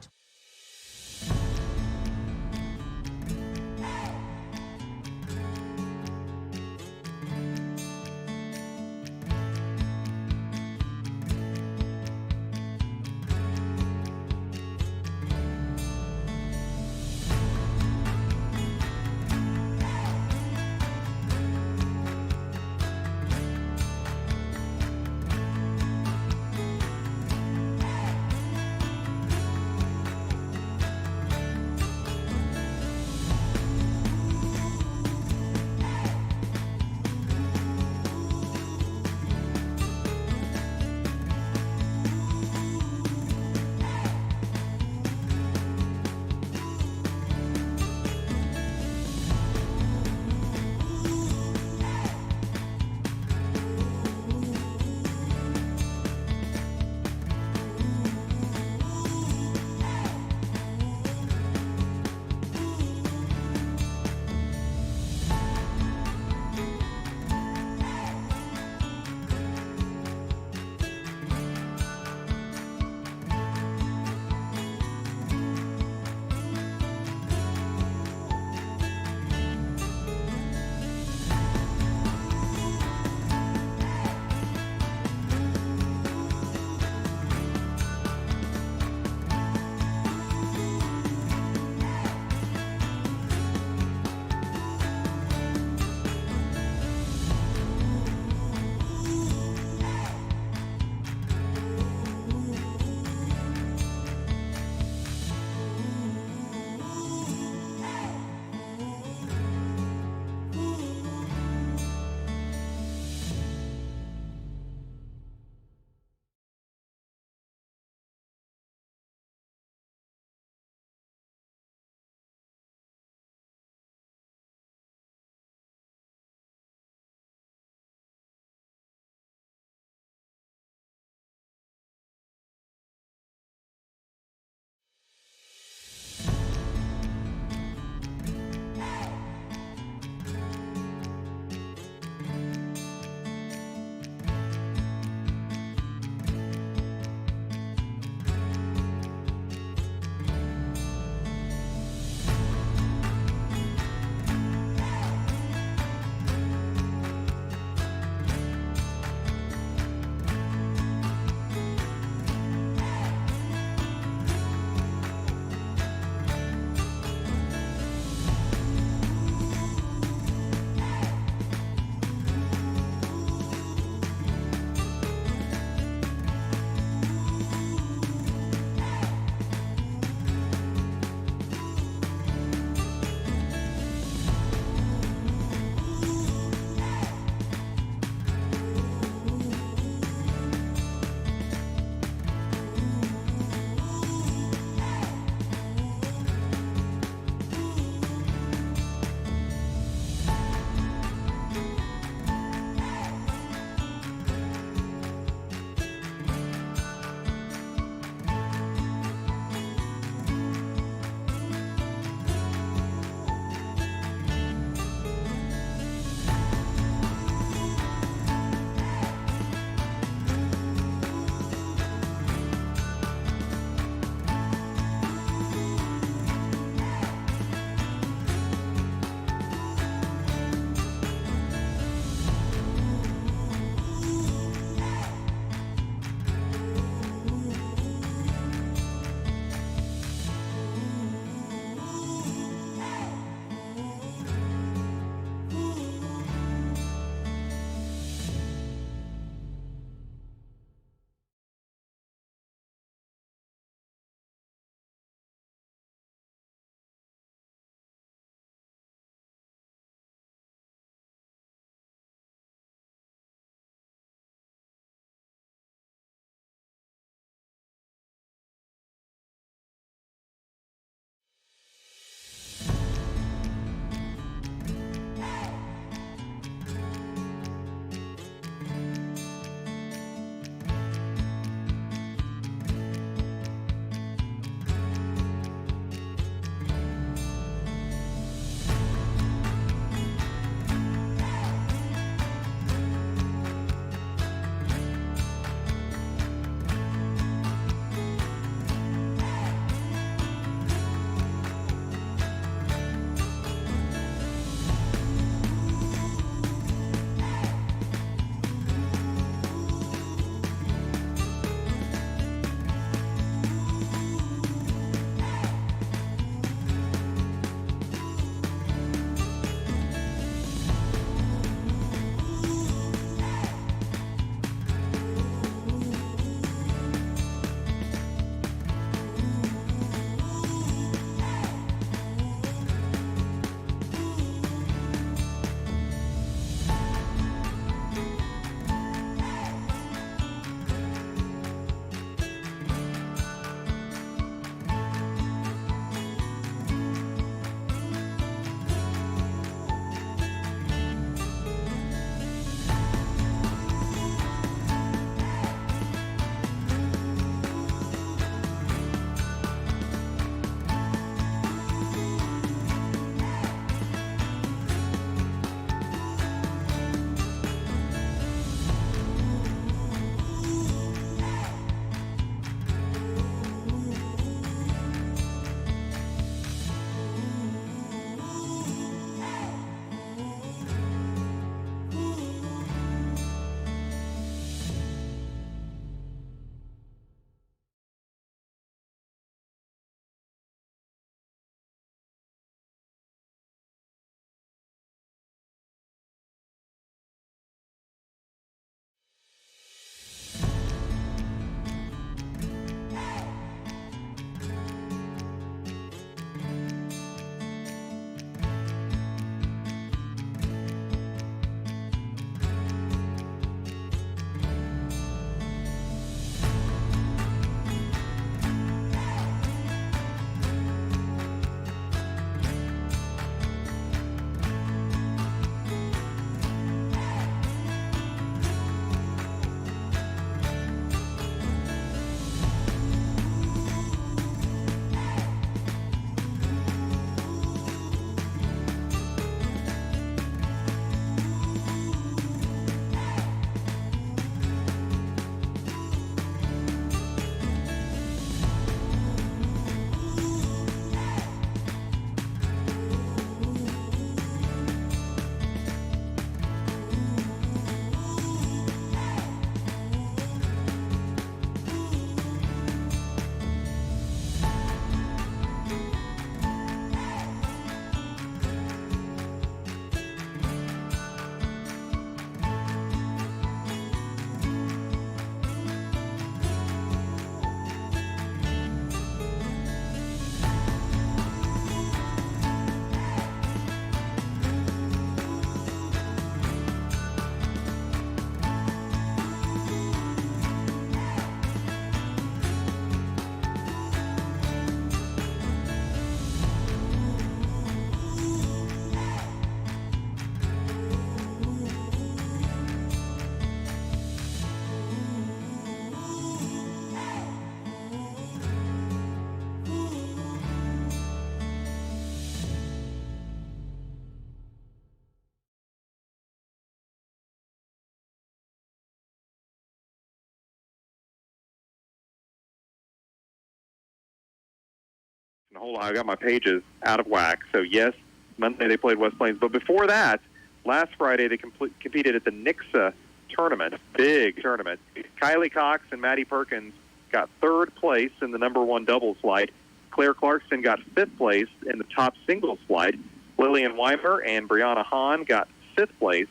Hold on, I got my pages out of whack. So, yes, Monday they played West Plains. But before that, last Friday they competed at the Nixa tournament, big tournament. Kylie Cox and Maddie Perkins got third place in the number one doubles flight. Claire Clarkson got fifth place in the top singles flight. Lillian Weimer and Brianna Hahn got fifth place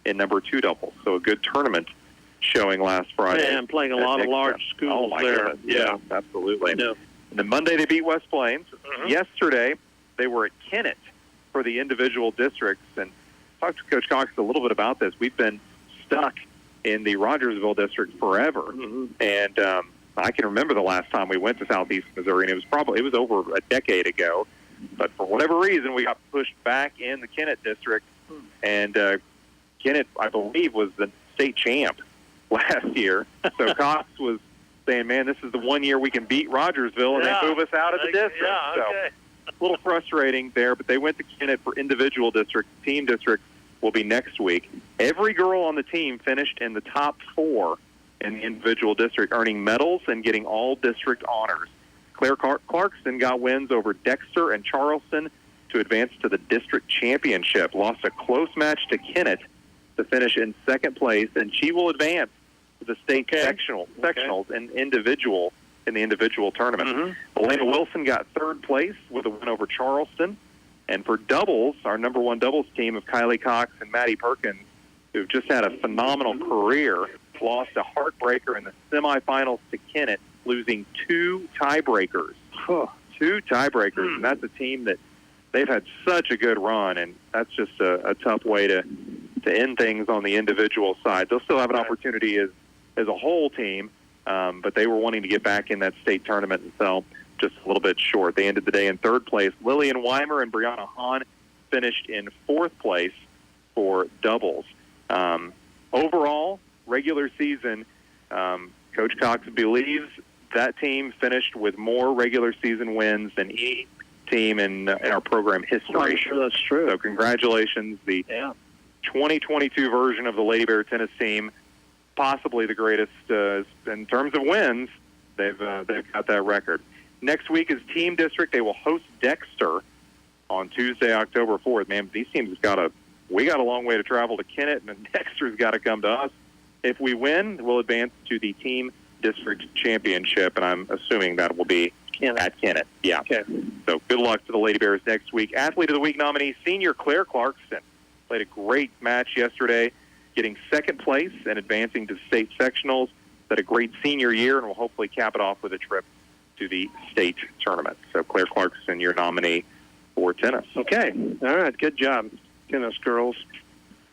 in number two doubles. So a good tournament showing last Friday. And playing a lot of large schools there. Goodness. Yeah, absolutely. Yeah. And then Monday they beat West Plains. Mm-hmm. Yesterday they were at Kennett for the individual districts. And talked to Coach Cox a little bit about this. We've been stuck in the Rogersville district forever. Mm-hmm. And I can remember the last time we went to Southeast Missouri, and it was over a decade ago. But for whatever reason, we got pushed back in the Kennett district. And Kennett, I believe, was the state champ last year. So Cox was saying, man, this is the one year we can beat Rogersville, and they move us out of the district. Yeah, okay. So a little frustrating there, but they went to Kennett for individual district. Team district will be next week. Every girl on the team finished in the top 4 in the individual district, earning medals and getting all district honors. Claire Clarkson got wins over Dexter and Charleston to advance to the district championship. Lost a close match to Kennett to finish in second place, and she will advance to the state sectionals and in the individual tournament. Mm-hmm. Elena Wilson got third place with a win over Charleston. And for doubles, our number one doubles team of Kylie Cox and Maddie Perkins, who've just had a phenomenal career, lost a heartbreaker in the semifinals to Kennett, losing 2 tiebreakers. 2 tiebreakers, and that's a team that they've had such a good run, and that's just a tough way to end things on the individual side. They'll still have an opportunity as a whole team, but they were wanting to get back in that state tournament and fell just a little bit short. They ended the day in third place. Lillian Weimer and Brianna Hahn finished in fourth place for doubles. Overall, regular season, Coach Cox believes that team finished with more regular season wins than any team in our program history. I'm sure that's true. So congratulations. The 2022 version of the Lady Bear tennis team, possibly the greatest in terms of wins. They've got that record. Next week is Team District. They will host Dexter on Tuesday, October 4th. Man, these teams we got a long way to travel to Kennett, and Dexter's got to come to us. If we win, we'll advance to the Team District Championship, and I'm assuming that will be at Kennett. Yeah. Okay. So good luck to the Lady Bears next week. Athlete of the Week nominee, senior Claire Clarkson, played a great match yesterday, getting second place and advancing to state sectionals. Had a great senior year, and will hopefully cap it off with a trip to the state tournament. So Claire Clarkson, your nominee for tennis. Okay. All right. Good job, tennis girls.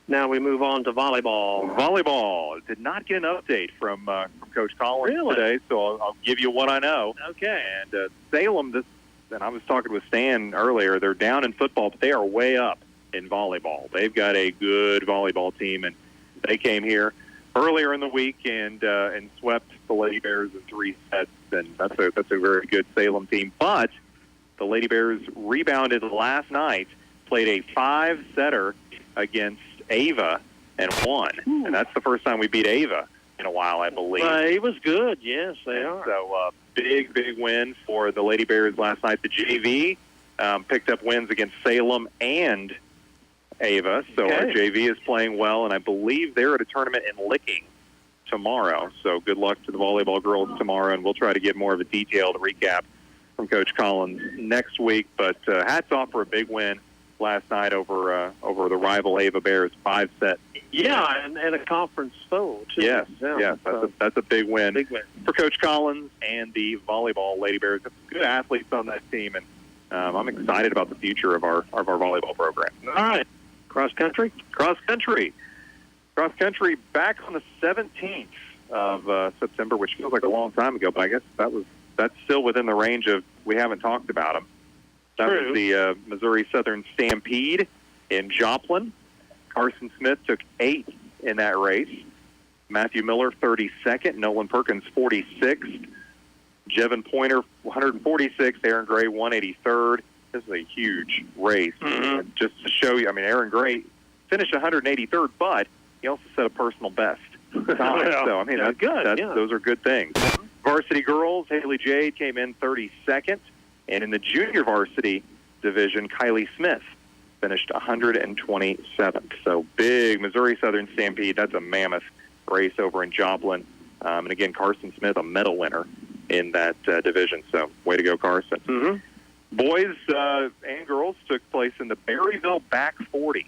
Now we move on to volleyball. Volleyball. Did not get an update from Coach Collins today, so I'll give you what I know. Okay. And Salem, and I was talking with Stan earlier, they're down in football, but they are way up in volleyball. They've got a good volleyball team, and they came here earlier in the week and swept the Lady Bears in 3 sets, and that's a very good Salem team. But the Lady Bears rebounded last night, played a 5-setter against Ava and won. And that's the first time we beat Ava in a while, I believe. Ava's good. Yes, they are. So big win for the Lady Bears last night. The JV picked up wins against Salem and Ava. So our JV is playing well, and I believe they're at a tournament in Licking tomorrow. So good luck to the volleyball girls tomorrow, and we'll try to get more of a detailed recap from Coach Collins next week. But hats off for a big win last night over the rival Ava Bears 5-set. Yeah, and a conference foe, too. Yes. That's a big win. Big win for Coach Collins and the volleyball Lady Bears. Good athletes on that team, and I'm excited about the future of our volleyball program. All right. Cross country back on the 17th of September, which feels like a long time ago, but I guess that's still within the range of we haven't talked about them. That was the Missouri Southern Stampede in Joplin. Carson Smith took 8th in that race. Matthew Miller, 32nd. Nolan Perkins, 46th. Jevin Pointer, 146th. Aaron Gray, 183rd. This is a huge race. Mm-hmm. Just to show you, Aaron Gray finished 183rd, but he also set a personal best time. So, that's good. Those are good things. Varsity girls, Haley Jade came in 32nd. And in the junior varsity division, Kylie Smith finished 127th. So big Missouri Southern Stampede. That's a mammoth race over in Joplin. And again, Carson Smith, a medal winner in that division. So way to go, Carson. Mm-hmm. Boys and girls took place in the Berryville Back 40.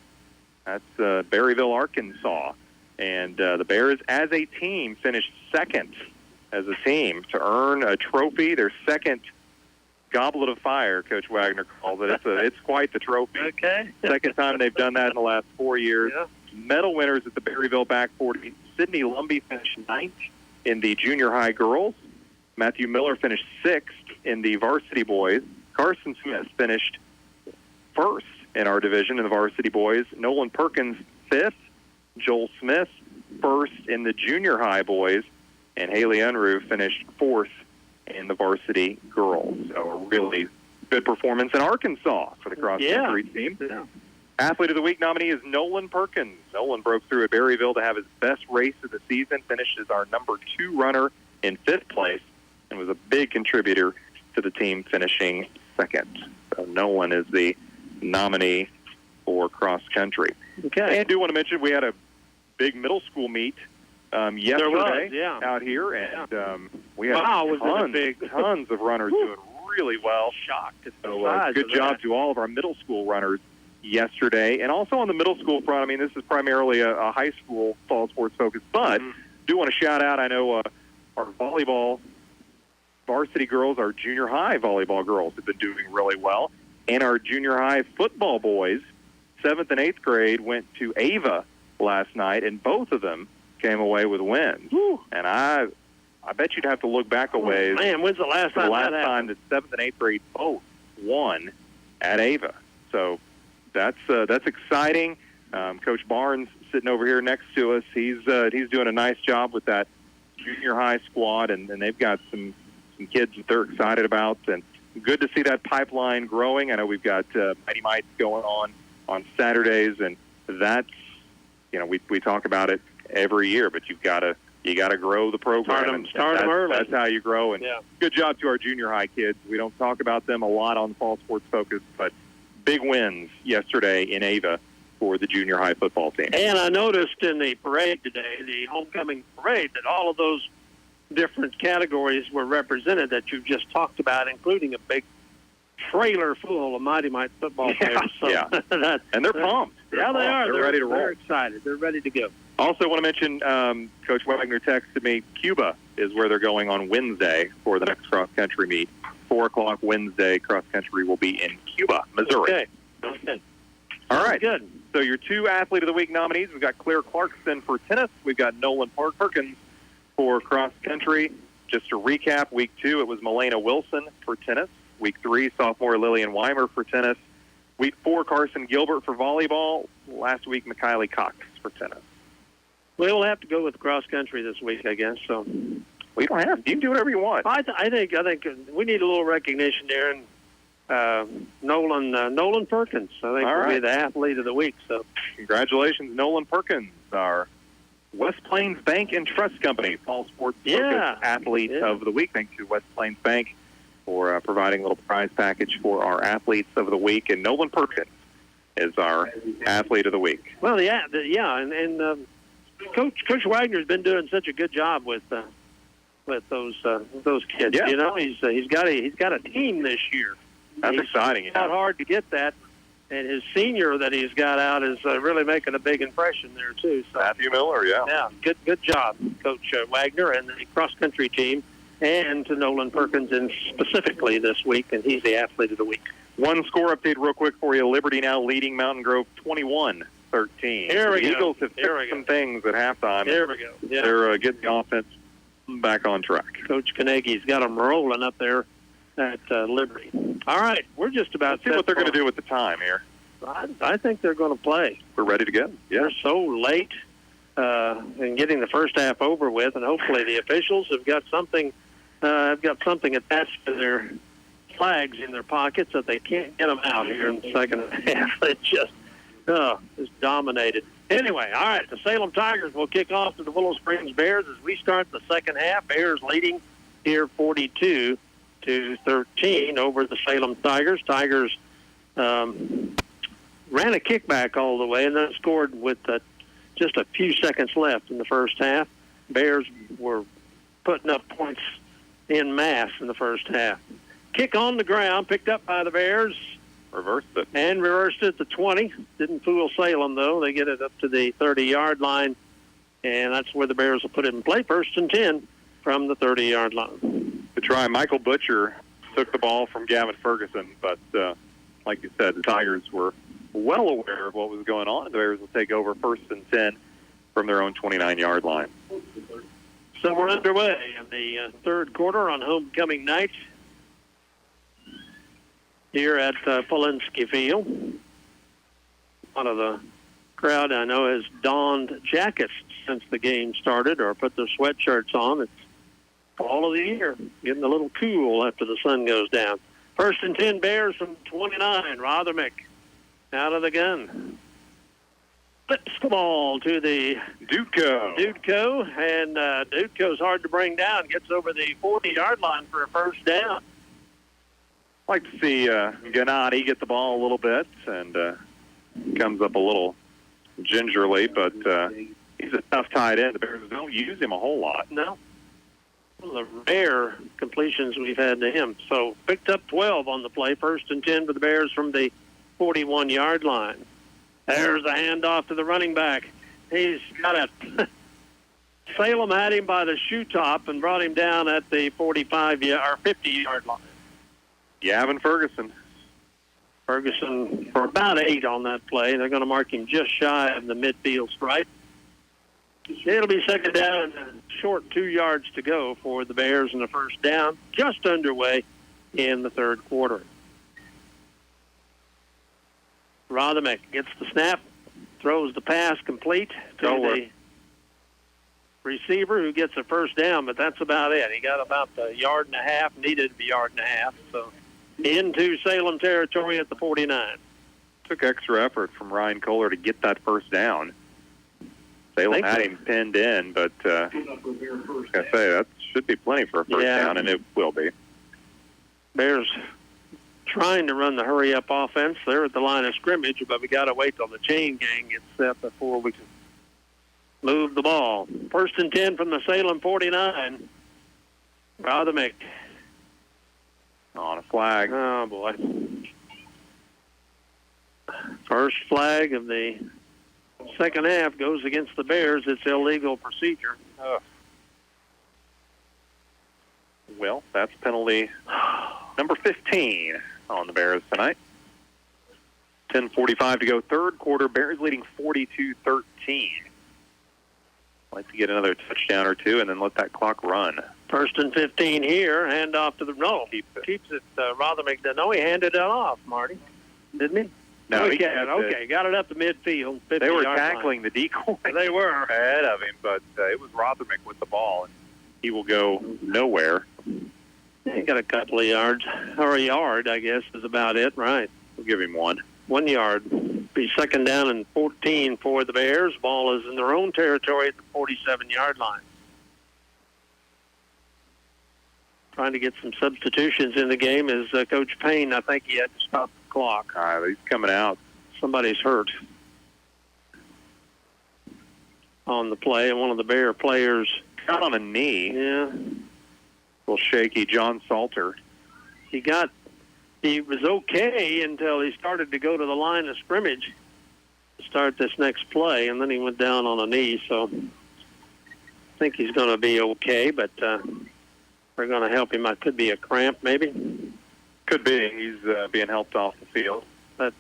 That's Berryville, Arkansas. And the Bears, as a team, finished second as a team to earn a trophy, their second Goblet of Fire, Coach Wagner calls it. It's quite the trophy. Okay. Second time they've done that in the last 4 years. Yeah. Medal winners at the Berryville Back 40. Sydney Lumbee finished ninth in the junior high girls. Matthew Miller finished sixth in the varsity boys. Carson Smith finished first in our division in the varsity boys. Nolan Perkins fifth. Joel Smith first in the junior high boys. And Haley Unruh finished fourth in the varsity girls. So a really good performance in Arkansas for the cross-country team. Yeah. Athlete of the Week nominee is Nolan Perkins. Nolan broke through at Berryville to have his best race of the season, finished as our number 2 runner in 5th place, and was a big contributor to the team finishing second. So Nolan is the nominee for cross-country. Okay. And I do want to mention we had a big middle school meet yesterday out here, and we had tons of runners doing really well. Shocked. So good job to all of our middle school runners yesterday. And also on the middle school front, I mean, this is primarily a high school fall sports focus, but do want to shout out, I know our volleyball varsity girls, our junior high volleyball girls have been doing really well. And our junior high football boys, 7th and 8th grade, went to Ava last night, and both of them came away with wins. Woo. And I bet you'd have to look back a ways. Man, when's the last time that 7th and 8th grade both won at Ava? So that's exciting. Coach Barnes sitting over here next to us. He's doing a nice job with that junior high squad, and they've got some kids that they're excited about, and good to see that pipeline growing. I know we've got Mighty Mites going on Saturdays, and that's, we talk about it every year, but you got to grow the program. Start them early. That's how you grow. And good job to our junior high kids. We don't talk about them a lot on Fall Sports Focus, but big wins yesterday in Ava for the junior high football team. And I noticed in the parade today, the homecoming parade, that all of those different categories were represented that you've just talked about, including a big trailer full of Mighty Mite football players. So and they're pumped. They are. They're ready to roll. They're excited. They're ready to go. Also want to mention, Coach Wagner texted me, Cuba is where they're going on Wednesday for the next cross-country meet. 4 o'clock Wednesday, cross-country will be in Cuba, Missouri. Okay. All right. Good. So your 2 Athlete of the Week nominees, we've got Claire Clarkson for tennis. We've got Nolan Perkins for cross-country. Just to recap, Week 2, it was Milena Wilson for tennis. Week 3, sophomore Lillian Weimer for tennis. Week 4, Carson Gilbert for volleyball. Last week, McKiley Cox for tennis. We'll have to go with cross-country this week, I guess. So we don't have to. You can do whatever you want. I think we need a little recognition there. And Nolan Perkins, I think, will be the Athlete of the Week. So congratulations, Nolan Perkins, our West Plains Bank and Trust Company Fall Sports Focus Athlete of the Week. Thanks to West Plains Bank for providing a little prize package for our Athletes of the Week. And Nolan Perkins is our Athlete of the Week. Well, and Coach Wagner's been doing such a good job with those kids. Yeah. He's got a team this year. That's exciting. It's not hard to get that, and his senior that he's got out is really making a big impression there too. So Matthew Miller, yeah, good job, Coach Wagner and the cross country team, and to Nolan Perkins and specifically this week, and he's the Athlete of the Week. One score update real quick for you. Liberty now leading Mountain Grove 21-13. Here we the go. Eagles have fixed some things at halftime. There we go. Yeah. They're getting the offense back on track. Coach Carnegie's got them rolling up there at Liberty. All right, we're just about Let's see what they're going to do with the time here. I think they're going to play. We're ready to go. Yeah. They're so late in getting the first half over with, and hopefully the officials have got something attached to their flags in their pockets that they can't get them out here in the second half. It just dominated. Anyway, all right, the Salem Tigers will kick off to the Willow Springs Bears as we start the second half. Bears leading here 42-13. 20-13 over the Salem Tigers. Tigers ran a kickback all the way and then scored with just a few seconds left in the first half. Bears were putting up points in mass in the first half. Kick on the ground, picked up by the Bears. Reversed it. And reversed it to 20. Didn't fool Salem, though. They get it up to the 30-yard line, and that's where the Bears will put it in play. 1st and 10 from the 30-yard line. To try, Michael Butcher took the ball from Gavin Ferguson, but like you said, the Tigers were well aware of what was going on. The Bears will take over 1st and 10 from their own 29-yard line. So we're underway in the third quarter on homecoming night here at Polinsky Field. One of the crowd I know has donned jackets since the game started or put their sweatshirts on. It's fall of the year, getting a little cool after the sun goes down. 1st and 10 Bears from 29. Rothermick out of the gun. Flips the ball to the Dudko, and Dudko's hard to bring down. Gets over the 40-yard line for a first down. Like to see Gennady get the ball a little bit, and comes up a little gingerly, but he's a tough tight end. The Bears don't use him a whole lot. No. One of the rare completions we've had to him. So picked up 12 on the play. 1st and 10 for the Bears from the 41-yard line. There's a handoff to the running back. He's got a Salem had him by the shoe top and brought him down at the 50-yard line. Gavin Ferguson. Ferguson for about 8 on that play. They're going to mark him just shy of the midfield stripe. It'll be 2nd down and short 2 yards to go for the Bears in the first down, just underway in the third quarter. Rothermick gets the snap, throws the pass complete to the receiver who gets a first down, but that's about it. He got about a yard and a half, needed a yard and a half, so into Salem territory at the 49. Took extra effort from Ryan Kohler to get that first down. Salem had him pinned in, but like I say, that should be plenty for a first down, and it will be. Bears trying to run the hurry-up offense. They're at the line of scrimmage, but we got to wait till the chain gang gets set before we can move the ball. 1st and 10 from the Salem 49. Rothermick on a flag. Oh, boy. First flag of the second half goes against the Bears. It's illegal procedure. Well, that's penalty number 15 on the Bears tonight. 10:45 to go, third quarter. Bears leading 42-13. Like to get another touchdown or two and then let that clock run. 1st and 15 here. Hand off to the keeps it. Rothermick. No, he handed it off, Marty, didn't he? No, he got it up to midfield. They were tackling the decoy. They were ahead of him, but it was Rothermick with the ball, and he will go nowhere. He got a couple of yards, or a yard, I guess, is about it, right? We'll give him 1. 1 yard. Be 2nd down and 14 for the Bears. Ball is in their own territory at the 47-yard line. Trying to get some substitutions in the game is Coach Payne. I think he had to stop the clock. He's coming out. Somebody's hurt on the play, and one of the Bear players got on a knee. Yeah. A little shaky. John Salter. He was okay until he started to go to the line of scrimmage to start this next play, and then he went down on a knee. So I think he's going to be okay, but we're going to help him. It could be a cramp, maybe. Could be. He's being helped off the field. But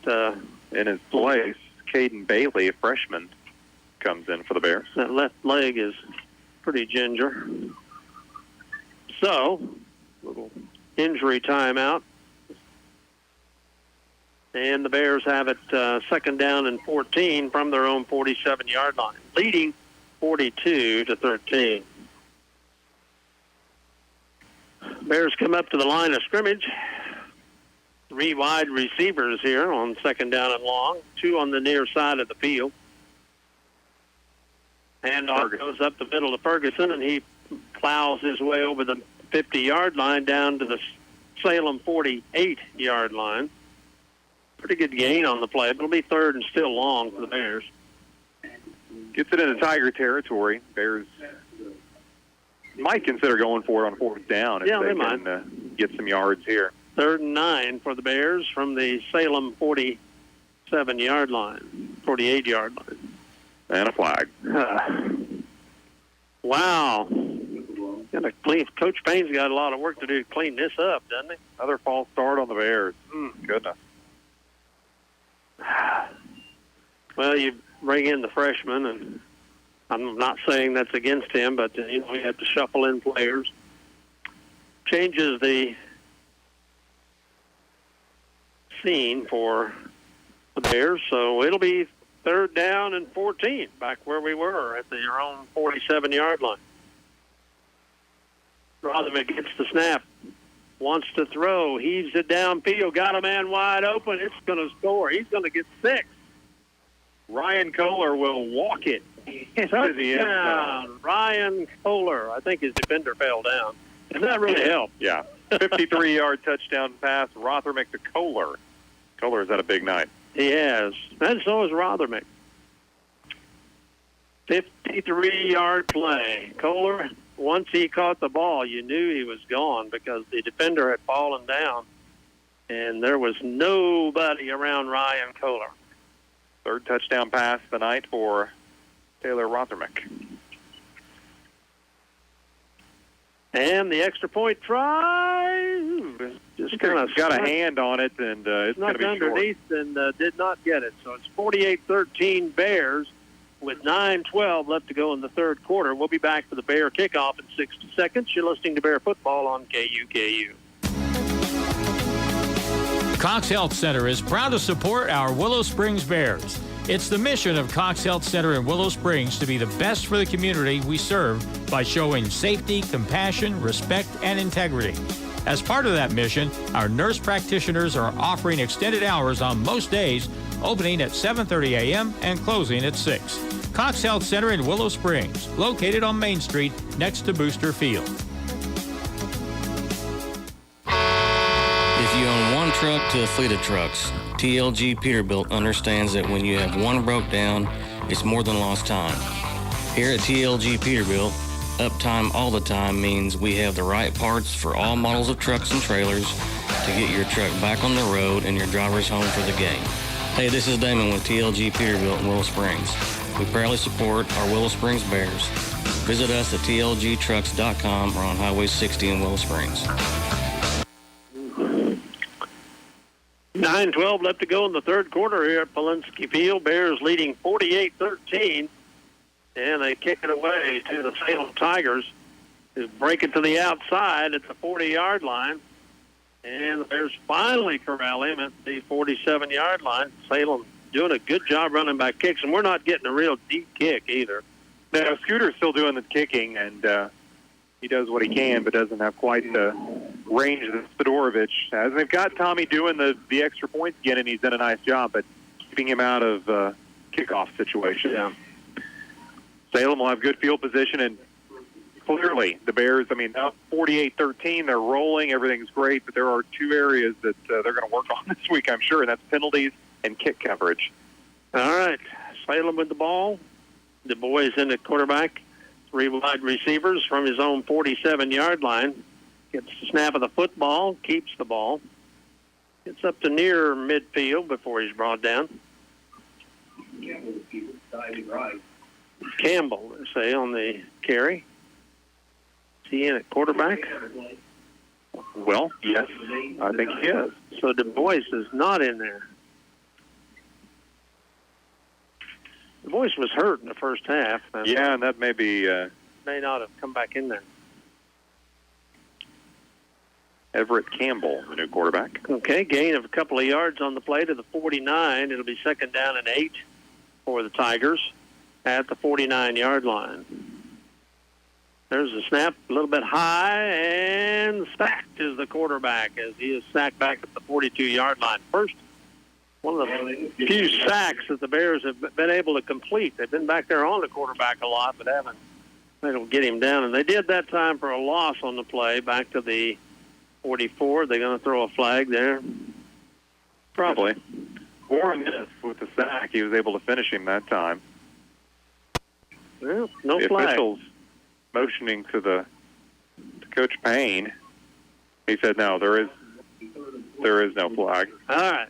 in his place, Caden Bailey, a freshman, comes in for the Bears. That left leg is pretty ginger. So, little injury timeout. And the Bears have it 2nd down and 14 from their own 47-yard line, leading 42-13. Bears come up to the line of scrimmage. 3 wide receivers here on 2nd down and long, 2 on the near side of the field. Handoff goes up the middle to Ferguson, and he plows his way over the 50-yard line down to the Salem 48-yard line. Pretty good gain on the play, but it'll be third and still long for the Bears. Gets it into Tiger territory. Bears might consider going for it on fourth down if they can get some yards here. 3rd and 9 for the Bears from the Salem 47-yard line, 48-yard line. And a flag. Wow. Coach Payne's got a lot of work to do to clean this up, doesn't he? Another false start on the Bears. Goodness. Well, you bring in the freshman, and I'm not saying that's against him, but you have to shuffle in players. Changes the scene for the Bears, so it'll be 3rd down and 14, back where we were at their own 47-yard line. Rotherman gets the snap, wants to throw, heaves it downfield, got a man wide open. It's going to score. He's going to get 6. Ryan Kohler will walk it into the end zone. Ryan Kohler. I think his defender fell down. And that really helped. Yeah. 53-yard touchdown pass, Rothermick to Kohler. Kohler's had a big night. He has. And so is Rothermick. 53-yard play. Kohler, once he caught the ball, you knew he was gone because the defender had fallen down, and there was nobody around Ryan Kohler. 3rd touchdown pass tonight for Taylor Rothermick. And the extra point try, just kind of got a hand on it, and it's going to be underneath short. And did not get it. So it's 48-13 Bears with 9:12 left to go in the 3rd quarter. We'll be back for the Bear kickoff in 60 seconds. You're listening to Bear Football on KUKU. Cox Health Center is proud to support our Willow Springs Bears. It's the mission of Cox Health Center in Willow Springs to be the best for the community we serve by showing safety, compassion, respect, and integrity. As part of that mission, our nurse practitioners are offering extended hours on most days, opening at 7:30 a.m. and closing at 6. Cox Health Center in Willow Springs, located on Main Street next to Booster Field. If you own one truck to a fleet of trucks, TLG Peterbilt understands that when you have one broke down, it's more than lost time. Here at TLG Peterbilt, uptime all the time means we have the right parts for all models of trucks and trailers to get your truck back on the road and your drivers home for the game. Hey, this is Damon with TLG Peterbilt in Willow Springs. We proudly support our Willow Springs Bears. Visit us at tlgtrucks.com or on Highway 60 in Willow Springs. 9:12 left to go in the 3rd quarter here at Polinsky Field. Bears leading 48-13, and they kick it away to the Salem Tigers, who break it to the outside at the 40-yard line, and the Bears finally corral him at the 47-yard line. Salem doing a good job running back kicks, and we're not getting a real deep kick either. Now, Scooter's still doing the kicking, and he does what he can, but doesn't have quite the range that Fedorovich has. They've got Tommy doing the extra points again, and he's done a nice job, but keeping him out of kickoff situations. Yeah. Salem will have good field position, and clearly the Bears, up 48-13, they're rolling, everything's great, but there are 2 areas that they're going to work on this week, I'm sure, and that's penalties and kick coverage. All right, Salem with the ball. Du Bois in the quarterback. 3 wide receivers from his own 47-yard line. Gets the snap of the football, keeps the ball. Gets up to near midfield before he's brought down. Campbell, they say, on the carry. Is he in at quarterback? Well, yes, I think he is. So Du Bois is not in there. Du Bois was hurt in the first half. Yeah, and that may may not have come back in there. Everett Campbell, the new quarterback. Okay, gain of a couple of yards on the play to the 49. It'll be 2nd down and 8 for the Tigers at the 49-yard line. There's a snap, a little bit high, and sacked is the quarterback as he is sacked back at the 42-yard line. First, one of the few sacks that the Bears have been able to complete. They've been back there on the quarterback a lot, but haven't been able to get him down. And they did that time for a loss on the play back to the 44. They're going to throw a flag there. Probably. Warren missed with the sack. He was able to finish him that time. Well, no the flag. Officials motioning to Coach Payne. He said, no, there is no flag. All right.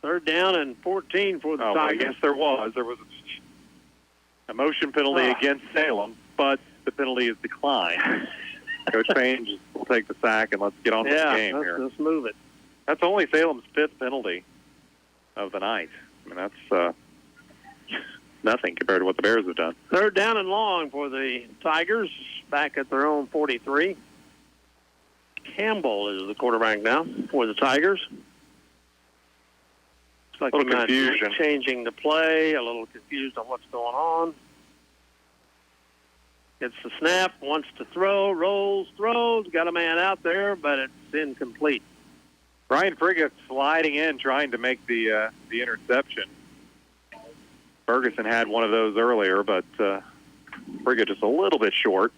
3rd down and 14 for the Tigers. Yes, there was. There was a motion penalty against Salem, but the penalty is declined. Coach Payne will take the sack, and let's get on with the game here. Let's move it. That's only Salem's 5th penalty of the night. I mean, that's nothing compared to what the Bears have done. 3rd down and long for the Tigers, back at their own 43. Campbell is the quarterback now for the Tigers. Looks like a little confusion. Changing the play, a little confused on what's going on. Gets the snap, wants to throw, rolls, throws, got a man out there, but it's incomplete. Brian Frigga sliding in, trying to make the interception. Ferguson had one of those earlier, but Frigga just a little bit short.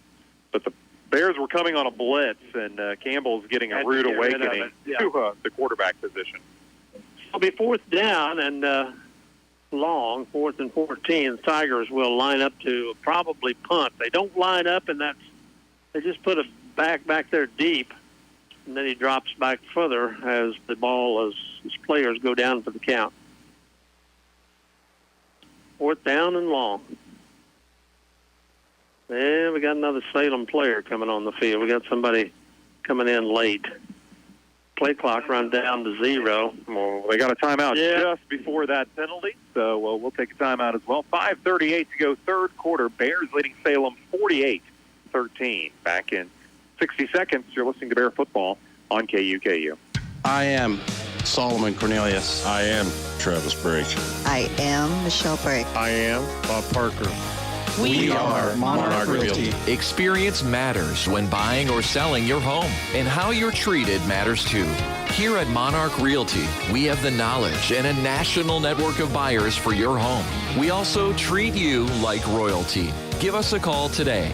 But the Bears were coming on a blitz, and Campbell's getting a rude awakening to the quarterback position. It'll be 4th down and long, 4th and 14. The Tigers will line up to probably punt. They don't line up, and they just put a back there deep, and then he drops back further as the ball, as his players go down for the count. 4th down and long. And we got another Salem player coming on the field. We got somebody coming in late. Play clock run down to 0. Well, they got a timeout just before that penalty, so we'll take a timeout as well. 5:38 to go, 3rd quarter. Bears leading Salem 48-13. Back in 60 seconds, you're listening to Bear Football on KUKU. I am Solomon Cornelius. I am Travis Brake. I am Michelle Brake. I am Bob Parker. We are Monarch Realty. Experience matters when buying or selling your home, and how you're treated matters too. Here at Monarch Realty, we have the knowledge and a national network of buyers for your home. We also treat you like royalty. Give us a call today.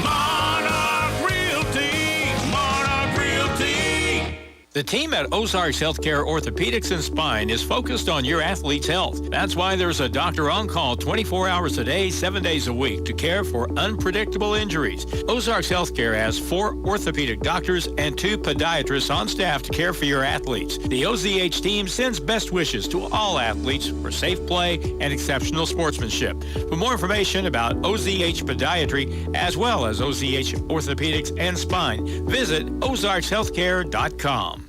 Monarch Realty! Monarch Realty! The team at Ozarks Healthcare Orthopedics and Spine is focused on your athlete's health. That's why there's a doctor on call 24 hours a day, 7 days a week to care for unpredictable injuries. Ozarks Healthcare has 4 orthopedic doctors and 2 podiatrists on staff to care for your athletes. The OZH team sends best wishes to all athletes for safe play and exceptional sportsmanship. For more information about OZH Podiatry as well as OZH Orthopedics and Spine, visit ozarkshealthcare.com.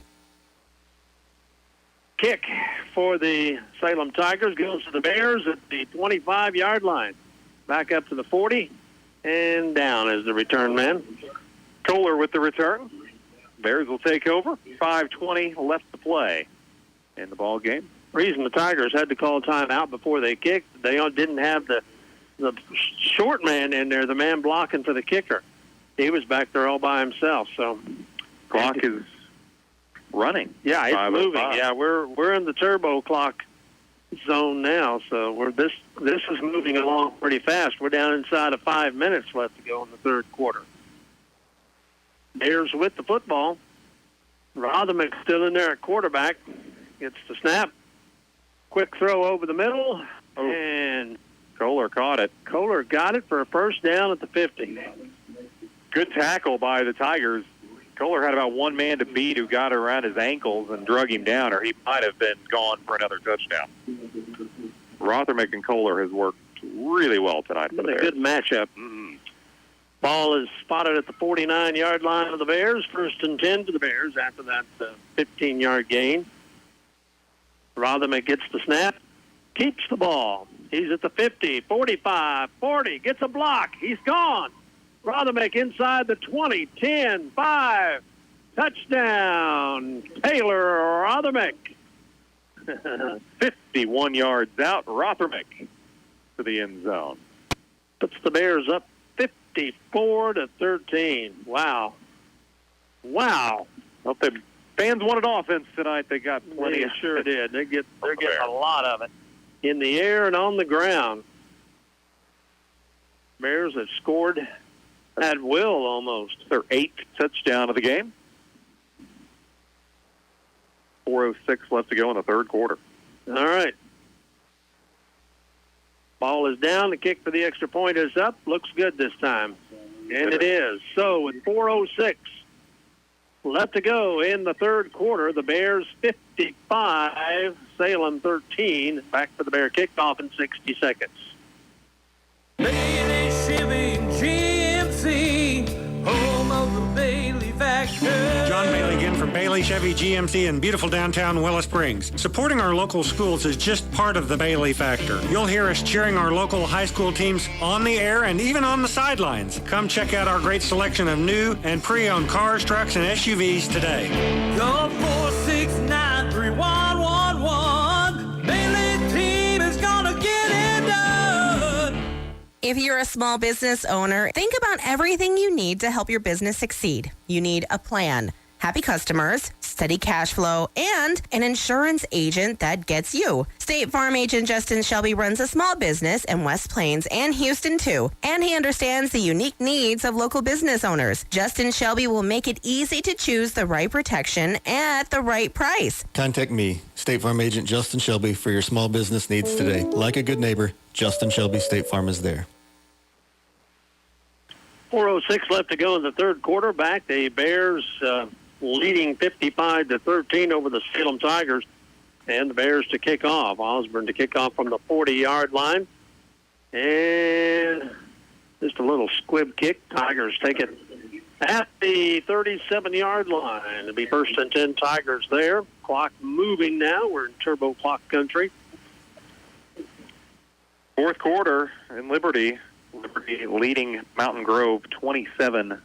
Kick for the Salem Tigers goes to the Bears at the 25-yard line. Back up to the 40, and down is the return man. Kohler with the return. Bears will take over. 5:20 left to play in the ball game. Reason the Tigers had to call timeout before they kicked, they didn't have the short man in there, the man blocking for the kicker. He was back there all by himself. So clock is running. Yeah, it's moving. Yeah, we're in the turbo clock zone now, so this is moving along pretty fast. We're down inside of 5 minutes left to go in the 3rd quarter. Bears with the football. Rotherman still in there at quarterback. Gets the snap. Quick throw over the middle, and Kohler caught it. Kohler got it for a 1st down at the 50. Good tackle by the Tigers. Kohler had about one man to beat who got around his ankles and drug him down, or he might have been gone for another touchdown. Rothermick and Kohler has worked really well tonight for the Bears. A good matchup. Ball is spotted at the 49-yard line of the Bears. 1st and 10 to the Bears after that 15-yard gain. Rothermick gets the snap, keeps the ball. He's at the 50, 45, 40, gets a block. He's gone. Rothermick inside the 20, 10, 5, touchdown, Taylor Rothermick. 51 yards out, Rothermick to the end zone. Puts the Bears up 54-13. Wow. Well, the fans wanted offense tonight. They got plenty. They sure did. They're getting a lot of it in the air and on the ground. Bears have scored at will almost. Their 8th touchdown of the game. 4:06 left to go in the third quarter. All right. Ball is down. The kick for the extra point is up. Looks good this time. And it is. So with 4:06 left to go in the third quarter, the Bears 55, Salem 13. Back for the Bear kickoff in 60 seconds. Bailey Chevy GMC, home of the Bailey Factor. John Bailey again from Bailey Chevy GMC in beautiful downtown Willow Springs. Supporting our local schools is just part of the Bailey Factor. You'll hear us cheering our local high school teams on the air and even on the sidelines. Come check out our great selection of new and pre-owned cars, trucks, and SUVs today. Call 469-3111. Bailey team is gonna get it done. If you're a small business owner, think about everything you need to help your business succeed. You need a plan, happy customers, steady cash flow, and an insurance agent that gets you. State Farm agent Justin Shelby runs a small business in West Plains and Houston too, and he understands the unique needs of local business owners. Justin Shelby will make it easy to choose the right protection at the right price. Contact me, State Farm agent Justin Shelby, for your small business needs today. Like a good neighbor, Justin Shelby State Farm is there. 4:06 left to go in the third quarter. Back the Bears leading 55-13 over the Salem Tigers, and the Bears to kick off. Osborne to kick off from the 40-yard line, and just a little squib kick. Tigers take it at the 37-yard line. It'll be 1st and 10 Tigers there. Clock moving now. We're in turbo clock country. Fourth quarter in Liberty leading Mountain Grove 27-13.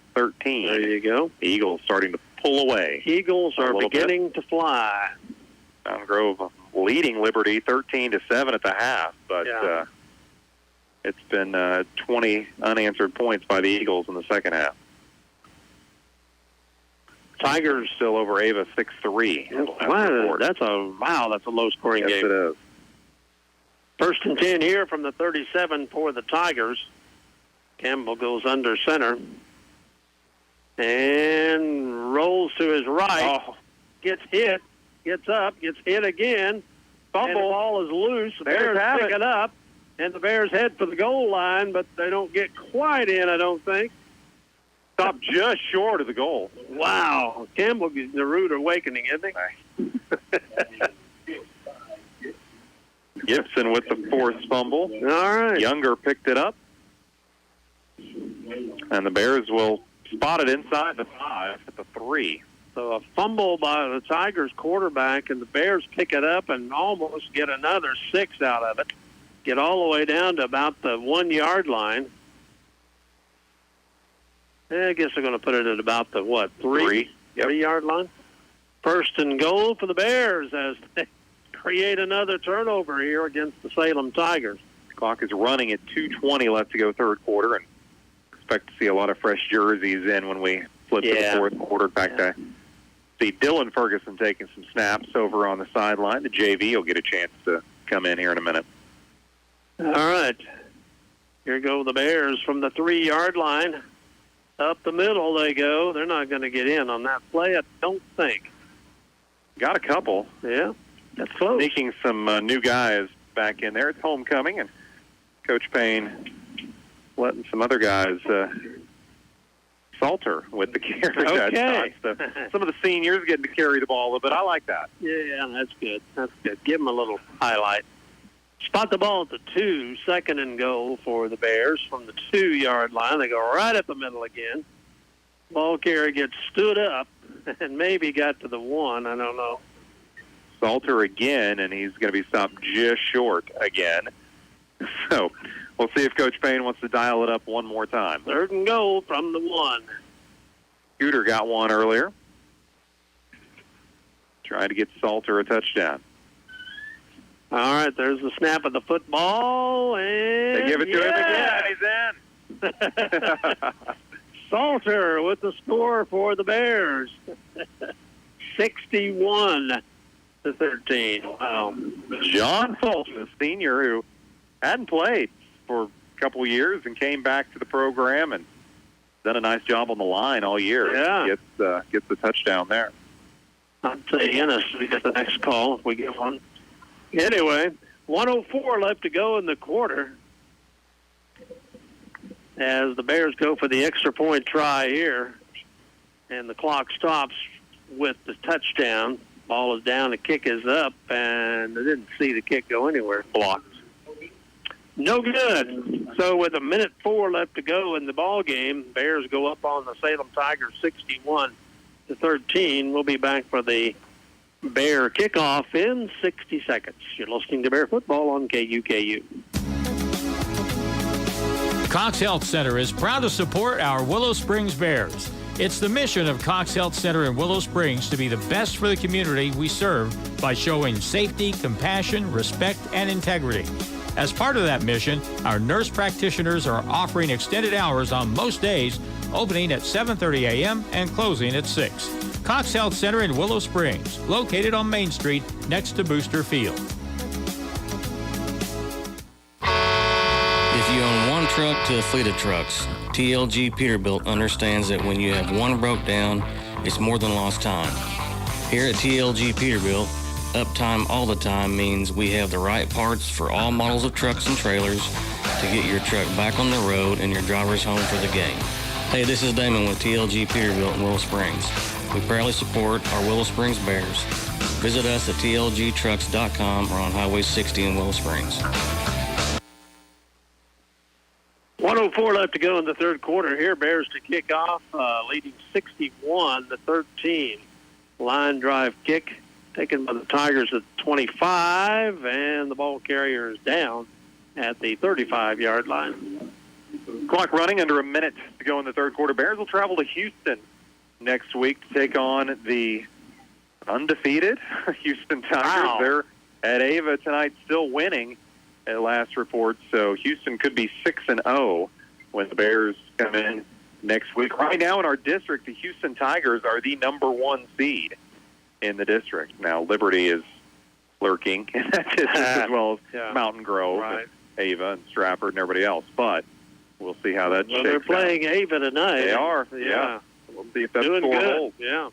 There you go. The Eagles starting to pull away. Eagles are beginning to fly. Mountain Grove leading Liberty 13-7 at the half, but it's been 20 unanswered points by the Eagles in the second half. Tigers still over Ava 6-3. Wow, that's a low-scoring game. Yes, it is. 1st and 10 here from the 37 for the Tigers. Campbell goes under center and rolls to his right. Gets hit, gets up, gets hit again. Fumble. And the ball is loose. The Bears pick it up, and the Bears head for the goal line, but they don't get quite in, I don't think. Stop just short of the goal. Wow. Campbell is the rude awakening, isn't he? Gibson with the fourth fumble. All right. Younger picked it up. And the Bears will spot it inside the 5 at the 3. So a fumble by the Tigers quarterback, and the Bears pick it up and almost get another 6 out of it. Get all the way down to about the 1-yard line. I guess they're going to put it at about the, 3-yard line? 1st and goal for the Bears as they create another turnover here against the Salem Tigers. Clock is running at 2:20 left to go third quarter, and expect to see a lot of fresh jerseys in when we flip to the fourth quarter. In fact, I see Dylan Ferguson taking some snaps over on the sideline. The JV will get a chance to come in here in a minute. All right. Here go the Bears from the 3-yard line. Up the middle they go. They're not going to get in on that play, I don't think. Got a couple. Yeah, that's close. Sneaking some new guys back in there. It's homecoming, and Coach Payne letting some other guys Salter with the carry. Okay. Some of the seniors getting to carry the ball a little bit. I like that. Yeah, that's good. That's good. Give them a little highlight. Spot the ball at the 2, 2nd and goal for the Bears from the 2-yard line. They go right up the middle again. Ball carrier gets stood up and maybe got to the 1. I don't know. Salter again, and he's going to be stopped just short again. So we'll see if Coach Payne wants to dial it up one more time. 3rd and goal from the 1. Scooter got one earlier. Trying to get Salter a touchdown. All right, there's the snap of the football, and they give it to him again. He's in. Salter with the score for the Bears. 61-13. Wow. John Salter, a senior who hadn't played for a couple years and came back to the program and done a nice job on the line all year. Yeah. Gets the touchdown there. I'd say Ennis to get the next call if we get one. Anyway, 1:04 left to go in the quarter as the Bears go for the extra point try here. And the clock stops with the touchdown. Ball is down, the kick is up, and they didn't see the kick go anywhere. Blocked. No good. So with 1:04 left to go in the ball game, Bears go up on the Salem Tigers 61-13. We'll be back for the Bear kickoff in 60 seconds. You're listening to Bear Football on KUKU. Cox Health Center is proud to support our Willow Springs Bears. It's the mission of Cox Health Center in Willow Springs to be the best for the community we serve by showing safety, compassion, respect, and integrity. As part of that mission, our nurse practitioners are offering extended hours on most days, opening at 7:30 a.m. and closing at 6. Cox Health Center in Willow Springs, located on Main Street next to Booster Field. If you own one truck to a fleet of trucks, TLG Peterbilt understands that when you have one broke down, it's more than lost time. Here at TLG Peterbilt, uptime all the time means we have the right parts for all models of trucks and trailers to get your truck back on the road and your drivers home for the game. Hey, this is Damon with TLG Peterbilt in Willow Springs. We proudly support our Willow Springs Bears. Visit us at tlgtrucks.com or on Highway 60 in Willow Springs. 1:04 left to go in the third quarter here. Bears to kick off, leading 61-13. Line drive kick taken by the Tigers at 25, and the ball carrier is down at the 35-yard line. Clock running, under a minute to go in the third quarter. Bears will travel to Houston next week to take on the undefeated Houston Tigers. Wow. They're at Ava tonight, still winning at last report. So Houston could be 6-0 when the Bears come in next week. Right now in our district, the Houston Tigers are the number one seed in the district. Now Liberty is lurking in that district as well as Mountain Grove, and Ava and Stratford and everybody else. But we'll see how that shakes out. They're playing Ava tonight. They are. Yeah. We'll see if that's doing score good. holds. Yeah.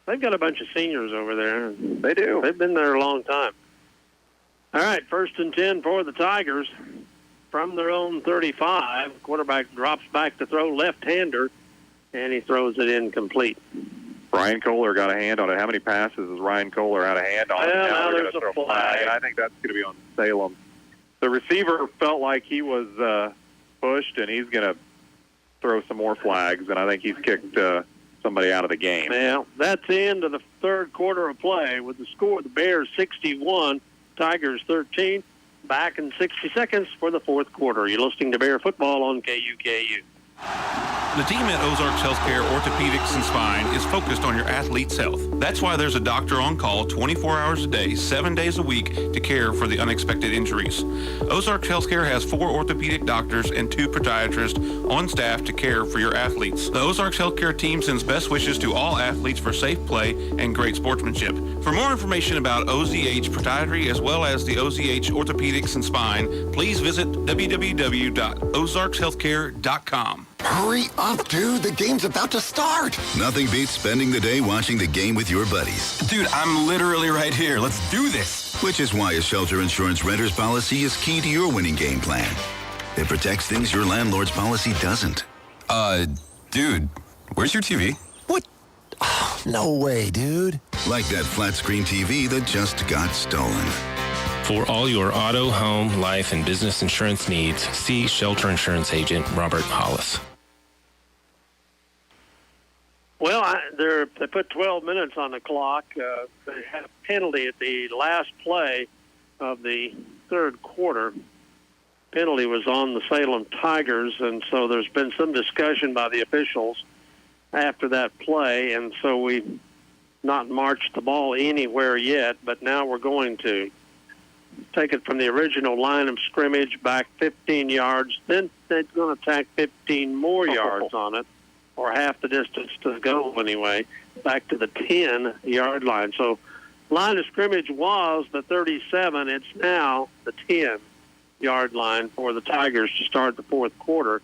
They've got a bunch of seniors over there. They do. They've been there a long time. All right, 1st and 10 for the Tigers from their own 35. Quarterback drops back to throw, left-hander, and he throws it incomplete. Ryan Kohler got a hand on it. How many passes has Ryan Kohler had a hand on? Well, now they're there's going to a throw flag. And I think that's going to be on Salem. The receiver felt like he was pushed, and he's going to throw some more flags, and I think he's kicked somebody out of the game. Well, that's the end of the third quarter of play with the score: the Bears 61, Tigers 13. Back in 60 seconds for the fourth quarter. You're listening to Bear Football on KUKU. The team at Ozarks Healthcare Orthopedics and Spine is focused on your athlete's health. That's why there's a doctor on call 24 hours a day, 7 days a week to care for the unexpected injuries. Ozarks Healthcare has 4 orthopedic doctors and 2 podiatrists on staff to care for your athletes. The Ozarks Healthcare team sends best wishes to all athletes for safe play and great sportsmanship. For more information about OZH Podiatry as well as the OZH Orthopedics and Spine, please visit www.ozarkshealthcare.com. Hurry up, dude. The game's about to start. Nothing beats spending the day watching the game with your buddies. Dude, I'm literally right here. Let's do this. Which is why a shelter insurance renter's policy is key to your winning game plan. It protects things your landlord's policy doesn't. Dude, where's your TV? What? Oh, no way, dude. Like that flat screen TV that just got stolen. For all your auto, home, life, and business insurance needs, see Shelter Insurance Agent Robert Hollis. Well, they put 12 minutes on the clock. They had a penalty at the last play of the third quarter. Penalty was on the Salem Tigers, and so there's been some discussion by the officials after that play, and so we've not marched the ball anywhere yet, but now we're going to take it from the original line of scrimmage back 15 yards. Then they're going to tack 15 more yards on it, or half the distance to go anyway, back to the 10-yard line. So line of scrimmage was the 37. It's now the 10-yard line for the Tigers to start the fourth quarter.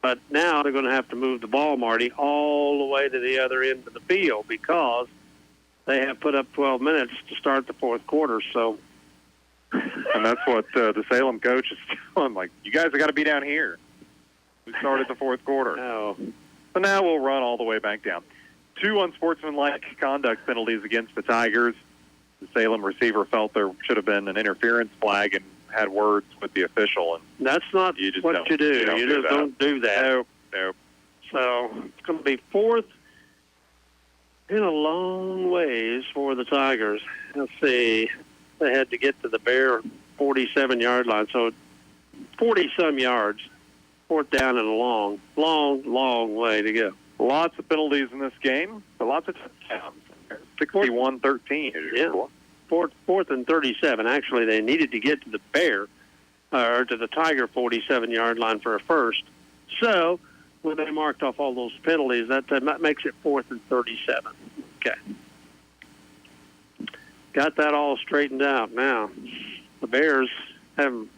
But now they're going to have to move the ball, Marty, all the way to the other end of the field because they have put up 12 minutes to start the fourth quarter. So, and that's what the Salem coach is telling. Like, you guys have got to be down here. We started the fourth quarter. Oh. So now we'll run all the way back down. 2 unsportsmanlike conduct penalties against the Tigers. The Salem receiver felt there should have been an interference flag and had words with the official. And that's not what you do. You just don't do that. Nope. So it's going to be fourth in a long ways for the Tigers. Let's see. They had to get to the Bear 47-yard line, so 40-some yards. Fourth down and a long way to go. Lots of penalties in this game, but lots of touchdowns. 61-13. Yeah. Fourth and 37. Actually, they needed to get to the Bear, or to the Tiger 47-yard line for a first. So when they marked off all those penalties, that makes it 4th and 37. Okay. Got that all straightened out. Now, the Bears haven't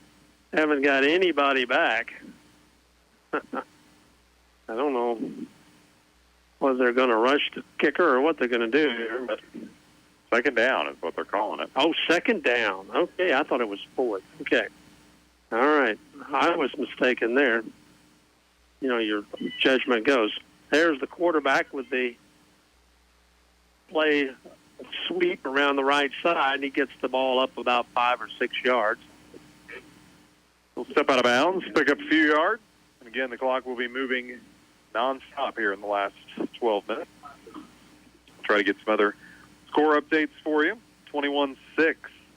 got anybody back. I don't know whether they're going to rush the kicker or what they're going to do here, but second down is what they're calling it. Oh, second down. Okay, I thought it was fourth. Okay. All right. I was mistaken there. You know, your judgment goes. There's the quarterback with the play sweep around the right side. He gets the ball up about 5 or 6 yards. We'll step out of bounds, pick up a few yards. And again, the clock will be moving nonstop here in the last 12 minutes. Try to get some other score updates for you. 21-6,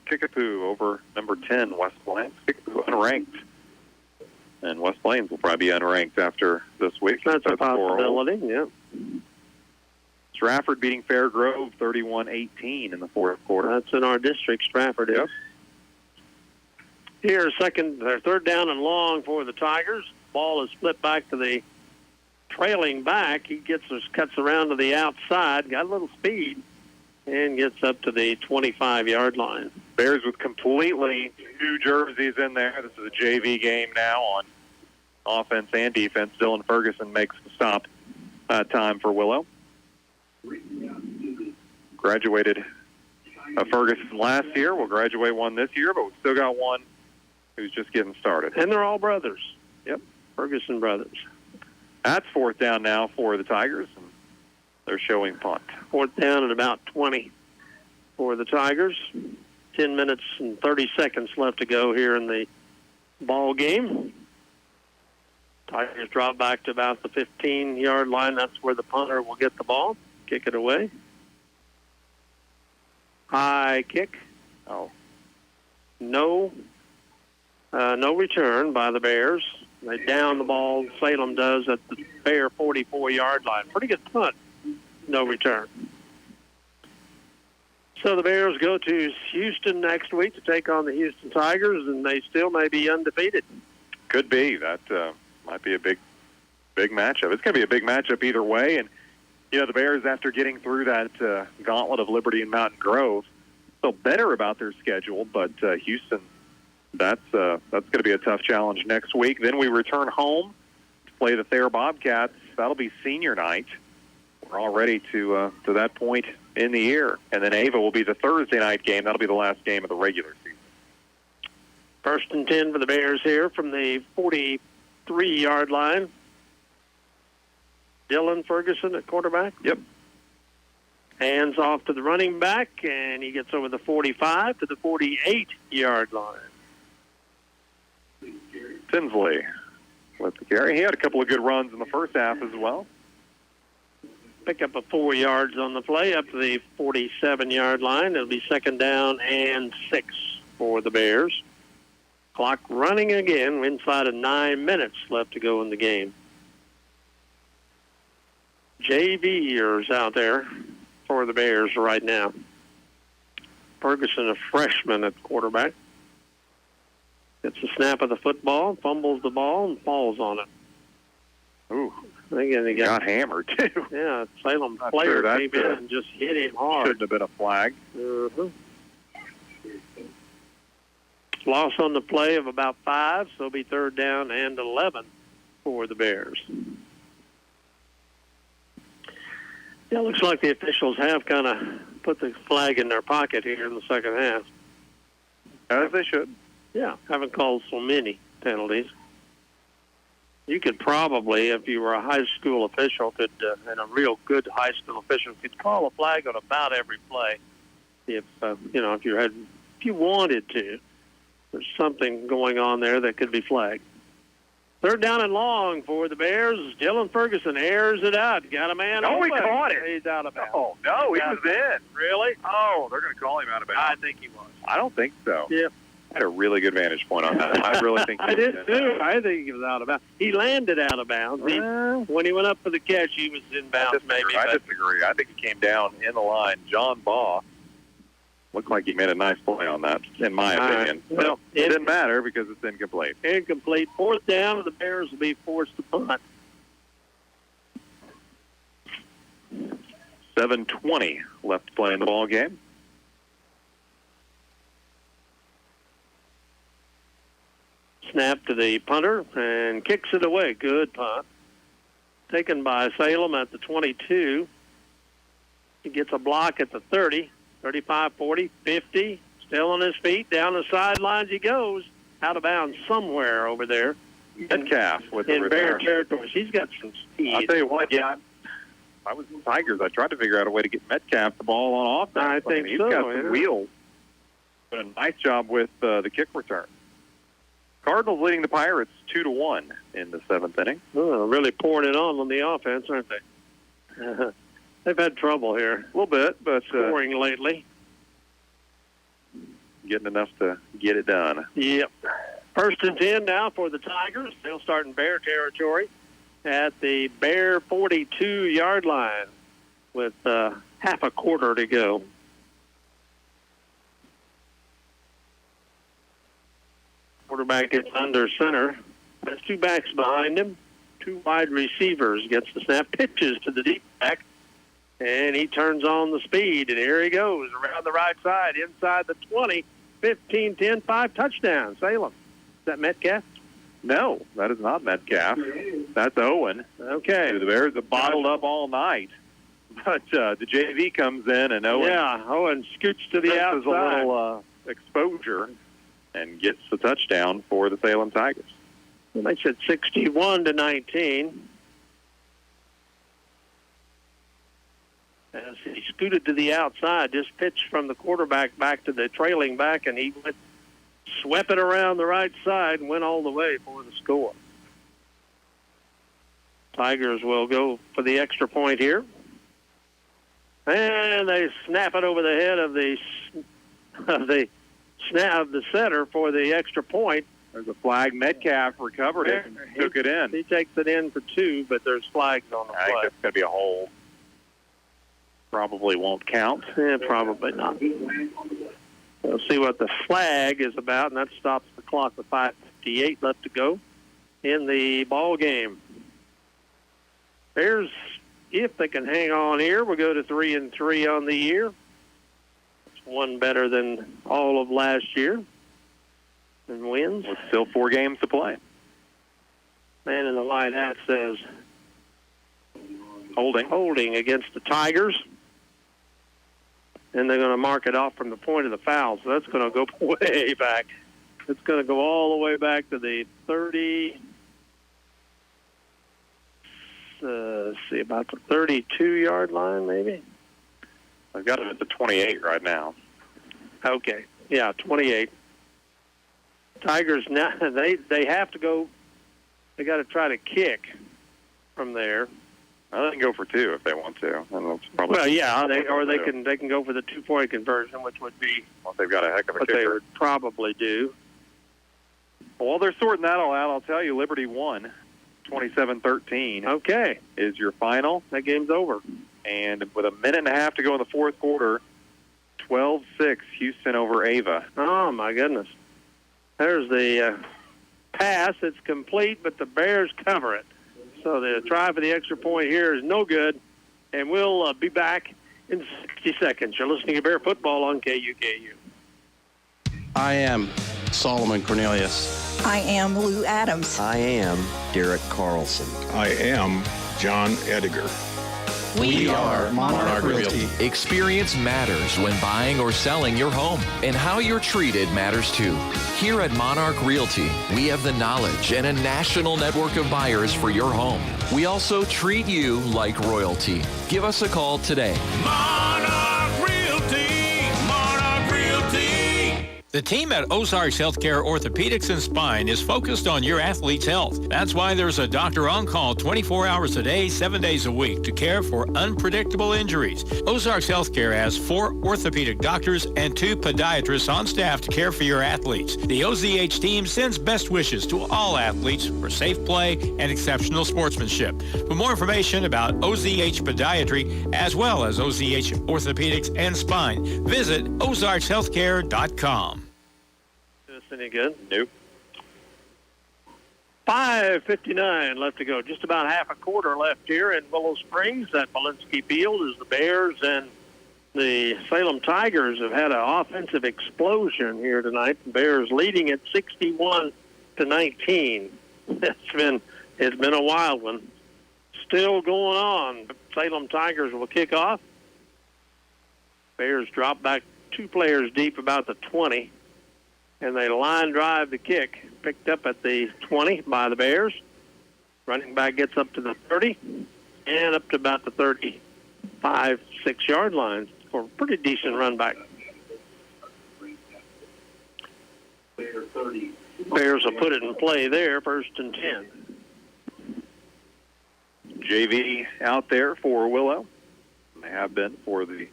Kickapoo over number 10, West Plains. Kickapoo unranked. And West Plains will probably be unranked after this week. That's a possibility, yeah. Stratford beating Fairgrove 31-18 in the fourth quarter. That's in our district, Stratford is. Here, third down and long for the Tigers. Ball is flipped back to the trailing back. He cuts around to the outside, got a little speed, and gets up to the 25-yard line. Bears with completely new jerseys in there. This is a JV game now on offense and defense. Dylan Ferguson makes the stop time for Willow. Graduated Ferguson last year. We'll graduate one this year, but we've still got one who's just getting started. And they're all brothers. Yep, Ferguson brothers. That's fourth down now for the Tigers, and they're showing punt. Fourth down at about 20 for the Tigers. 10 minutes and 30 seconds left to go here in the ball game. Tigers drop back to about the 15-yard line. That's where the punter will get the ball, kick it away. High kick. Oh. No return by the Bears. They down the ball, Salem does, at the Bear 44-yard line. Pretty good punt. No return. So the Bears go to Houston next week to take on the Houston Tigers, and they still may be undefeated. Could be. That might be a big matchup. It's going to be a big matchup either way. And, you know, the Bears, after getting through that gauntlet of Liberty and Mountain Grove, feel better about their schedule. But Houston, that's going to be a tough challenge next week. Then we return home to play the Thayer Bobcats. That'll be senior night. We're already to that point in the year. And then Ava will be the Thursday night game. That'll be the last game of the regular season. First and 10 for the Bears here from the 43-yard line. Dylan Ferguson at quarterback. Yep. Hands off to the running back, and he gets over the 45 to the 48-yard line. Tinsley with the carry. He had a couple of good runs in the first half as well. Pick up a 4 yards on the play up to the 47-yard line. It'll be second down and 6 for the Bears. Clock running again, inside of 9 minutes left to go in the game. JVers out there for the Bears right now. Ferguson, a freshman at quarterback. Gets the snap of the football, fumbles the ball, and falls on it. Ooh. Again, he got hammered, too. Yeah, Salem player came in and just hit him hard. Shouldn't have been a flag. Loss on the play of about 5, so it'll be third down and 11 for the Bears. It looks like the officials have kind of put the flag in their pocket here in the second half. As they should. Yeah, haven't called so many penalties. You could probably, if you were a high school official, and a real good high school official, could call a flag on about every play. If if you wanted to, there's something going on there that could be flagged. Third down and long for the Bears. Dylan Ferguson airs it out. Got a man. Oh, he open. caught it. He's out of bounds. Oh, no, he was in. Really? Oh, they're going to call him out of bounds. I think he was. I don't think so. Yep. I had a really good vantage point on that. I really think I did too. I think he was out of bounds. He landed out of bounds. When he went up for the catch, he was in bounds. I disagree. I think he came down in the line. John Baugh looked like he made a nice play on that, in my opinion. Well, it didn't matter because it's incomplete. Incomplete. Fourth down, the Bears will be forced to punt. 7:20 left to play in the ball game. Snap to the punter and kicks it away. Good punt. Taken by Salem at the 22. He gets a block at the 30, 35, 40, 50. Still on his feet. Down the sidelines he goes. Out of bounds somewhere over there. Metcalf with the in return. Bear territory. He's got some speed. I'll tell you what, I was the Tigers. I tried to figure out a way to get Metcalf the ball on offense. I think he's so, got some wheels. Doing a nice job with the kick return. Cardinals leading the Pirates 2-1 in the seventh inning. Oh, really pouring it on the offense, aren't they? They've had trouble here. A little bit, but scoring lately. Getting enough to get it done. Yep. First and 10 now for the Tigers. They'll start in Bear territory at the Bear 42-yard line with half a quarter to go. Quarterback gets under center. There's two backs behind him. Two wide receivers. Gets the snap, pitches to the deep back, and he turns on the speed, and here he goes around the right side, inside the 20, 15, 10, 5 touchdown. Salem. Is that Metcalf? No, that is not Metcalf. That's Owen. Okay. The Bears have bottled up all night. But the JV comes in, and Owen... Yeah, Owen scoots to the outside. A little exposure and gets the touchdown for the Salem Tigers. They said 61-19. As he scooted to the outside, just pitched from the quarterback back to the trailing back, and he swept it around the right side and went all the way for the score. Tigers will go for the extra point here. And they snap it over the head of the center for the extra point. There's a flag. Metcalf recovered it and took it in. He takes it in for two, but there's flags on the play. I think that's going to be a hold. Probably won't count. Yeah, probably not. We'll see what the flag is about, and that stops the clock with 5:58 left to go in the ball game. Bears, if they can hang on here, we'll go to 3-3 on the year. It's one better than all of last year and wins. With still 4 games to play. Man in the white hat says holding against the Tigers. And they're going to mark it off from the point of the foul. So that's going to go way back. It's going to go all the way back to the 30, about the 32-yard line maybe. I've got it at the 28 right now. Okay. Yeah, 28. Tigers now, they have to go, they got to try to kick from there. They can go for 2 if they want to. And probably well, yeah, they can go for the 2-point conversion, which would be they've got a heck of a what kicker. they would probably do. While they're sorting that all out, I'll tell you, Liberty won 27-13. Okay, is your final. That game's over. And with a minute and a half to go in the fourth quarter, 12-6 Houston over Ava. Oh my goodness! There's the pass. It's complete, but the Bears cover it. So the try for the extra point here is no good, and we'll be back in 60 seconds. You're listening to Bear Football on KUKU. I am Solomon Cornelius. I am Lou Adams. I am Derek Carlson. I am John Ediger. We are Monarch Realty. Experience matters when buying or selling your home, and how you're treated matters too. Here at Monarch Realty, we have the knowledge and a national network of buyers for your home. We also treat you like royalty. Give us a call today. Monarch Realty, Monarch Realty. The team at Ozarks Healthcare Orthopedics and Spine is focused on your athlete's health. That's why there's a doctor on call 24 hours a day, 7 days a week to care for unpredictable injuries. Ozarks Healthcare has 4 orthopedic doctors and 2 podiatrists on staff to care for your athletes. The OZH team sends best wishes to all athletes for safe play and exceptional sportsmanship. For more information about OZH Podiatry as well as OZH Orthopedics and Spine, visit ozarkshealthcare.com. Any good? Nope. 5:59 left to go. Just about half a quarter left here in Willow Springs at Malinsky Field as the Bears and the Salem Tigers have had an offensive explosion here tonight. The Bears leading at 61-19. It's been a wild one. Still going on. Salem Tigers will kick off. Bears drop back 2 players deep about the 20. And they line drive the kick, picked up at the 20 by the Bears. Running back gets up to the 30 and up to about the 35, 6-yard line for a pretty decent run back. Bears will put it in play there, 1st and 10. JV out there for Willow. They have been for the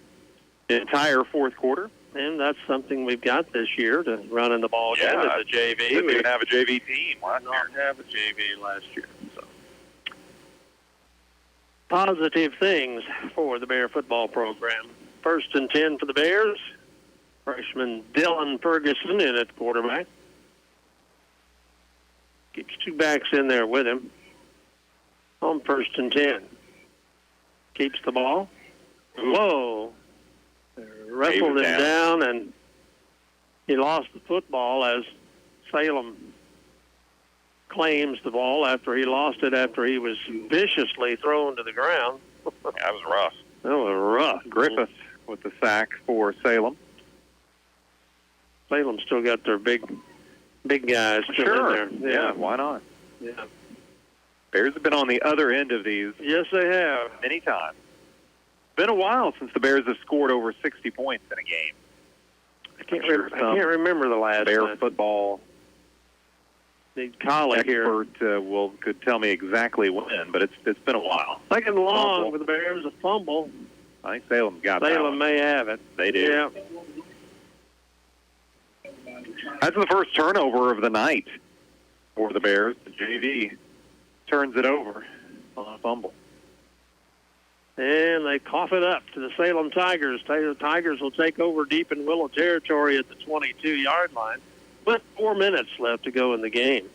entire fourth quarter. And that's something we've got this year, to run in the ball game as a JV. Didn't even have a JV team last year. Not have a JV last year. So. Positive things for the Bear football program. 1st and 10 for the Bears. Freshman Dylan Ferguson in at quarterback. Keeps 2 backs in there with him. On 1st and 10. Keeps the ball. Whoa. Wrestled him down, and he lost the football as Salem claims the ball after he lost it after he was viciously thrown to the ground. That was rough. That was rough. Griffith with the sack for Salem. Salem still got their big guys still in there. Yeah, why not? Yeah. Bears have been on the other end of these. Yes, they have. Many times. Been a while since the Bears have scored over 60 points in a game. I can't remember the last Bear time. football Collie here expert could tell me exactly when, but it's been a while. Second long for the Bears, a fumble. I think Salem's got that. Salem may have it. They do. Yeah. That's the first turnover of the night for the Bears. The JV turns it over on a fumble. And they cough it up to the Salem Tigers. The Tigers will take over deep in Willow territory at the 22-yard line with 4 minutes left to go in the game.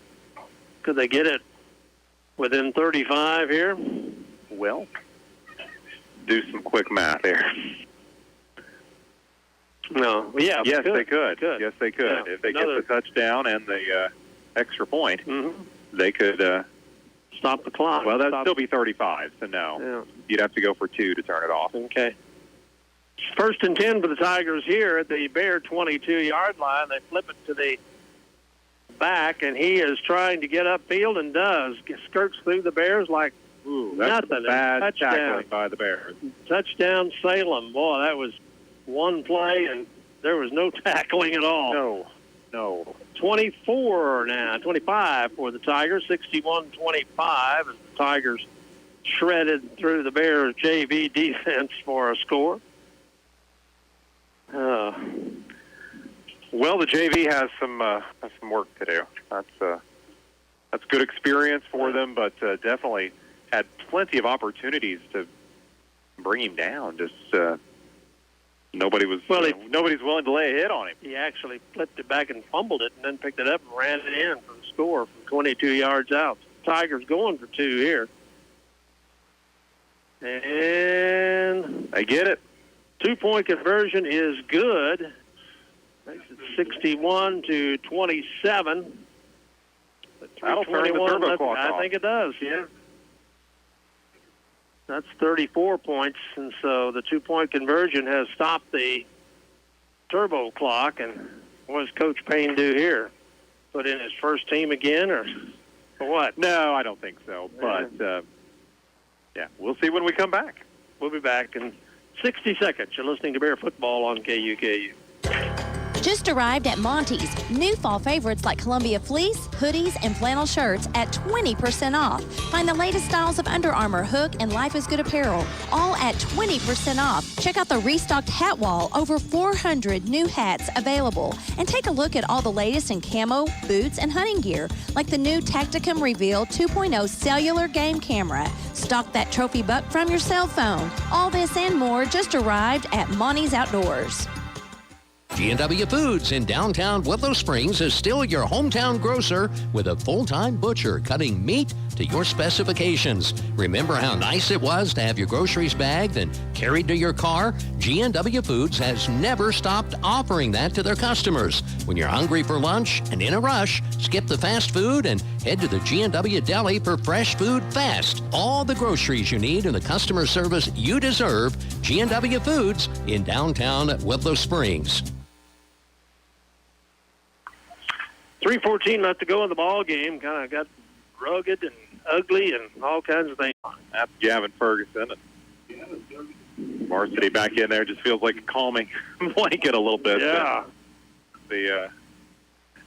Could they get it within 35 here? Well, do some quick math here. No. Yeah. Yes, they could. Yes, they could. Yeah. If they get the touchdown and the extra point, they could stop the clock. Well, that'd still be 35, so no. Yeah. You'd have to go for 2 to turn it off. Okay. 1st and 10 for the Tigers here at the Bear 22-yard line. They flip it to the back, and he is trying to get upfield and does. Skirts through the Bears like That's nothing. bad Touchdown. tackling by the Bears. Touchdown Salem. Boy, that was one play, and there was no tackling at all. No. 24 now, 25 for the Tigers, 61-25 as the Tigers shredded through the Bears JV defense for a score. Well, the JV has some work to do. That's good experience for them, but definitely had plenty of opportunities to bring him down. Just nobody's willing to lay a hit on him. He actually flipped it back and fumbled it, and then picked it up and ran it in for the score from 22 yards out. Tigers going for 2 here. And I get it. 2-point conversion is good. Makes it 61-27. That'll turn the turbo clock off. I think it does, yeah. That's 34 points, and so the 2-point conversion has stopped the turbo clock. And what does Coach Payne do here? Put in his first team again, or what? No, I don't think so. But, yeah, we'll see when we come back. We'll be back in 60 seconds. You're listening to Bear Football on KUKU. Just arrived at Monty's. New fall favorites like Columbia fleece, hoodies, and flannel shirts at 20% off. Find the latest styles of Under Armour, Hook, and Life is Good apparel, all at 20% off. Check out the restocked hat wall, over 400 new hats available. And take a look at all the latest in camo, boots, and hunting gear, like the new Tacticum Reveal 2.0 cellular game camera. Stock that trophy buck from your cell phone. All this and more just arrived at Monty's Outdoors. G&W Foods in downtown Willow Springs is still your hometown grocer with a full-time butcher cutting meat to your specifications. Remember how nice it was to have your groceries bagged and carried to your car? G&W Foods has never stopped offering that to their customers. When you're hungry for lunch and in a rush, skip the fast food and head to the G&W Deli for fresh food fast. All the groceries you need and the customer service you deserve. G&W Foods in downtown Willow Springs. 3:14 left to go in the ball game. Kind of got rugged and ugly and all kinds of things. That's Gavin Ferguson. And Varsity back in there just feels like a calming blanket a little bit. Yeah.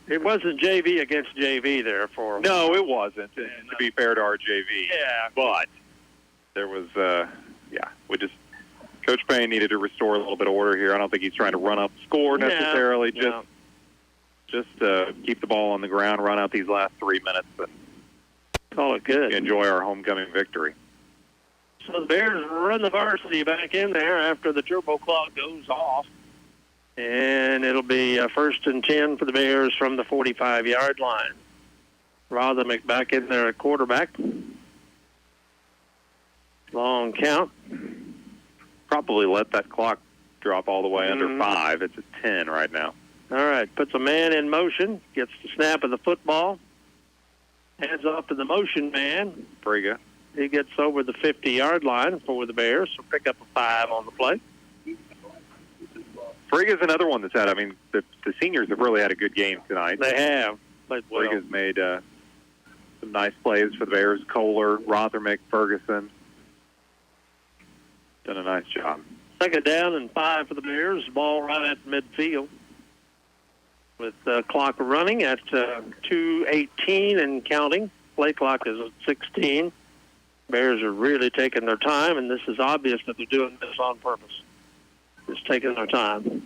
It wasn't JV against JV there for. No, it wasn't. To be fair to our JV. Yeah. But there was, Coach Payne needed to restore a little bit of order here. I don't think he's trying to run up the score necessarily. Just keep the ball on the ground, run out these last 3 minutes, and call it good. Enjoy our homecoming victory. So the Bears run the Varsity back in there after the turbo clock goes off. And it'll be 1st and 10 for the Bears from the 45-yard line. Rothermick back in there at quarterback. Long count. Probably let that clock drop all the way under 5. It's at 10 right now. All right, puts a man in motion, gets the snap of the football, hands off to the motion man. Friga. He gets over the 50-yard line for the Bears, so pick up a 5 on the play. Friga's another one that's had, the seniors have really had a good game tonight. They have. Played well. Friga's made some nice plays for the Bears. Kohler, Rothermick, Ferguson. Done a nice job. 2nd down and 5 for the Bears. Ball right at midfield. With the clock running at 2:18 and counting. Play clock is at 16. Bears are really taking their time, and this is obvious that they're doing this on purpose. Just taking their time.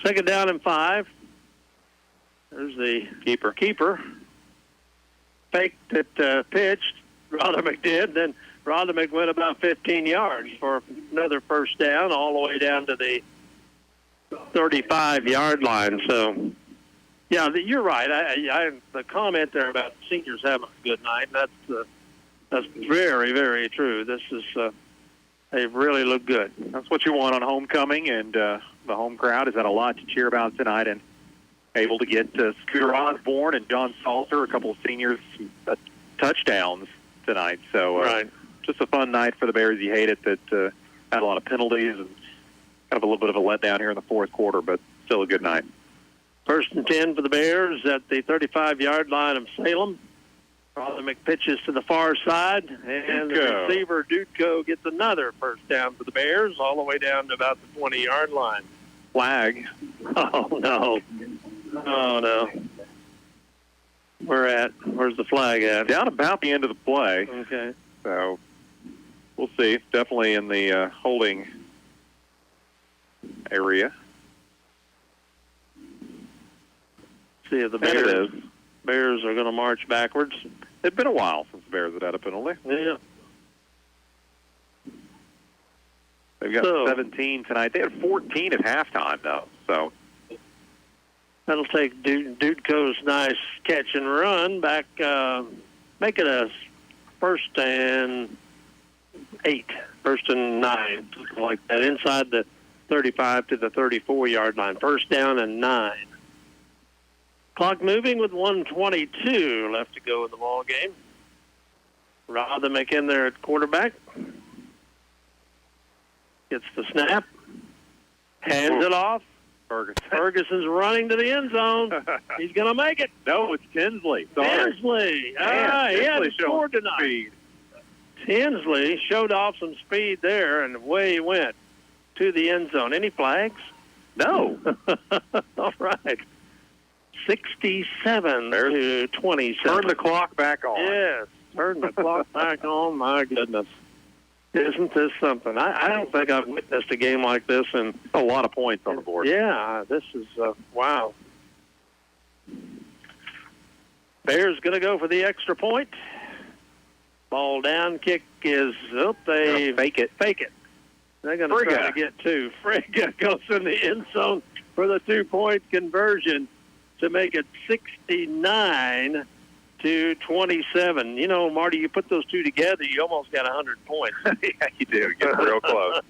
2nd down and 5. There's the keeper. Faked it, pitched. Rothermick did. Then Rothermick went about 15 yards for another 1st down, all the way down to the 35-yard line. So, yeah, you're right. I the comment there about seniors having a good night, that's very, very true. This is they've really looked good. That's what you want on homecoming, and the home crowd has had a lot to cheer about tonight, and able to get Scooter Osborne and John Salter, a couple of seniors, touchdowns tonight. So, just a fun night for the Bears. You hate it that had a lot of penalties and kind of a little bit of a letdown here in the 4th quarter, but still a good night. 1st and 10 for the Bears at the 35-yard line of Salem. Rothermick pitches to the far side, and the receiver, Dudko, gets another 1st down for the Bears, all the way down to about the 20-yard line. Flag. Oh, no. Oh, no. Where's the flag at? Down about the end of the play. Okay. So, we'll see. Definitely in the holding area. See if the Bears are going to march backwards. It's been a while since the Bears had a penalty. Yeah. They've got 17 tonight. They had 14 at halftime, though. So that'll take Dudko's nice catch and run back, make it a 1st and 8, 1st and 9, something like that, inside the 35 to the 34-yard line. 1st down and 9. Clock moving with 1:22 left to go in the ball game. Rothermick in there at quarterback. Gets the snap. Hands it off. Ferguson's running to the end zone. He's going to make it. No, it's Tinsley. Tinsley. He hadn't scored tonight. Speed. Tinsley showed off some speed there, and away he went to the end zone. Any flags? No. All right. 67 to 27. Turn the clock back on. Yes, turn the clock back on. My goodness. Isn't this something? I don't think I've witnessed a game like this. And a lot of points on the board. Yeah, this is, wow. Bears going to go for the extra point. Ball down, kick is up. They fake it. They're going to try to get two. Frigga goes in the end zone for the 2-point conversion to make it 69 to 27. You know, Marty, you put those two together, you almost got 100 points. Yeah, you do. You get real close.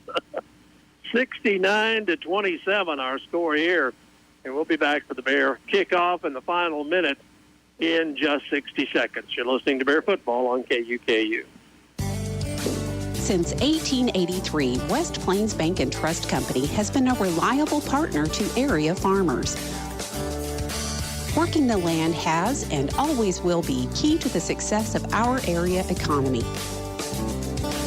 69 to 27, our score here. And we'll be back for the Bear kickoff in the final minute in just 60 seconds. You're listening to Bear Football on KUKU. Since 1883, West Plains Bank and Trust Company has been a reliable partner to area farmers. Working the land has and always will be key to the success of our area economy.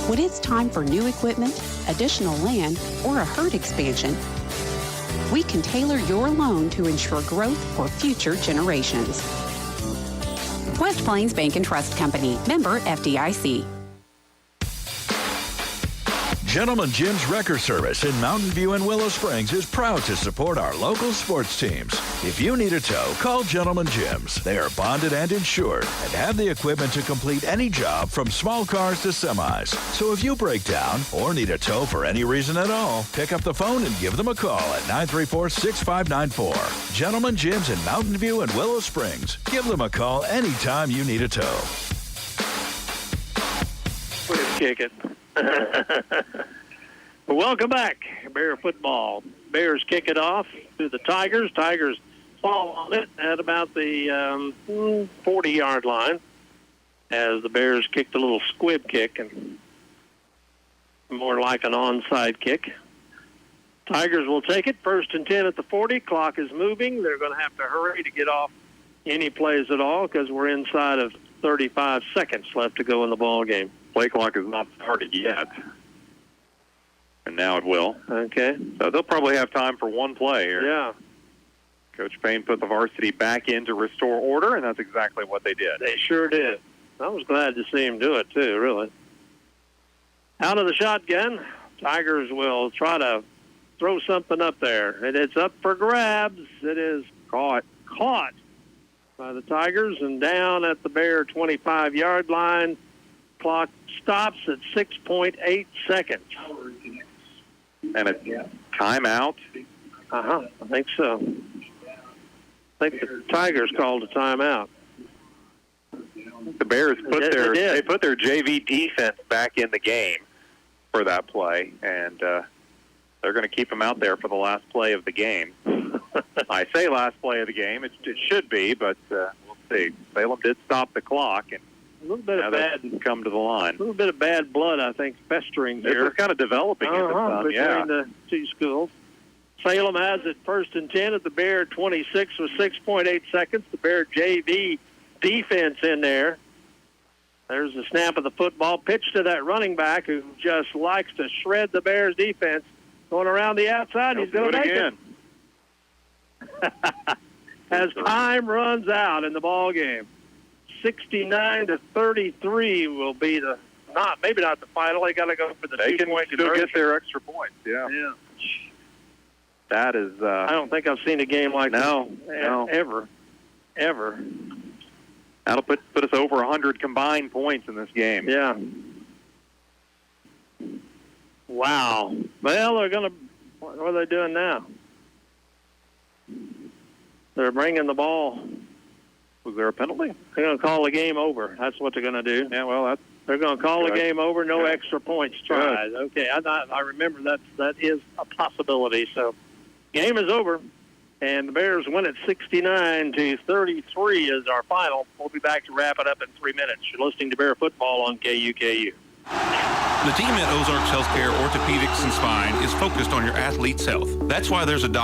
When it's time for new equipment, additional land, or a herd expansion, we can tailor your loan to ensure growth for future generations. West Plains Bank and Trust Company, member FDIC. Gentleman Jim's Wrecker Service in Mountain View and Willow Springs is proud to support our local sports teams. If you need a tow, call Gentleman Jim's. They are bonded and insured and have the equipment to complete any job from small cars to semis. So if you break down or need a tow for any reason at all, pick up the phone and give them a call at 934-6594. Gentleman Jim's in Mountain View and Willow Springs. Give them a call anytime you need a tow. Let's kick it. Welcome back, Bear football. Bears kick it off to the Tigers. Tigers fall on it at about the 40-yard line as the Bears kicked a little squib kick and more like an onside kick. Tigers will take it. 1st and 10 at the 40. Clock is moving. They're going to have to hurry to get off any plays at all because we're inside of 35 seconds left to go in the ball game. Play clock is not started yet. And now it will. Okay. So they'll probably have time for one play here. Yeah. Coach Payne put the varsity back in to restore order, and that's exactly what they did. They sure did. I was glad to see him do it, too, really. Out of the shotgun, Tigers will try to throw something up there. And it's up for grabs. It is caught by the Tigers and down at the Bear 25-yard line. Clock stops at 6.8 seconds. And a timeout? I think so. I think the Tigers called a timeout. The Bears put they put their JV defense back in the game for that play, and they're going to keep them out there for the last play of the game. I say last play of the game. It should be, but we'll see. Salem did stop the clock, and a little bit of bad come to the line. A little bit of bad blood, I think, festering here. It's kind of developing in the sun, between the two schools. Salem has it 1st and 10 at the Bear 26 with 6.8 seconds. The Bear JV defense in there. There's the snap of the football. Pitch to that running back who just likes to shred the Bears defense. Going around the outside, he's going to make it. As time runs out in the ball game. 69 to 33 will be maybe not the final. They got to go for the 2-point conversion. They can still get their extra points. Yeah. That is. I don't think I've seen a game like this ever. That'll put us over 100 combined points in this game. Yeah. Wow. Well, they're going to. What are they doing now? They're bringing the ball. Was there a penalty? They're going to call the game over. That's what they're going to do. Yeah, well, they're going to call the game over. No extra points tried. Okay, I remember that is a possibility. So, game is over. And the Bears win at 69-33 is our final. We'll be back to wrap it up in 3 minutes. You're listening to Bear Football on KUKU. The team at Ozarks Healthcare Orthopedics and Spine is focused on your athlete's health. That's why there's a doctor